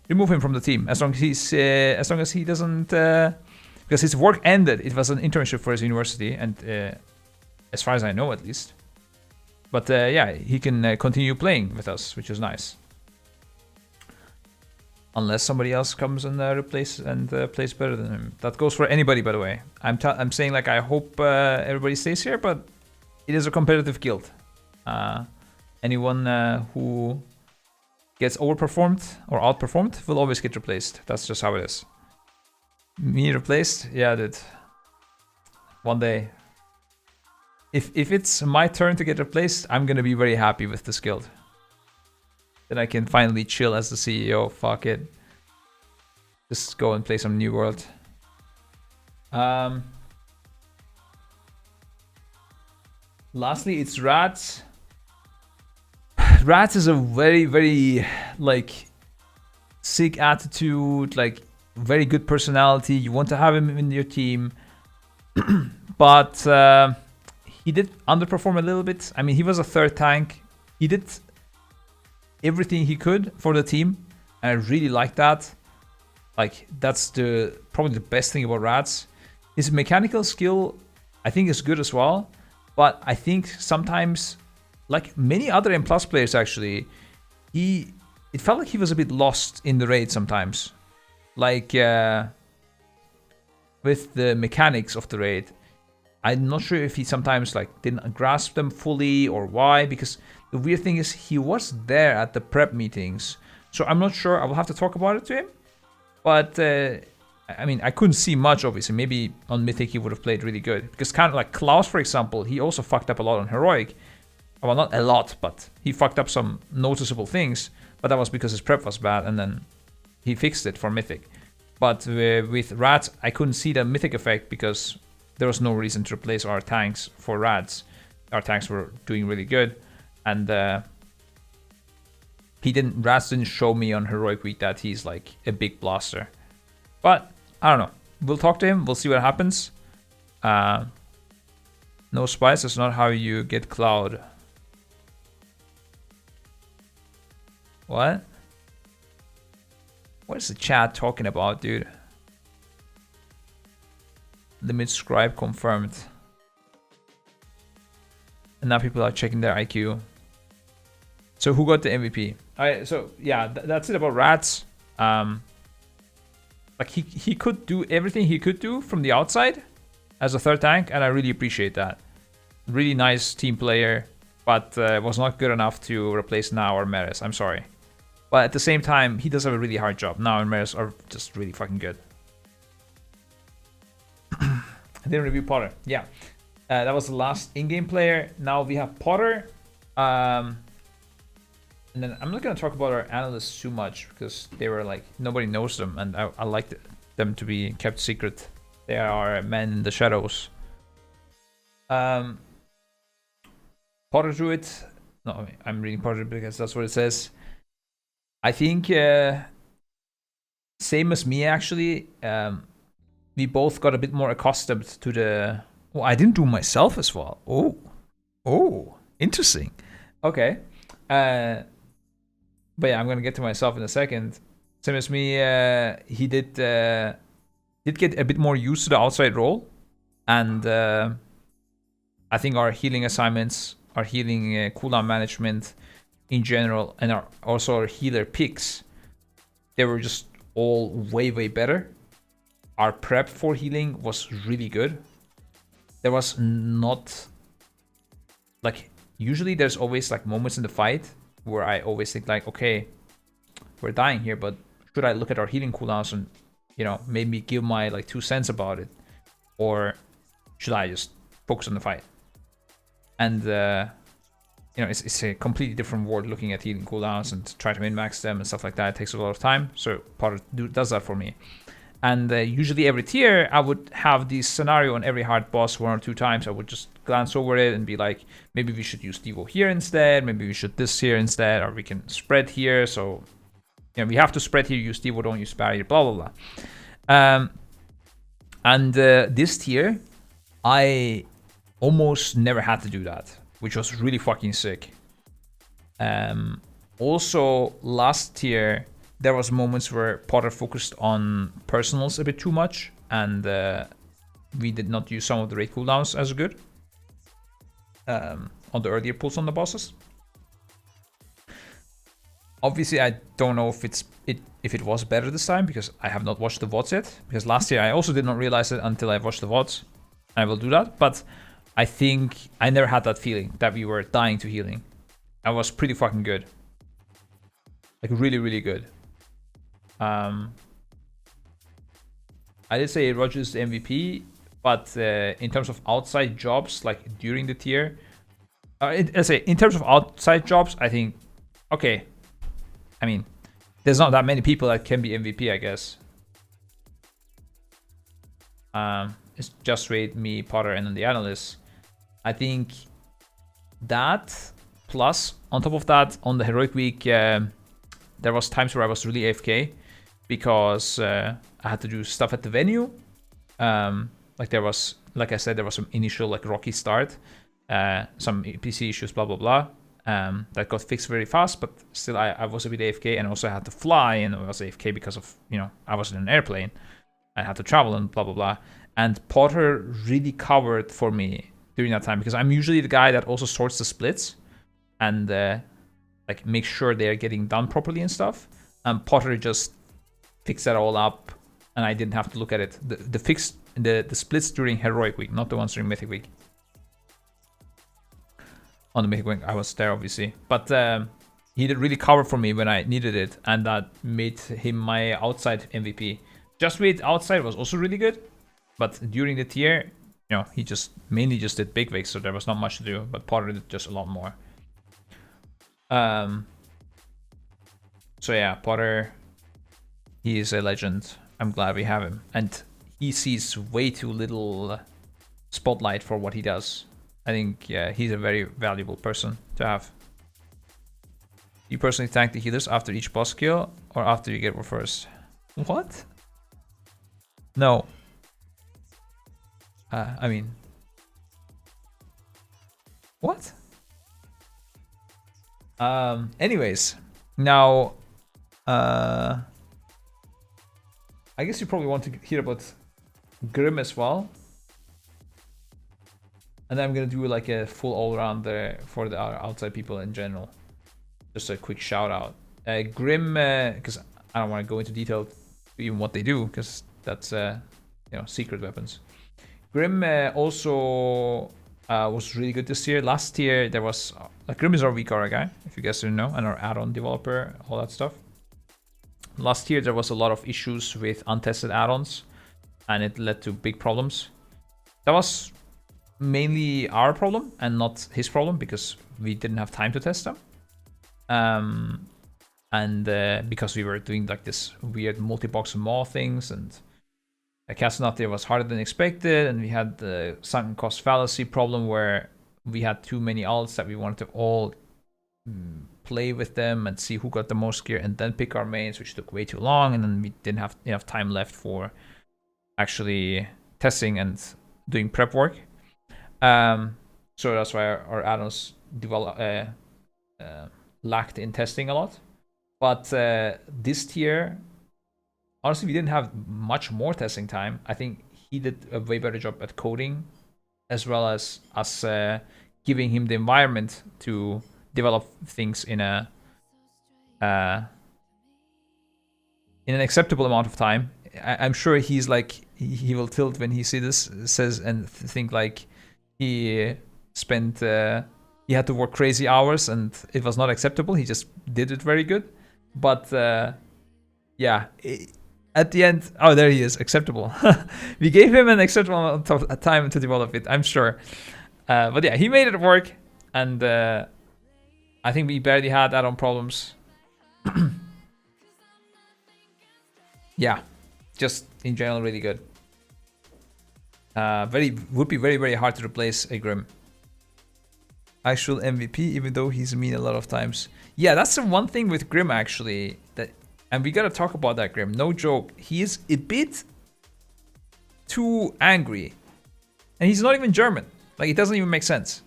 [SPEAKER 1] remove him from the team as long as he doesn't, because his work ended. It was an internship for his university, and as far as I know, at least. But yeah, he can continue playing with us, which is nice. Unless somebody else comes and replaces and plays better than him. That goes for anybody, by the way. I'm saying, like, I hope everybody stays here, but it is a competitive guild. Anyone who gets overperformed or outperformed will always get replaced. That's just how it is. Me replaced? Yeah, dude. One day. If it's my turn to get replaced, I'm gonna be very happy with this guild. Then I can finally chill as the CEO. Fuck it. Just go and play some New World. Lastly, it's Rads. Rads is a very, very, like, sick attitude, like, very good personality. You want to have him in your team. But he did underperform a little bit. I mean, he was a third tank. He did everything he could for the team, and I really like that. Like, that's probably the best thing about Rads. His mechanical skill, I think, is good as well, but I think sometimes, like many other M+ players actually, it felt like he was a bit lost in the raid sometimes. Like with the mechanics of the raid, I'm not sure if he sometimes like didn't grasp them fully or why, because the weird thing is he was there at the prep meetings, so I'm not sure. I will have to talk about it to him. But I mean, I couldn't see much, obviously. Maybe on Mythic he would have played really good, because kind of like Klaus, for example, he also fucked up a lot on Heroic. Well, not a lot, but he fucked up some noticeable things. But that was because his prep was bad, and then he fixed it for Mythic. But with Rads, I couldn't see the Mythic effect because there was no reason to replace our tanks for Rads. Our tanks were doing really good. And Rads didn't show me on Heroic Week that he's like a big blaster. But I don't know. We'll talk to him. We'll see what happens. No spice is not how you get Cloud. What? What is the chat talking about, dude? Limit Scripe confirmed. And now people are checking their IQ. So who got the MVP? Alright, so yeah, that's it about Rads. Like he could do everything he could do from the outside as a third tank, and I really appreciate that. Really nice team player, but was not good enough to replace Naowh or Meeres. I'm sorry. But at the same time, he does have a really hard job. Naowh and Meeres are just really fucking good. I didn't review Potter. Yeah. That was the last in-game player. Now we have Potter. And then I'm not going to talk about our analysts too much because they were like, nobody knows them. And I like them to be kept secret. They are men in the shadows. Potter Druid. No, I'm reading Potter because that's what it says. I think same as me actually. We both got a bit more accustomed to the... Oh, I didn't do myself as well. Oh, interesting. Okay. But yeah, I'm gonna get to myself in a second. Same as me, he did get a bit more used to the outside role, and I think our healing assignments, our healing cooldown management in general, and also our healer picks, they were just all way better. Our prep for healing was really good. There was not like, usually there's always like moments in the fight where I always think like, okay, we're dying here, but should I look at our healing cooldowns and, you know, maybe give my like 2 cents about it, or should I just focus on the fight? And you know, it's a completely different world looking at healing cooldowns and try to min-max them and stuff like that. It takes a lot of time, so Potter does that for me. And usually every tier, I would have this scenario on every hard boss 1 or 2 times. I would just glance over it and be like, maybe we should use Devo here instead. Maybe we should this here instead. Or we can spread here. So, you know, we have to spread here. Use Devo, don't use barrier, blah, blah, blah. And this tier, I almost never had to do that, which was really fucking sick. Also, last tier... there was moments where Potter focused on personals a bit too much, and we did not use some of the raid cooldowns as good on the earlier pulls on the bosses. Obviously, I don't know if it was better this time because I have not watched the VODs yet. Because last year I also did not realize it until I watched the VODs. I will do that, but I think I never had that feeling that we were dying to healing. I was pretty fucking good, like really good. I did say Roger's the MVP, but in terms of outside jobs, like during the tier, let's say in terms of outside jobs, I think, okay, I mean, there's not that many people that can be MVP, I guess. It's Justwait, me, Potter, and then the analysts. I think that, plus, on top of that, on the Heroic Week, there was times where I was really AFK. Because I had to do stuff at the venue. Like there was, like I said, there was some initial like rocky start, some PC issues, blah blah blah. That got fixed very fast, but still I was a bit AFK, and also I had to fly, and I was AFK because of, you know, I was in an airplane. I had to travel and blah blah blah. And Potter really covered for me during that time because I'm usually the guy that also sorts the splits and like make sure they are getting done properly and stuff. And Potter just fix that all up, and I didn't have to look at it. The splits during Heroic Week, not the ones during Mythic Week. On the Mythic Week, I was there obviously, but he did really cover for me when I needed it, and that made him my outside MVP. Justwait outside was also really good, but during the tier, you know, he just mainly just did big wigs, so there was not much to do. But Potter did just a lot more. So yeah, Potter. He is a legend. I'm glad we have him. And he sees way too little spotlight for what he does. I think, yeah, he's a very valuable person to have. You personally thank the healers after each boss kill or after you get one first? What? No. I mean... what? Anyways. Now, I guess you probably want to hear about Grim as well. And then I'm gonna do like a full all-round there for the outside people in general. Just a quick shout out. Grim, because I don't want to go into detail even what they do, because that's secret weapons. Grim also was really good this year. Last year there was Grim is our weak aura guy, if you guys didn't know, and our add-on developer, all that stuff. Last year there was a lot of issues with untested add-ons, and it led to big problems. That was mainly our problem and not his problem, because we didn't have time to test them. And because we were doing like this weird multi-box maw things, and casting out there was harder than expected, and we had the sunken cost fallacy problem where we had too many alts that we wanted to all play with them and see who got the most gear and then pick our mains, which took way too long, and then we didn't have enough time left for actually testing and doing prep work. So that's why our add-ons lacked in testing a lot. But this tier, honestly, we didn't have much more testing time. I think he did a way better job at coding, as well as us giving him the environment to develop things in an acceptable amount of time. I'm sure he's like, he will tilt when he says and think like he spent he had to work crazy hours and it was not acceptable. He just did it very good. But yeah, at the end, oh, there he is, acceptable. We gave him an acceptable amount of time to develop it, I'm sure. But yeah, he made it work, and I think we barely had add-on problems. Yeah, just in general really good. Would be very, very hard to replace a Grim. Actual MVP, even though he's mean a lot of times. Yeah, that's the one thing with Grim actually, and we gotta talk about that Grim. No joke, he is a bit too angry, and he's not even German. Like, it doesn't even make sense.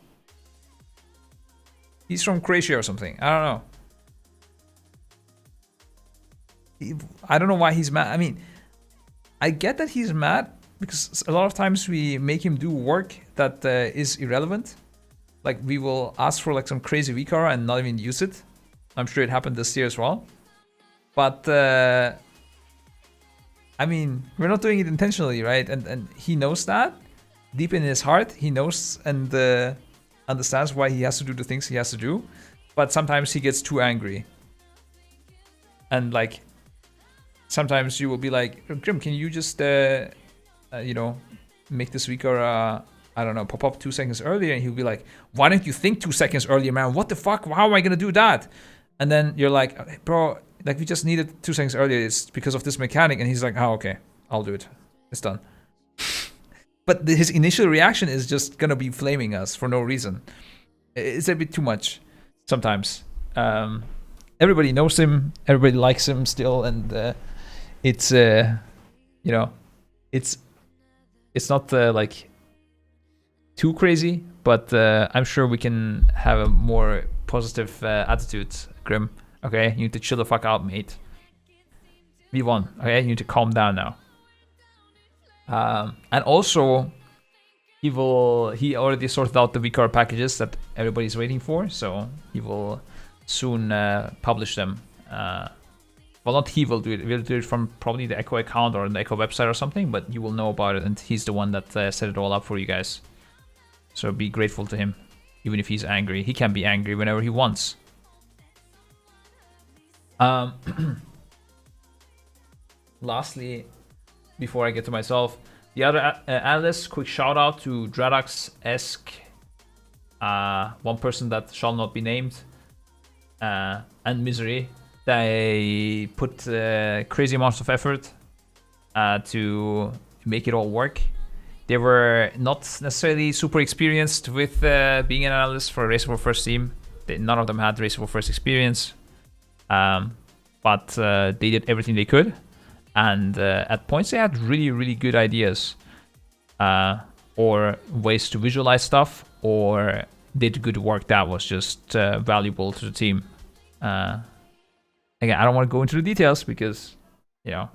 [SPEAKER 1] He's from Croatia or something. I don't know. I don't know why he's mad. I mean, I get that he's mad because a lot of times we make him do work that is irrelevant. Like, we will ask for like some crazy weak aura and not even use it. I'm sure it happened this year as well. But I mean, we're not doing it intentionally, right? And he knows that. Deep in his heart, he knows and understands why he has to do the things he has to do. But sometimes he gets too angry. And like, sometimes you will be like, Grim, can you just, make this week or, I don't know, pop up 2 seconds earlier? And he'll be like, why didn't you think 2 seconds earlier, man? What the fuck? How am I going to do that? And then you're like, bro, like, we just needed 2 seconds earlier. It's because of this mechanic. And he's like, oh, okay, I'll do it. It's done. But his initial reaction is just going to be flaming us for no reason. It's a bit too much sometimes. Everybody knows him. Everybody likes him still. And it's not like too crazy, but I'm sure we can have a more positive attitude, Grim. Okay, you need to chill the fuck out, mate. We won. Okay, you need to calm down now. And also, he already sorted out the VCAR packages that everybody's waiting for, so he will soon publish them. Well, not he will do it. We'll do it from probably the Echo account or the Echo website or something, but you will know about it, and he's the one that set it all up for you guys. So be grateful to him, even if he's angry. He can be angry whenever he wants. Lastly, before I get to myself, the other analysts, quick shout out to Dradax-esque, one person that shall not be named, and Misery. They put crazy amounts of effort to make it all work. They were not necessarily super experienced with being an analyst for a Race for First team. None of them had Race for First experience, but they did everything they could. And at points they had really, really good ideas or ways to visualize stuff, or did good work that was just valuable to the team. again, I don't want to go into the details because, you know,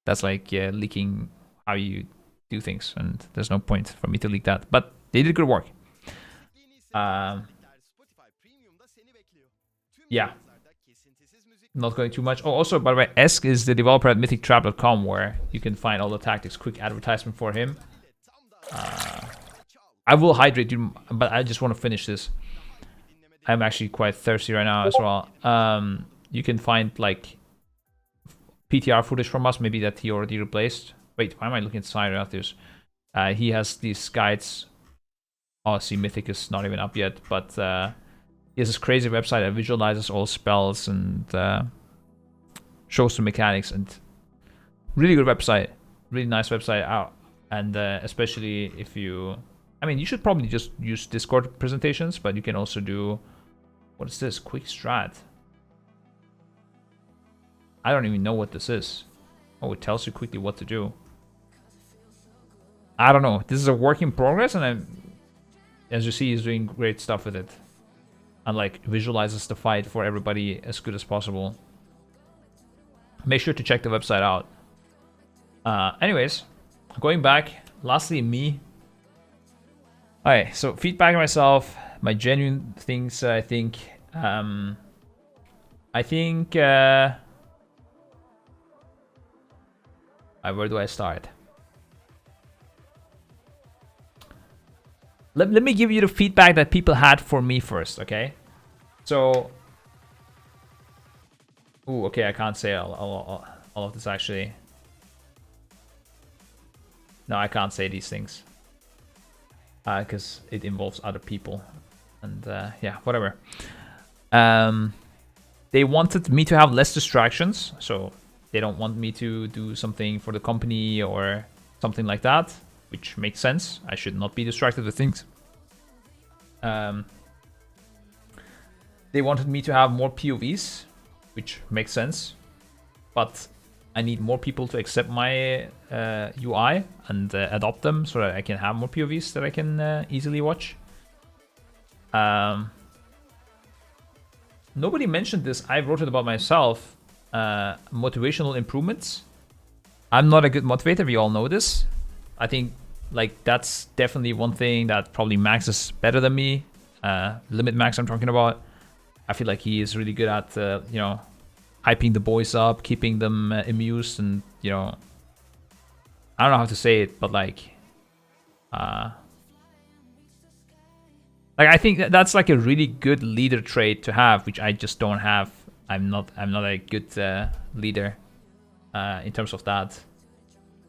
[SPEAKER 1] that's like leaking how you do things, and there's no point for me to leak that. But they did good work. Yeah. Not going too much. Oh, also, by the way, Esk is the developer at mythictrap.com, where you can find all the tactics. Quick advertisement for him. I will hydrate you, but I just want to finish this. I'm actually quite thirsty right now as well. You can find like PTR footage from us, maybe that he already replaced. Wait, why am I looking at side out this? He has these guides. Oh, see, Mythic is not even up yet, but he has this crazy website that visualizes all spells and shows the mechanics, and really good website, really nice website out. And especially if you, I mean, you should probably just use Discord presentations, but you can also do, what is this? Quick strat. I don't even know what this is. Oh, it tells you quickly what to do. I don't know. This is a work in progress, and as you see, he's doing great stuff with it. And like visualizes the fight for everybody as good as possible. Make sure to check the website out. Anyways, going back, lastly, me. Alright, so feedback on myself, my genuine things, I think. Where do I start? Let me give you the feedback that people had for me first, okay? So, ooh, okay, I can't say all of this actually. No, I can't say these things. Because it involves other people. And yeah, whatever. They wanted me to have less distractions, so they don't want me to do something for the company or something like that, which makes sense. I should not be distracted with things. They wanted me to have more POVs, which makes sense. But I need more people to accept my UI and adopt them so that I can have more POVs that I can easily watch. Nobody mentioned this. I wrote it about myself. Motivational improvements. I'm not a good motivator. We all know this. I think like that's definitely one thing that probably Max is better than me. Limit Max I'm talking about. I feel like he is really good at you know, hyping the boys up, keeping them amused, and you know, I don't know how to say it, but like I think that's like a really good leader trait to have, which I just don't have. I'm not a good leader in terms of that.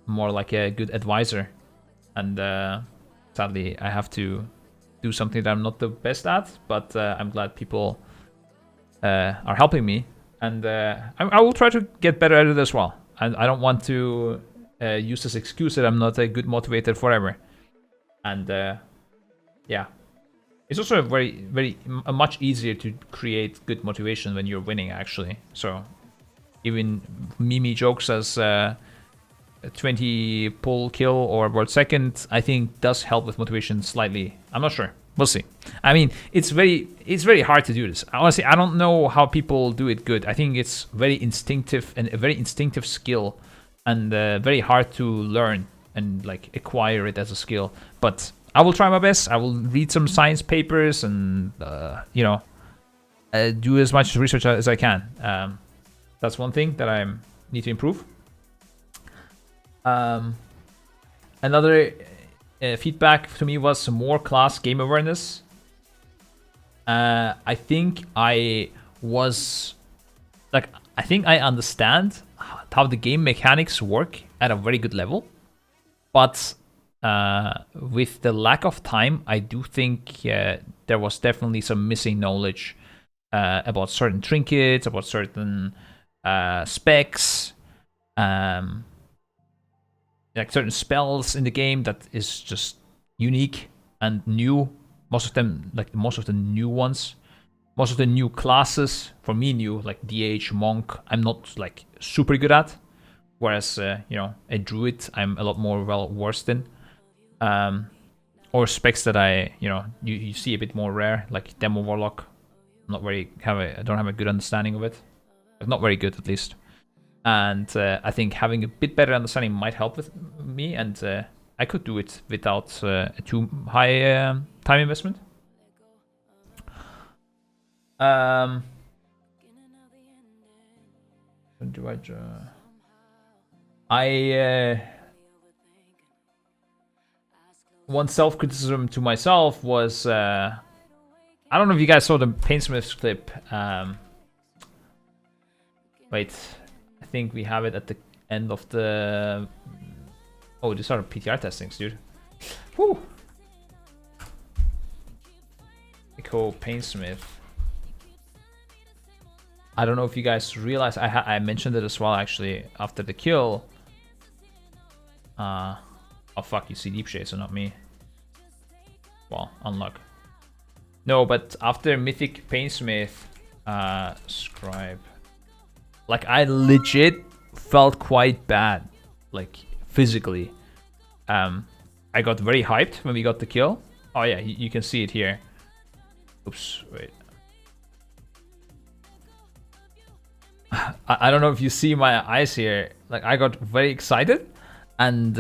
[SPEAKER 1] More like a good advisor, and sadly I have to do something that I'm not the best at. But I'm glad people are helping me, and I will try to get better at it as well. And I don't want to use this excuse that I'm not a good motivator forever. And yeah. It's also much easier to create good motivation when you're winning, actually. So even Mimi jokes as 20 pull kill or world second, I think does help with motivation slightly. I'm not sure. We'll see. I mean, it's very hard to do this. Honestly, I don't know how people do it good. I think it's very instinctive and a very instinctive skill, and very hard to learn and like acquire it as a skill. But I will try my best. I will read some science papers and, you know, do as much research as I can. That's one thing that I need to improve. Another feedback to me was some more class game awareness. I think I understand how the game mechanics work at a very good level, but with the lack of time, I do think there was definitely some missing knowledge about certain trinkets, about certain specs, like certain spells in the game that is just unique and new. Most of them, like most of the new ones, most of the new classes, for me new, like DH, Monk, I'm not like super good at. Whereas, you know, a Druid, I'm a lot more well versed in. Or specs that I you see a bit more rare, like Demo Warlock. I don't have a good understanding of it. Not very good, at least. And I think having a bit better understanding might help with me, and I could do it without a too high time investment. Do I one self-criticism to myself was I don't know if you guys saw the Painsmith's clip. Wait, I think we have it at the end of the. Oh, these are PTR testings, dude. Whew. Echo Painsmith. I don't know if you guys realize I mentioned it as well actually after the kill. Oh fuck, you see Deepshades, so not me. Well, unluck. No, but after Mythic Painsmith, Scripe. Like I legit felt quite bad, like physically. I got very hyped when we got the kill. Oh yeah, you can see it here. Oops, wait. I don't know if you see my eyes here. Like I got very excited, and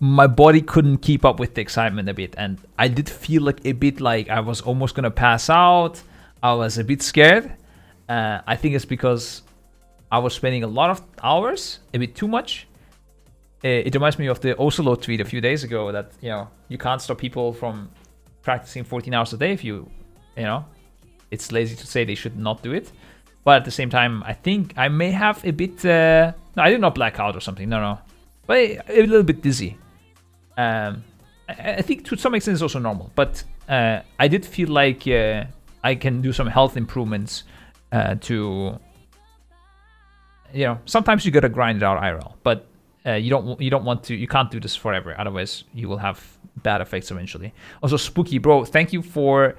[SPEAKER 1] my body couldn't keep up with the excitement a bit, and I did feel like a bit like I was almost gonna pass out. I was a bit scared. I think it's because I was spending a lot of hours, a bit too much. It reminds me of the Oslo tweet a few days ago that, you know, you can't stop people from practicing 14 hours a day if you know, it's lazy to say they should not do it. But at the same time, I think I may have a bit, no, I did not black out or something, no. But a little bit dizzy. I think to some extent it's also normal. But I did feel like I can do some health improvements to, you know, sometimes you gotta grind it out IRL. But you don't want to, you can't do this forever. Otherwise, you will have bad effects eventually. Also, Spooky, bro, thank you for...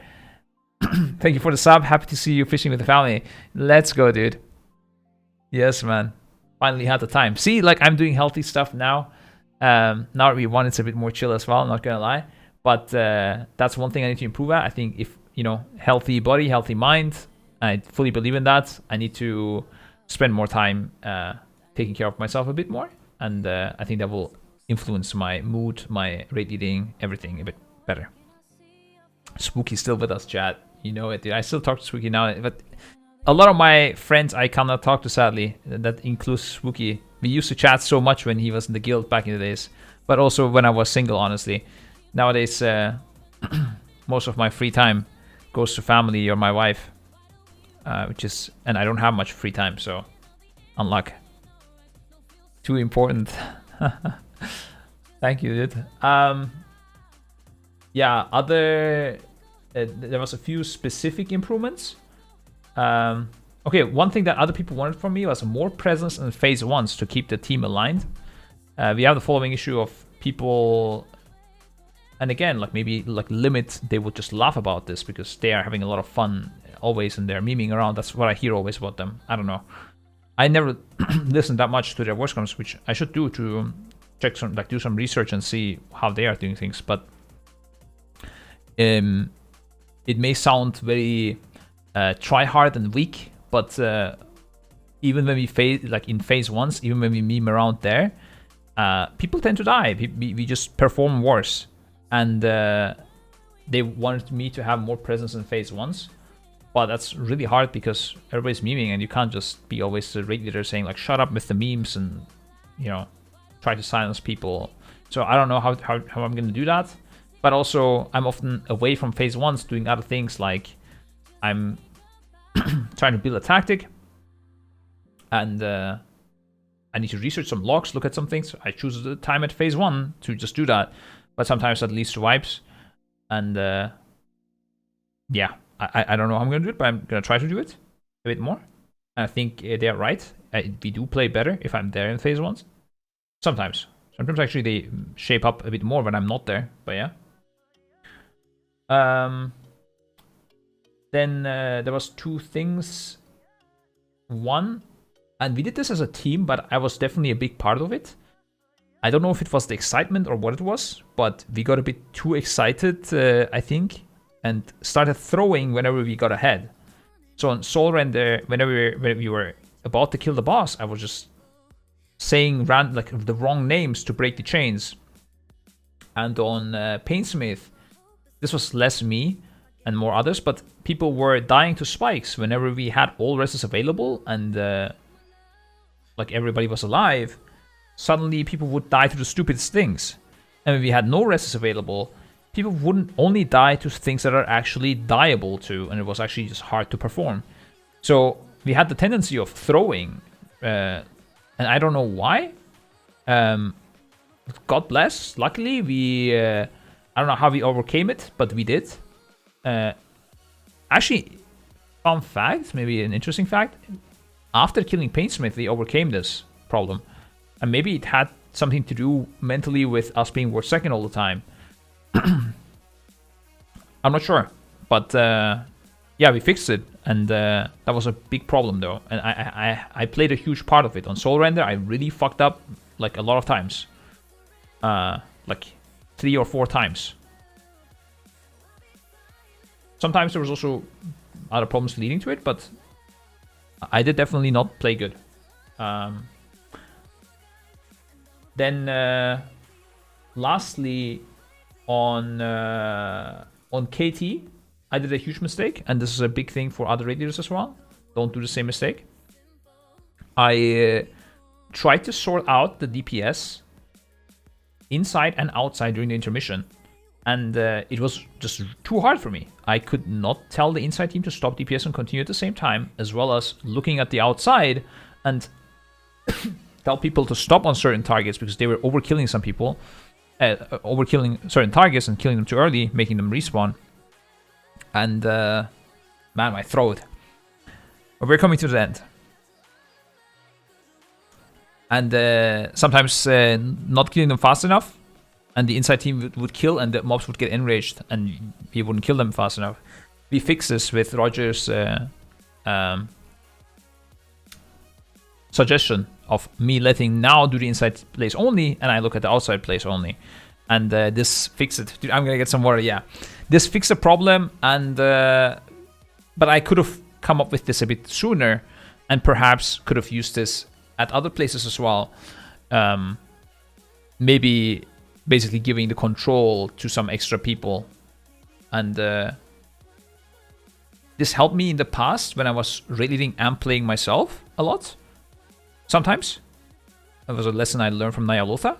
[SPEAKER 1] Thank you for the sub. Happy to see you fishing with the family. Let's go, dude. Yes, man. Finally had the time. See, like I'm doing healthy stuff now. Now that we won, it's a bit more chill as well. Not gonna lie, but that's one thing I need to improve at. I think if you know, healthy body, healthy mind. I fully believe in that. I need to spend more time taking care of myself a bit more, and I think that will influence my mood, my rate eating, everything a bit better. Spooky's still with us, chat. You know it, dude. I still talk to Spooky now, but a lot of my friends I cannot talk to, sadly. That includes Spooky. We used to chat so much when he was in the guild back in the days, but also when I was single, honestly. Nowadays, most of my free time goes to family or my wife, which is, and I don't have much free time, so unluck. Too important. Thank you, dude. Yeah, other there was a few specific improvements. Okay, one thing that other people wanted from me was more presence in phase 1s to keep the team aligned. We have the following issue of people, and again, like maybe like Limit, they would just laugh about this because they are having a lot of fun always and they're memeing around. That's what I hear always about them. I don't know. I never listen that much to their voice comms, which I should do to check some, like do some research and see how they are doing things. But it may sound very try hard and weak, but even when we phase, like in phase 1s, even when we meme around there, people tend to die. We just perform worse, and they wanted me to have more presence in phase 1s, but that's really hard because everybody's memeing, and you can't just be always the rate leader saying like shut up with the memes and, you know, try to silence people. So I don't know how I'm gonna do that. But also, I'm often away from phase 1s doing other things, like I'm trying to build a tactic, and I need to research some logs, look at some things. I choose the time at phase 1 to just do that, but sometimes that leads to wipes, and yeah, I don't know how I'm going to do it, but I'm going to try to do it a bit more. And I think they're right. We do play better if I'm there in phase 1s. Sometimes actually they shape up a bit more when I'm not there, but yeah. Then there was two things. One, and we did this as a team, but I was definitely a big part of it. I don't know if it was the excitement or what it was, but we got a bit too excited, I think, and started throwing whenever we got ahead. So on Soul Render, whenever we were about to kill the boss, I was just saying the wrong names to break the chains. And on Painsmith, this was less me and more others, but people were dying to spikes whenever we had all rests available and like everybody was alive. Suddenly people would die to the stupidest things. And when we had no rests available, people wouldn't only die to things that are actually dieable to, and it was actually just hard to perform. So we had the tendency of throwing, and I don't know why. God bless. Luckily, we I don't know how we overcame it, but we did. Actually, fun fact, maybe an interesting fact. After killing Painsmith, we overcame this problem, and maybe it had something to do mentally with us being worth second all the time. I'm not sure, but yeah, we fixed it, and that was a big problem though. And I played a huge part of it on Soul Render. I really fucked up like a lot of times, like 3 or 4 times. Sometimes there was also other problems leading to it, but I did definitely not play good. Then lastly, on KT, I did a huge mistake, and this is a big thing for other raid leaders as well. Don't do the same mistake. I tried to sort out the DPS inside and outside during the intermission, and it was just too hard for me. I could not tell the inside team to stop DPS and continue at the same time, as well as looking at the outside and tell people to stop on certain targets because they were overkilling some people, overkilling certain targets and killing them too early, making them respawn. And man, my throat. But we're coming to the end. And sometimes not killing them fast enough, and the inside team would kill, and the mobs would get enraged, and we wouldn't kill them fast enough. We fixed this with Roger's suggestion of me letting Naowh do the inside plays only, and I look at the outside plays only. And this fixed it. Dude, I'm gonna get some water, yeah. This fixed the problem, and but I could have come up with this a bit sooner, and perhaps could have used this at other places as well. Maybe basically giving the control to some extra people. And this helped me in the past when I was raid leading and playing myself a lot. Sometimes. That was a lesson I learned from Naowh.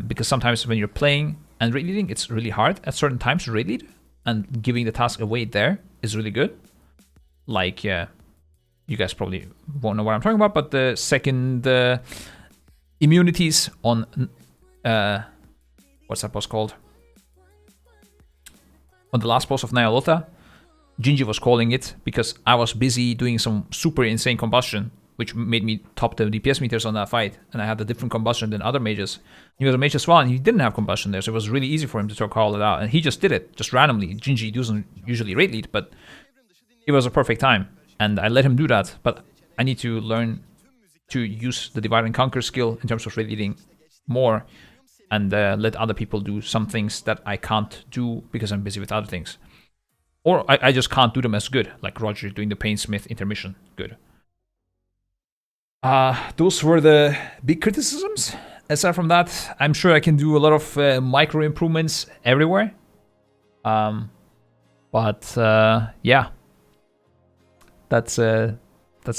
[SPEAKER 1] Because sometimes when you're playing and raid leading, it's really hard at certain times to raid lead, and giving the task away there is really good. Like, you guys probably won't know what I'm talking about, but the second immunities on what's that boss called? On the last boss of Naowh, Gingi was calling it because I was busy doing some super insane combustion, which made me top the DPS meters on that fight, and I had a different combustion than other mages. He was a mage as well, and he didn't have combustion there, so it was really easy for him to call it out, and he just did it, just randomly. Gingi doesn't usually raid lead, but it was a perfect time, and I let him do that. But I need to learn to use the Divide and Conquer skill in terms of raid leading more, and let other people do some things that I can't do because I'm busy with other things. Or I just can't do them as good, like Roger doing the Painsmith intermission good. Those were the big criticisms. Aside from that, I'm sure I can do a lot of micro improvements everywhere. But yeah, that's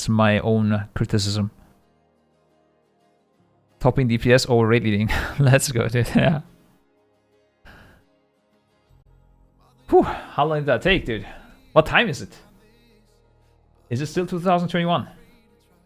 [SPEAKER 1] my own criticism. Topping DPS over raid leading. Let's go, dude. Yeah. Whew, how long did that take, dude? What time is it? Is it still 2021?